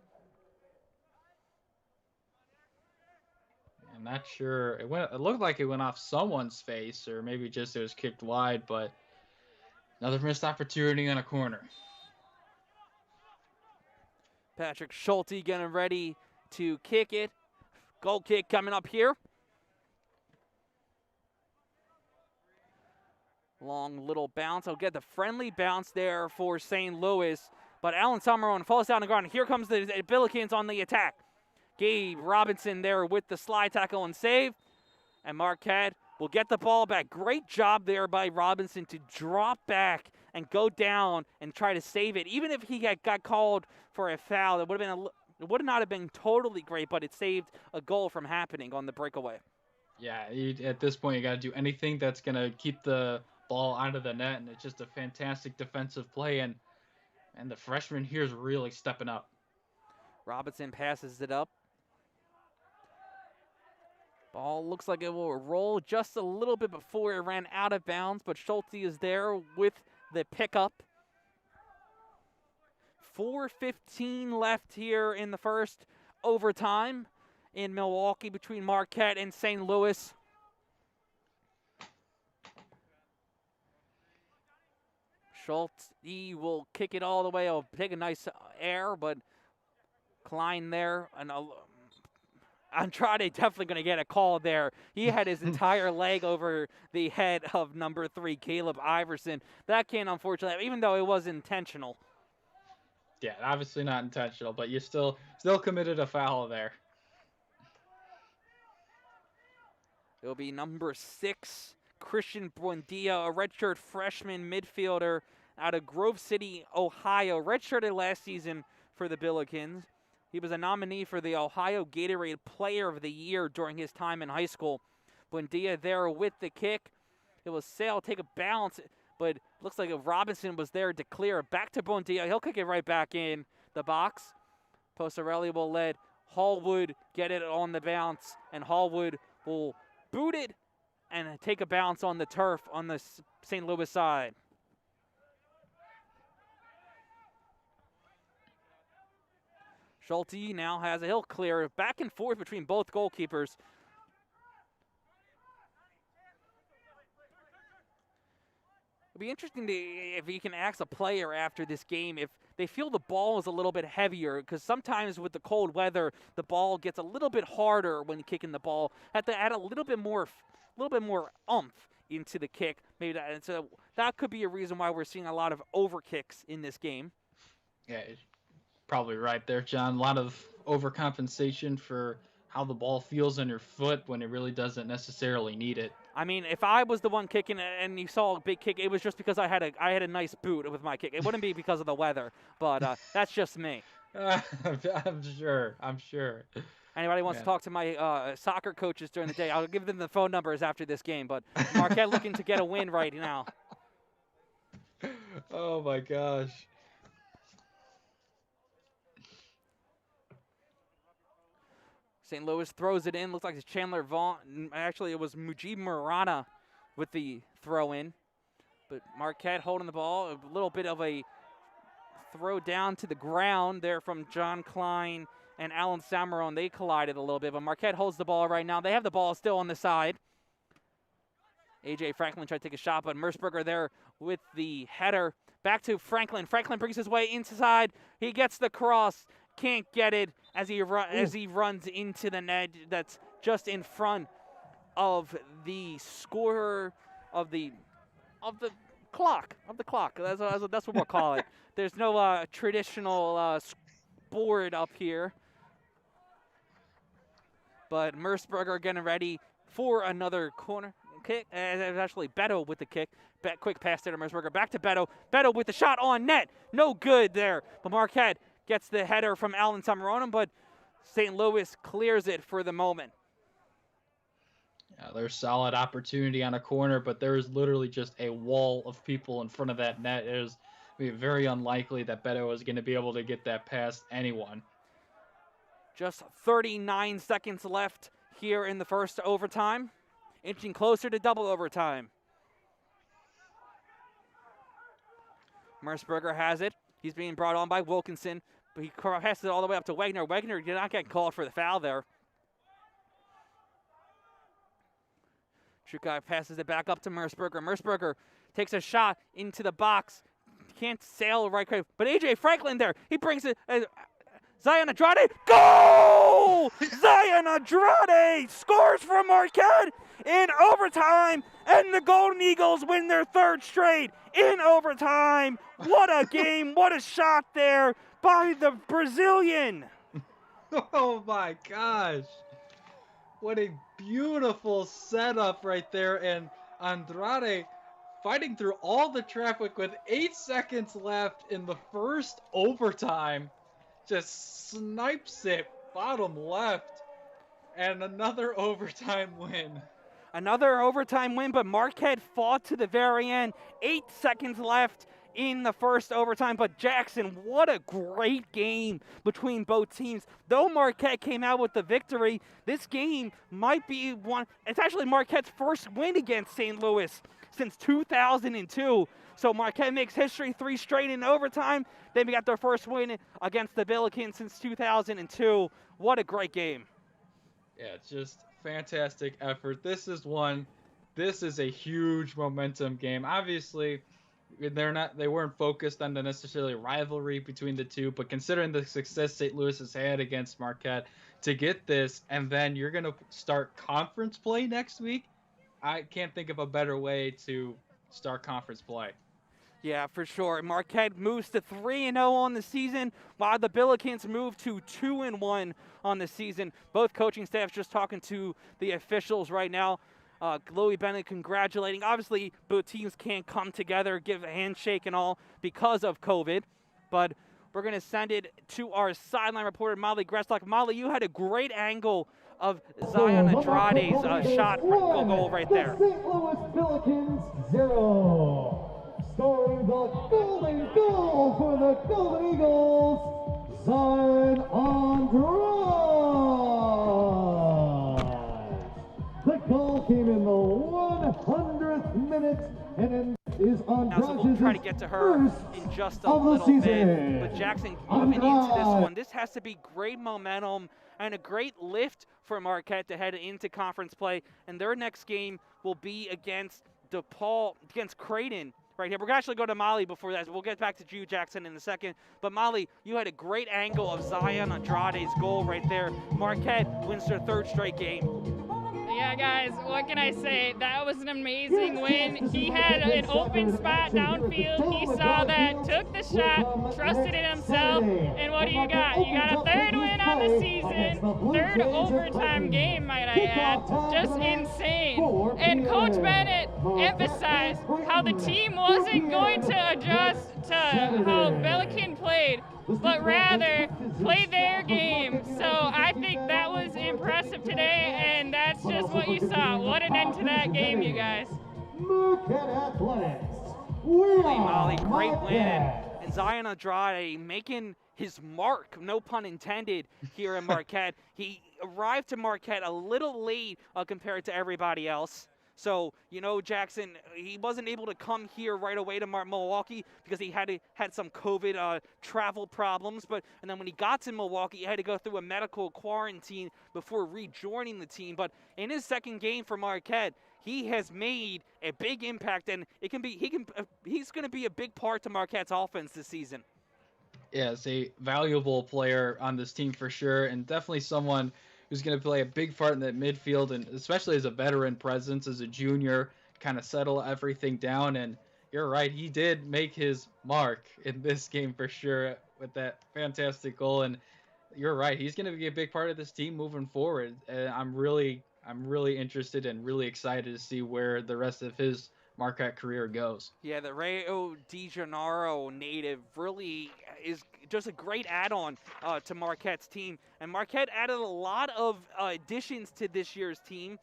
I'm not sure. It looked like it went off someone's face, or maybe just it was kicked wide, but another missed opportunity on a corner. Patrick Schulte getting ready to kick it. Goal kick coming up here. Long little bounce. I'll get the friendly bounce there for St. Louis, but Alan Summerone falls down the ground. Here comes the Billikens on the attack. Gabe Robinson there with the slide tackle and save. And Marquette will get the ball back. Great job there by Robinson to drop back and go down and try to save it. Even if he got called for a foul, it would not have been totally great, but it saved a goal from happening on the breakaway. Yeah, at this point, you got to do anything that's going to keep the ball out of the net, and it's just a fantastic defensive play, and the freshman here is really stepping up. Robinson passes it up. Ball looks like it will roll just a little bit before it ran out of bounds, but Schulte is there with the pickup. 4:15 left here in the first overtime in Milwaukee between Marquette and St. Louis. Schulte will kick it all the way. He'll take a nice air, but Klein there. And Andrade definitely going to get a call there. He had his entire leg over the head of number 3, Caleb Iverson. That can't, unfortunately, even though it was intentional. Yeah, obviously not intentional, but you still committed a foul there. It'll be number 6, Christian Buendia, a redshirt freshman midfielder out of Grove City, Ohio. Redshirted last season for the Billikens. He was a nominee for the Ohio Gatorade Player of the Year during his time in high school. Buendia there with the kick. It was Sale take a bounce, but looks like Robinson was there to clear. Back to Buendia. He'll kick it right back in the box. Posarelli will let Hallwood get it on the bounce, and Hallwood will boot it and take a bounce on the turf on the St. Louis side. Schulte now has a hill clear back and forth between both goalkeepers. It'll be interesting if you can ask a player after this game if they feel the ball is a little bit heavier, because sometimes with the cold weather, the ball gets a little bit harder when kicking the ball. Have to add a little bit more oomph into the kick. Maybe that, and so that could be a reason why we're seeing a lot of overkicks in this game. Yeah, probably right there, John. A lot of overcompensation for how the ball feels on your foot when it really doesn't necessarily need it. I mean, if I was the one kicking and you saw a big kick, it was just because I had a nice boot with my kick. It wouldn't be because of the weather, but that's just me. I'm sure. Anybody wants to talk to my soccer coaches during the day, I'll give them the phone numbers after this game. But Marquette looking to get a win right now. Oh, my gosh. St. Louis throws it in. Looks like it's Chandler Vaughn. Actually, it was Mujib Murana with the throw in. But Marquette holding the ball. A little bit of a throw down to the ground there from John Klein and Alan Samarone. They collided a little bit, but Marquette holds the ball right now. They have the ball still on the side. A.J. Franklin tried to take a shot, but Merceberger there with the header. Back to Franklin. Franklin brings his way inside. He gets the cross. Can't get it as he runs into the net that's just in front of the scorer of the clock. That's what we'll call it. There's no traditional board up here. But Merceberger getting ready for another corner kick. Actually, Beto with the kick. Quick pass there to Merceberger. Back to Beto. Beto with the shot on net. No good there. But Marquette gets the header from Alan Samaronen, but St. Louis clears it for the moment. Yeah, there's solid opportunity on a corner, but there is literally just a wall of people in front of that net. It is very unlikely that Beto is going to be able to get that past anyone. Just 39 seconds left here in the first overtime. Inching closer to double overtime. Merceberger has it. He's being brought on by Wilkinson, but he passes it all the way up to Wagner. Wagner did not get called for the foul there. Trukai passes it back up to Merceberger. Merceberger takes a shot into the box. Can't sail right quick, but A.J. Franklin there. He brings it. Zion Andrade, goal! Zion Andrade scores for Marquette in overtime, and the Golden Eagles win their third straight in overtime. What a game, what a shot there by the Brazilian. Oh my gosh. What a beautiful setup right there, and Andrade fighting through all the traffic with 8 seconds left in the first overtime. Just snipes it bottom left, and another overtime win. Another overtime win, but Marquette fought to the very end. 8 seconds left in the first overtime, but Jackson, what a great game between both teams. Though Marquette came out with the victory, this game might be one. It's actually Marquette's first win against St. Louis since 2002. So Marquette makes history, 3 straight in overtime. Then we got their first win against the Billikens since 2002. What a great game. Yeah, it's just fantastic effort. This is a huge momentum game. Obviously, they weren't focused on the necessarily rivalry between the two, but considering the success St. Louis has had against Marquette, to get this, and then you're going to start conference play next week, I can't think of a better way to start conference play. Yeah, for sure. Marquette moves to 3-0 on the season, while the Billikens move to 2-1 on the season. Both coaching staffs just talking to the officials right now. Louis Bennett congratulating. Obviously, both teams can't come together, give a handshake and all because of COVID. But we're going to send it to our sideline reporter, Molly Gresslock. Molly, you had a great angle of Zion Andrade's shot goal right there. St. Louis Billikens 0. Scoring the golden goal for the Golden Eagles, Zion Andrade. The goal came in the 100th minute, and it is Andrade's so we'll try to get to her in just a little bit. But Jackson, moving into this one, this has to be great momentum and a great lift for Marquette to head into conference play. And their next game will be against Creighton. Right here. We're going to actually go to Molly before that. We'll get back to you, Jackson, in a second. But Molly, you had a great angle of Zion Andrade's goal right there. Marquette wins their third straight game. Yeah, guys, what can I say? That was an amazing win. He had an open spot downfield. He saw that, took the shot, trusted in himself, and what do you got? You got a third win on the season, third overtime game, might I add. Just insane. And Coach Bennett emphasized how the team wasn't going to adjust to how Billiken played, but rather play their game. So I think that was impressive today, and that's just what you saw. What an end to that game, you guys. Marquette Athletics. Molly, great win. And Zion Andrade making his mark, no pun intended, here in Marquette. He arrived to Marquette a little late compared to everybody else. So, Jackson, he wasn't able to come here right away to Milwaukee because he had some COVID travel problems. And then when he got to Milwaukee, he had to go through a medical quarantine before rejoining the team. But in his second game for Marquette, he has made a big impact, and he's going to be a big part to Marquette's offense this season. Yeah, it's a valuable player on this team for sure, and definitely someone who's going to play a big part in that midfield, and especially as a veteran presence, as a junior, kind of settle everything down. And you're right. He did make his mark in this game for sure with that fantastic goal. And you're right. He's going to be a big part of this team moving forward. And I'm really interested and really excited to see where the rest of his Marquette career goes. Yeah, the Rio de Janeiro native really is just a great add-on to Marquette's team. And Marquette added a lot of additions to this year's team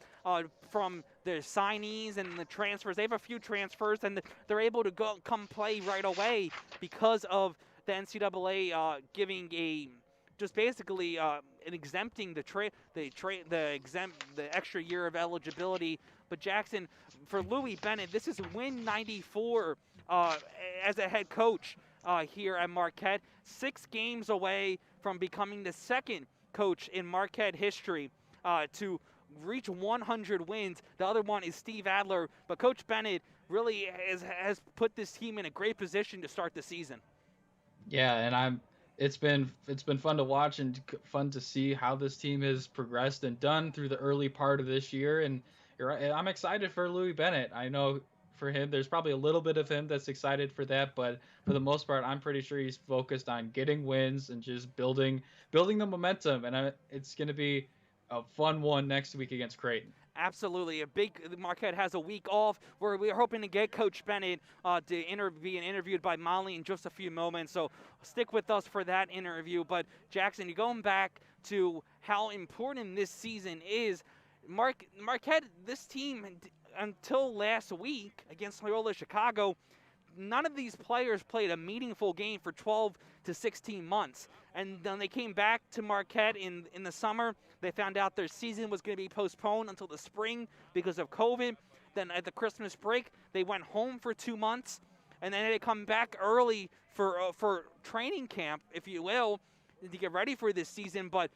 from the signees and the transfers. They have a few transfers, and they're able to come play right away because of the NCAA giving just basically exempting the extra year of eligibility. But Jackson, for Louis Bennett, this is win 94 as a head coach here at Marquette. 6 games away from becoming the second coach in Marquette history to reach 100 wins. The other one is Steve Adler, but Coach Bennett really has put this team in a great position to start the season. Yeah, and it's been fun to watch and fun to see how this team has progressed and done through the early part of this year. And you're right, I'm excited for Louis Bennett. I know for him, there's probably a little bit of him that's excited for that, but for the most part, I'm pretty sure he's focused on getting wins and just building the momentum. And it's going to be a fun one next week against Creighton. Absolutely. Marquette has a week off where we're hoping to get Coach Bennett to be interviewed by Molly in just a few moments. So stick with us for that interview. But Jackson, you're going back to how important this season is. Marquette, this team, until last week against Loyola Chicago, none of these players played a meaningful game for 12 to 16 months. And then they came back to Marquette in the summer. They found out their season was going to be postponed until the spring because of COVID. Then at the Christmas break, they went home for 2 months. And then they come back early for training camp, if you will, to get ready for this season. But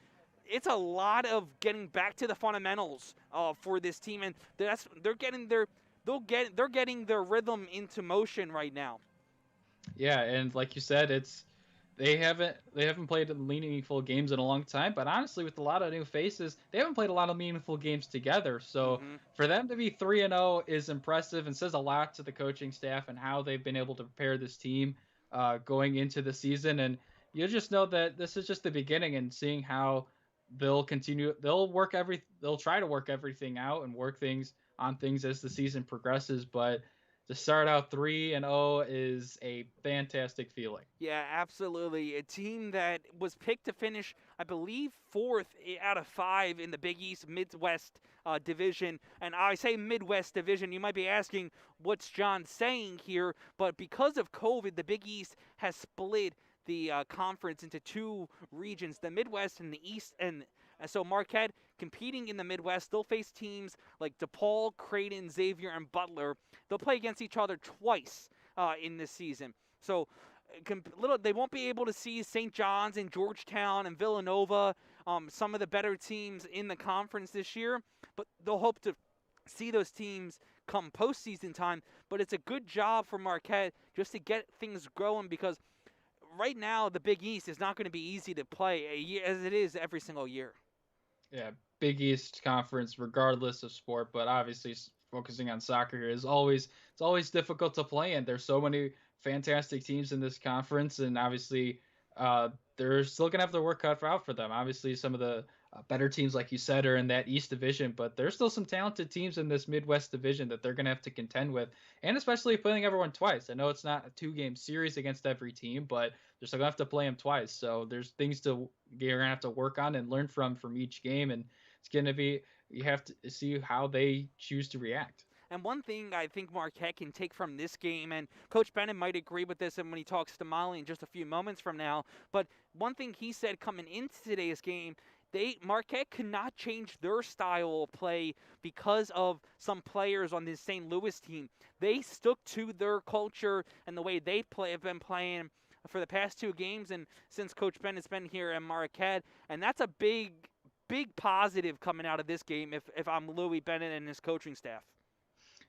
it's a lot of getting back to the fundamentals for this team. And they're getting their rhythm into motion right now. Yeah, and like you said, they haven't played meaningful games in a long time, but honestly, with a lot of new faces, they haven't played a lot of meaningful games together. So for them to be 3-0 is impressive and says a lot to the coaching staff and how they've been able to prepare this team going into the season. And you just know that this is just the beginning, and seeing how they'll continue. They'll try to work everything out and work things as the season progresses, but to start out 3-0 is a fantastic feeling. Yeah, absolutely. A team that was picked to finish, I believe, 4th out of 5 in the Big East Midwest division. And I say Midwest division, you might be asking, what's John saying here? But because of COVID, the Big East has split the conference into 2 regions, the Midwest and the East. And so Marquette, competing in the Midwest, they'll face teams like DePaul, Creighton, Xavier, and Butler. They'll play against each other twice in this season. So they won't be able to see St. John's and Georgetown and Villanova, some of the better teams in the conference this year. But they'll hope to see those teams come postseason time. But it's a good job for Marquette just to get things growing, because right now the Big East is not going to be easy to play as it is every single year. Yeah, Big East Conference, regardless of sport, but obviously focusing on soccer here, it's always difficult to play in. There's so many fantastic teams in this conference, and obviously they're still going to have their work cut out for them. Obviously, some of the better teams, like you said, are in that East Division, but there's still some talented teams in this Midwest Division that they're going to have to contend with, and especially playing everyone twice. I know it's not a 2-game series against every team, but they're still going to have to play them twice. So there's things you're going to have to work on and learn from each game, and it's going to be, you have to see how they choose to react. And one thing I think Marquette can take from this game, and Coach Bennett might agree with this when he talks to Molly in just a few moments from now, but one thing he said coming into today's game, Marquette could not change their style of play because of some players on this St. Louis team. They stuck to their culture and the way they have been playing for the past 2 games and since Coach Bennett's been here at Marquette, and that's a big positive coming out of this game if I'm Louis Bennett and his coaching staff.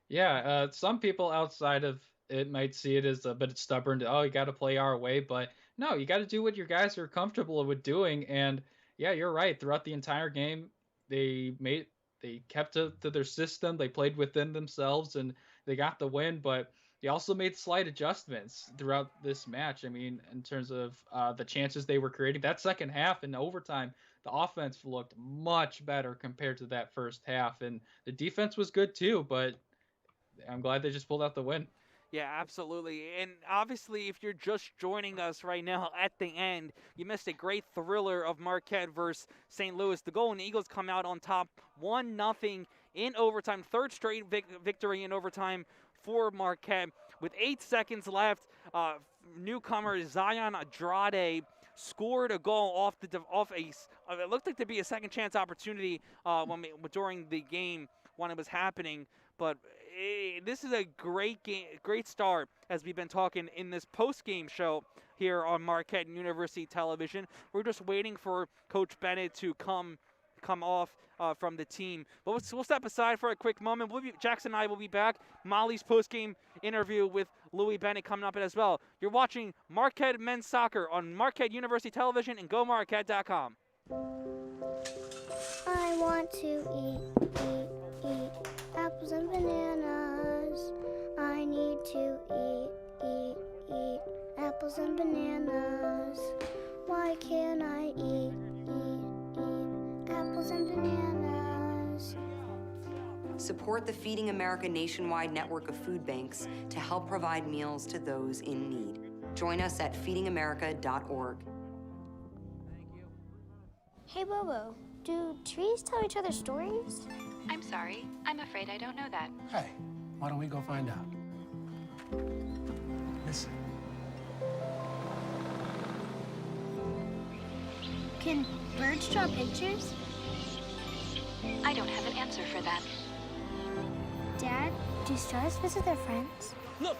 Yeah, some people outside of it might see it as a bit stubborn. You got to play our way, but no, you got to do what your guys are comfortable with doing. And yeah, you're right. Throughout the entire game, they kept to their system. They played within themselves, and they got the win. But he also made slight adjustments throughout this match. I mean, in terms of the chances they were creating, that second half in overtime, the offense looked much better compared to that first half, and the defense was good too. But I'm glad they just pulled out the win. Yeah, absolutely. And obviously, if you're just joining us right now at the end, you missed a great thriller of Marquette versus St. Louis. The Golden Eagles come out on top 1-0 in overtime. Third straight victory in overtime for Marquette. With 8 seconds left, newcomer Zion Andrade scored a goal off a it looked like to be a second chance opportunity during the game when it was happening. But this is a great game, great start, as we've been talking in this post-game show here on Marquette University Television. We're just waiting for Coach Bennett to come off from the team. But we'll step aside for a quick moment. Jackson and I will be back. Molly's post-game interview with Louis Bennett coming up as well. You're watching Marquette Men's Soccer on Marquette University Television and GoMarquette.com. I want to eat apples and bananas. I need to eat apples and bananas. Why can't I eat apples and bananas? Support the Feeding America nationwide network of food banks to help provide meals to those in need. Join us at feedingamerica.org. Hey, Bobo, do trees tell each other stories? I'm sorry. I'm afraid I don't know that. Hey, why don't we go find out? Listen. Can birds draw pictures? I don't have an answer for that. Dad, do stars visit their friends? Look!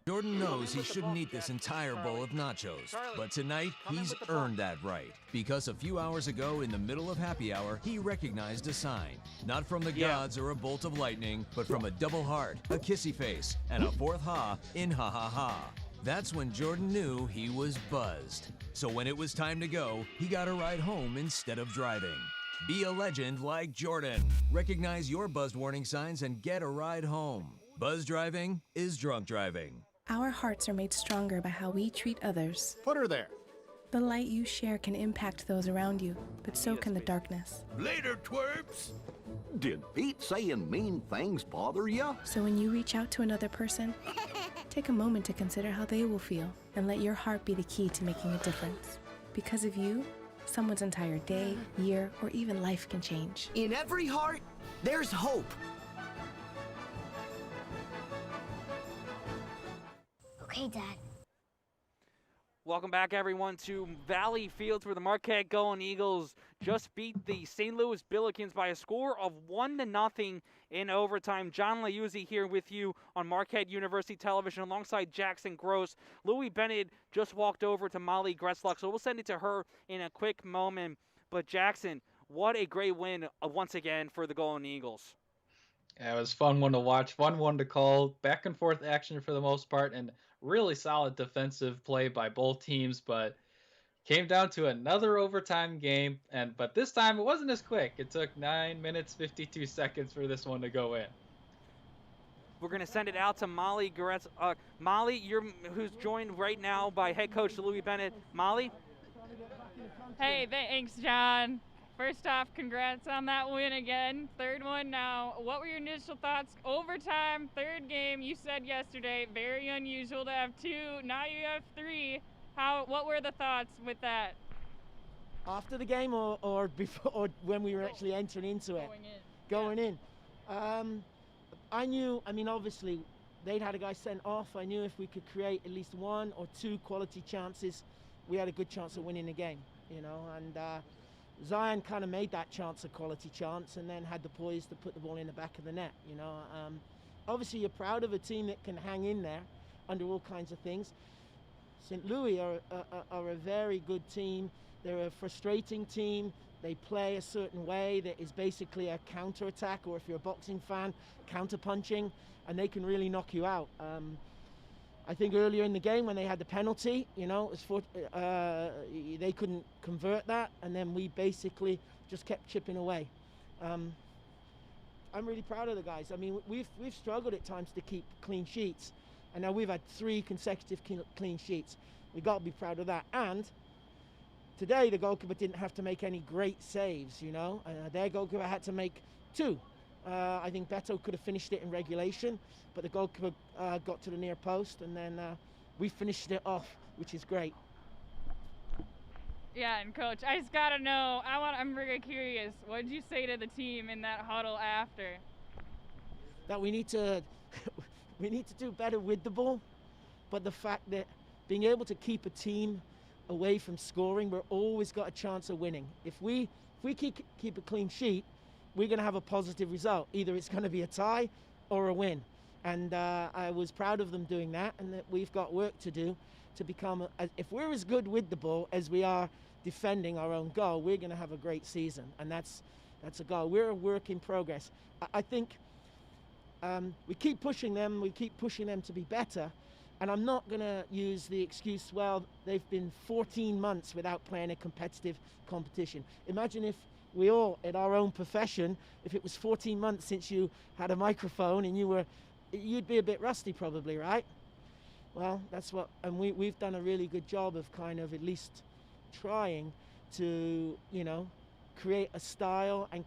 Jordan knows he shouldn't eat this entire bowl of nachos, but tonight he's earned that right. Because a few hours ago, in the middle of happy hour, he recognized a sign. Not from the gods or a bolt of lightning, but from a double heart, a kissy face, and a fourth ha in ha ha ha. That's when Jordan knew he was buzzed. So when it was time to go, he got a ride home instead of driving. Be a legend like Jordan. Recognize your buzzed warning signs and get a ride home. Buzz driving is drunk driving. Our hearts are made stronger by how we treat others. Put her there. The light you share can impact those around you, but so can the darkness. Later, twerps. Did Pete saying mean things bother ya? So when you reach out to another person, take a moment to consider how they will feel and let your heart be the key to making a difference. Because of you, someone's entire day, year, or even life can change. In every heart, there's hope. Okay, Dad. Welcome back, everyone, to Valley Fields, where the Marquette Golden Eagles just beat the St. Louis Billikens by a score of 1-0 in overtime. John Liuzzi here with you on Marquette University Television alongside Jackson Gross. Louis Bennett just walked over to Molly Gretzlock, so we'll send it to her in a quick moment. But Jackson, what a great win once again for the Golden Eagles. Yeah, it was a fun one to watch, fun one to call, back and forth action for the most part, and really solid defensive play by both teams, but came down to another overtime game, but this time it wasn't as quick. It took 9 minutes, 52 seconds for this one to go in. We're going to send it out to Molly Goretz. Molly, who's joined right now by head coach Louis Bennett. Molly? Hey, thanks, John. First off, congrats on that win again. Third one now. What were your initial thoughts? Overtime, third game, you said yesterday, very unusual to have two. Now you have three. What were the thoughts with that? After the game or before, or when we were actually entering into it? Going in. I knew, obviously, they'd had a guy sent off. I knew if we could create at least one or two quality chances, we had a good chance of winning the game, and Zion kind of made that chance a quality chance and then had the poise to put the ball in the back of the net, Obviously, you're proud of a team that can hang in there under all kinds of things. St. Louis are a very good team. They're a frustrating team. They play a certain way that is basically a counter-attack, or if you're a boxing fan, counter-punching, and they can really knock you out. I think earlier in the game when they had the penalty, they couldn't convert that, and then we basically just kept chipping away. I'm really proud of the guys. I mean, we've struggled at times to keep clean sheets, and now we've had 3 consecutive clean sheets. We got to be proud of that. And today the goalkeeper didn't have to make any great saves, you know. Their goalkeeper had to make 2. I think Beto could have finished it in regulation, but the goalkeeper got to the near post, and then we finished it off, which is great. Yeah, and Coach, I just gotta know. I'm very curious. What did you say to the team in that huddle after? That we need to do better with the ball, but the fact that being able to keep a team away from scoring, we're always got a chance of winning. If we keep a clean sheet, we're going to have a positive result. Either it's going to be a tie or a win. And I was proud of them doing that, and that we've got work to do to become, if we're as good with the ball as we are defending our own goal, we're going to have a great season. And that's a goal. We're a work in progress. I think we keep pushing them to be better. And I'm not going to use the excuse, well, they've been 14 months without playing a competitive competition. Imagine if we all, in our own profession, if it was 14 months since you had a microphone and you'd be a bit rusty probably, right? Well, that's what, and we've done a really good job of kind of at least trying to, you know, create a style and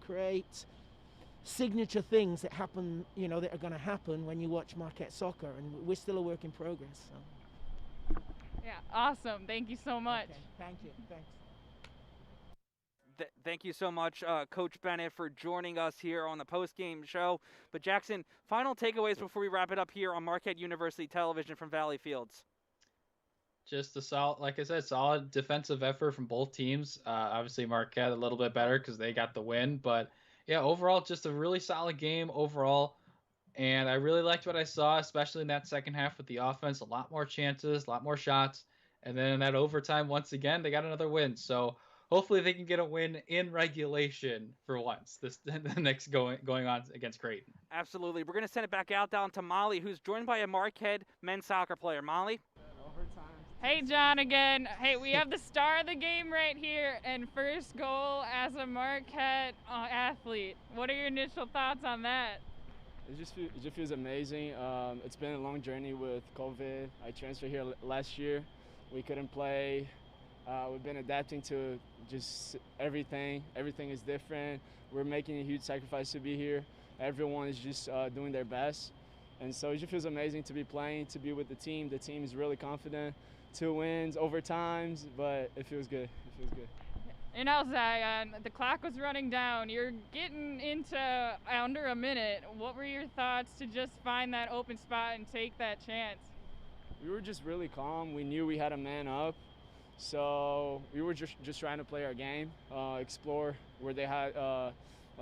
create signature things that happen, you know, that are going to happen when you watch Marquette soccer, and we're still a work in progress. So. Yeah, awesome. Thank you so much. Okay, thank you. Thanks. Thank you so much, Coach Bennett, for joining us here on the post-game show. But Jackson, final takeaways before we wrap it up here on Marquette University Television from Valley Fields. Just a solid, like I said, solid defensive effort from both teams. Obviously, Marquette a little bit better because they got the win, but yeah, overall, just a really solid game overall. And I really liked what I saw, especially in that second half with the offense. A lot more chances, a lot more shots. And then in that overtime, once again, they got another win. So hopefully they can get a win in regulation for once. The next going on against Creighton. Absolutely. We're going to send it back out down to Molly, who's joined by a Marquette men's soccer player. Molly? Hey, John, again. Hey, we have the star of the game right here and first goal as a Marquette athlete. What are your initial thoughts on that? It just feels amazing. It's been a long journey with COVID. I transferred here last year. We couldn't play. We've been adapting to just everything. Everything is different. We're making a huge sacrifice to be here. Everyone is just doing their best. And so it just feels amazing to be playing, to be with the team. The team is really confident. 2 wins, overtimes, but it feels good. It feels good. And now, Zion, the clock was running down. You're getting into under a minute. What were your thoughts to just find that open spot and take that chance? We were just really calm. We knew we had a man up. So we were just trying to play our game, explore where they had a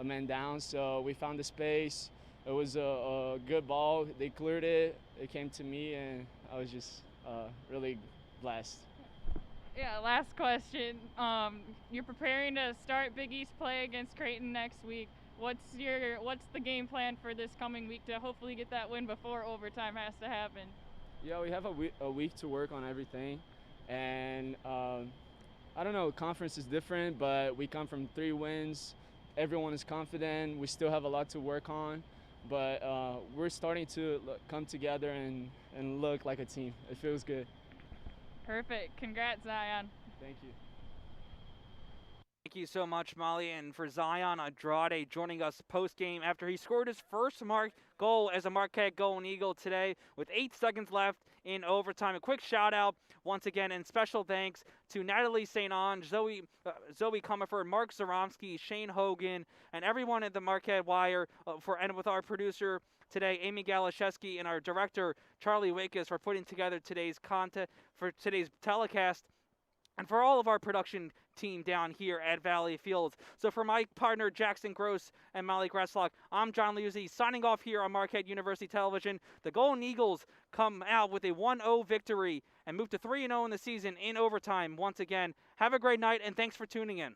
man down. So we found the space. It was a good ball. They cleared it. It came to me, and I was just really blessed. Yeah, last question. You're preparing to start Big East play against Creighton next week. What's the game plan for this coming week to hopefully get that win before overtime has to happen? Yeah, we have a week to work on everything. And I don't know, conference is different, but we come from 3 wins. Everyone is confident. We still have a lot to work on, but we're starting to come together and look like a team. It feels good. Perfect. Congrats, Zion. Thank you. Thank you so much, Molly. And for Zion, Andrade joining us post-game after he scored his first goal as a Marquette Golden Eagle today with 8 seconds left in overtime. A quick shout-out once again and special thanks to Natalie St. Ange, Zoe Comerford, Mark Zaromsky, Shane Hogan, and everyone at the Marquette Wire and with our producer today, Amy Galashewski, and our director, Charlie Wakus, for putting together today's content for today's telecast, and for all of our production team down here at Valley Fields. So for my partner, Jackson Gross and Molly Gresslock, I'm John Liuzzi, signing off here on Marquette University Television. The Golden Eagles come out with a 1-0 victory and move to 3-0 in the season in overtime once again. Have a great night, and thanks for tuning in.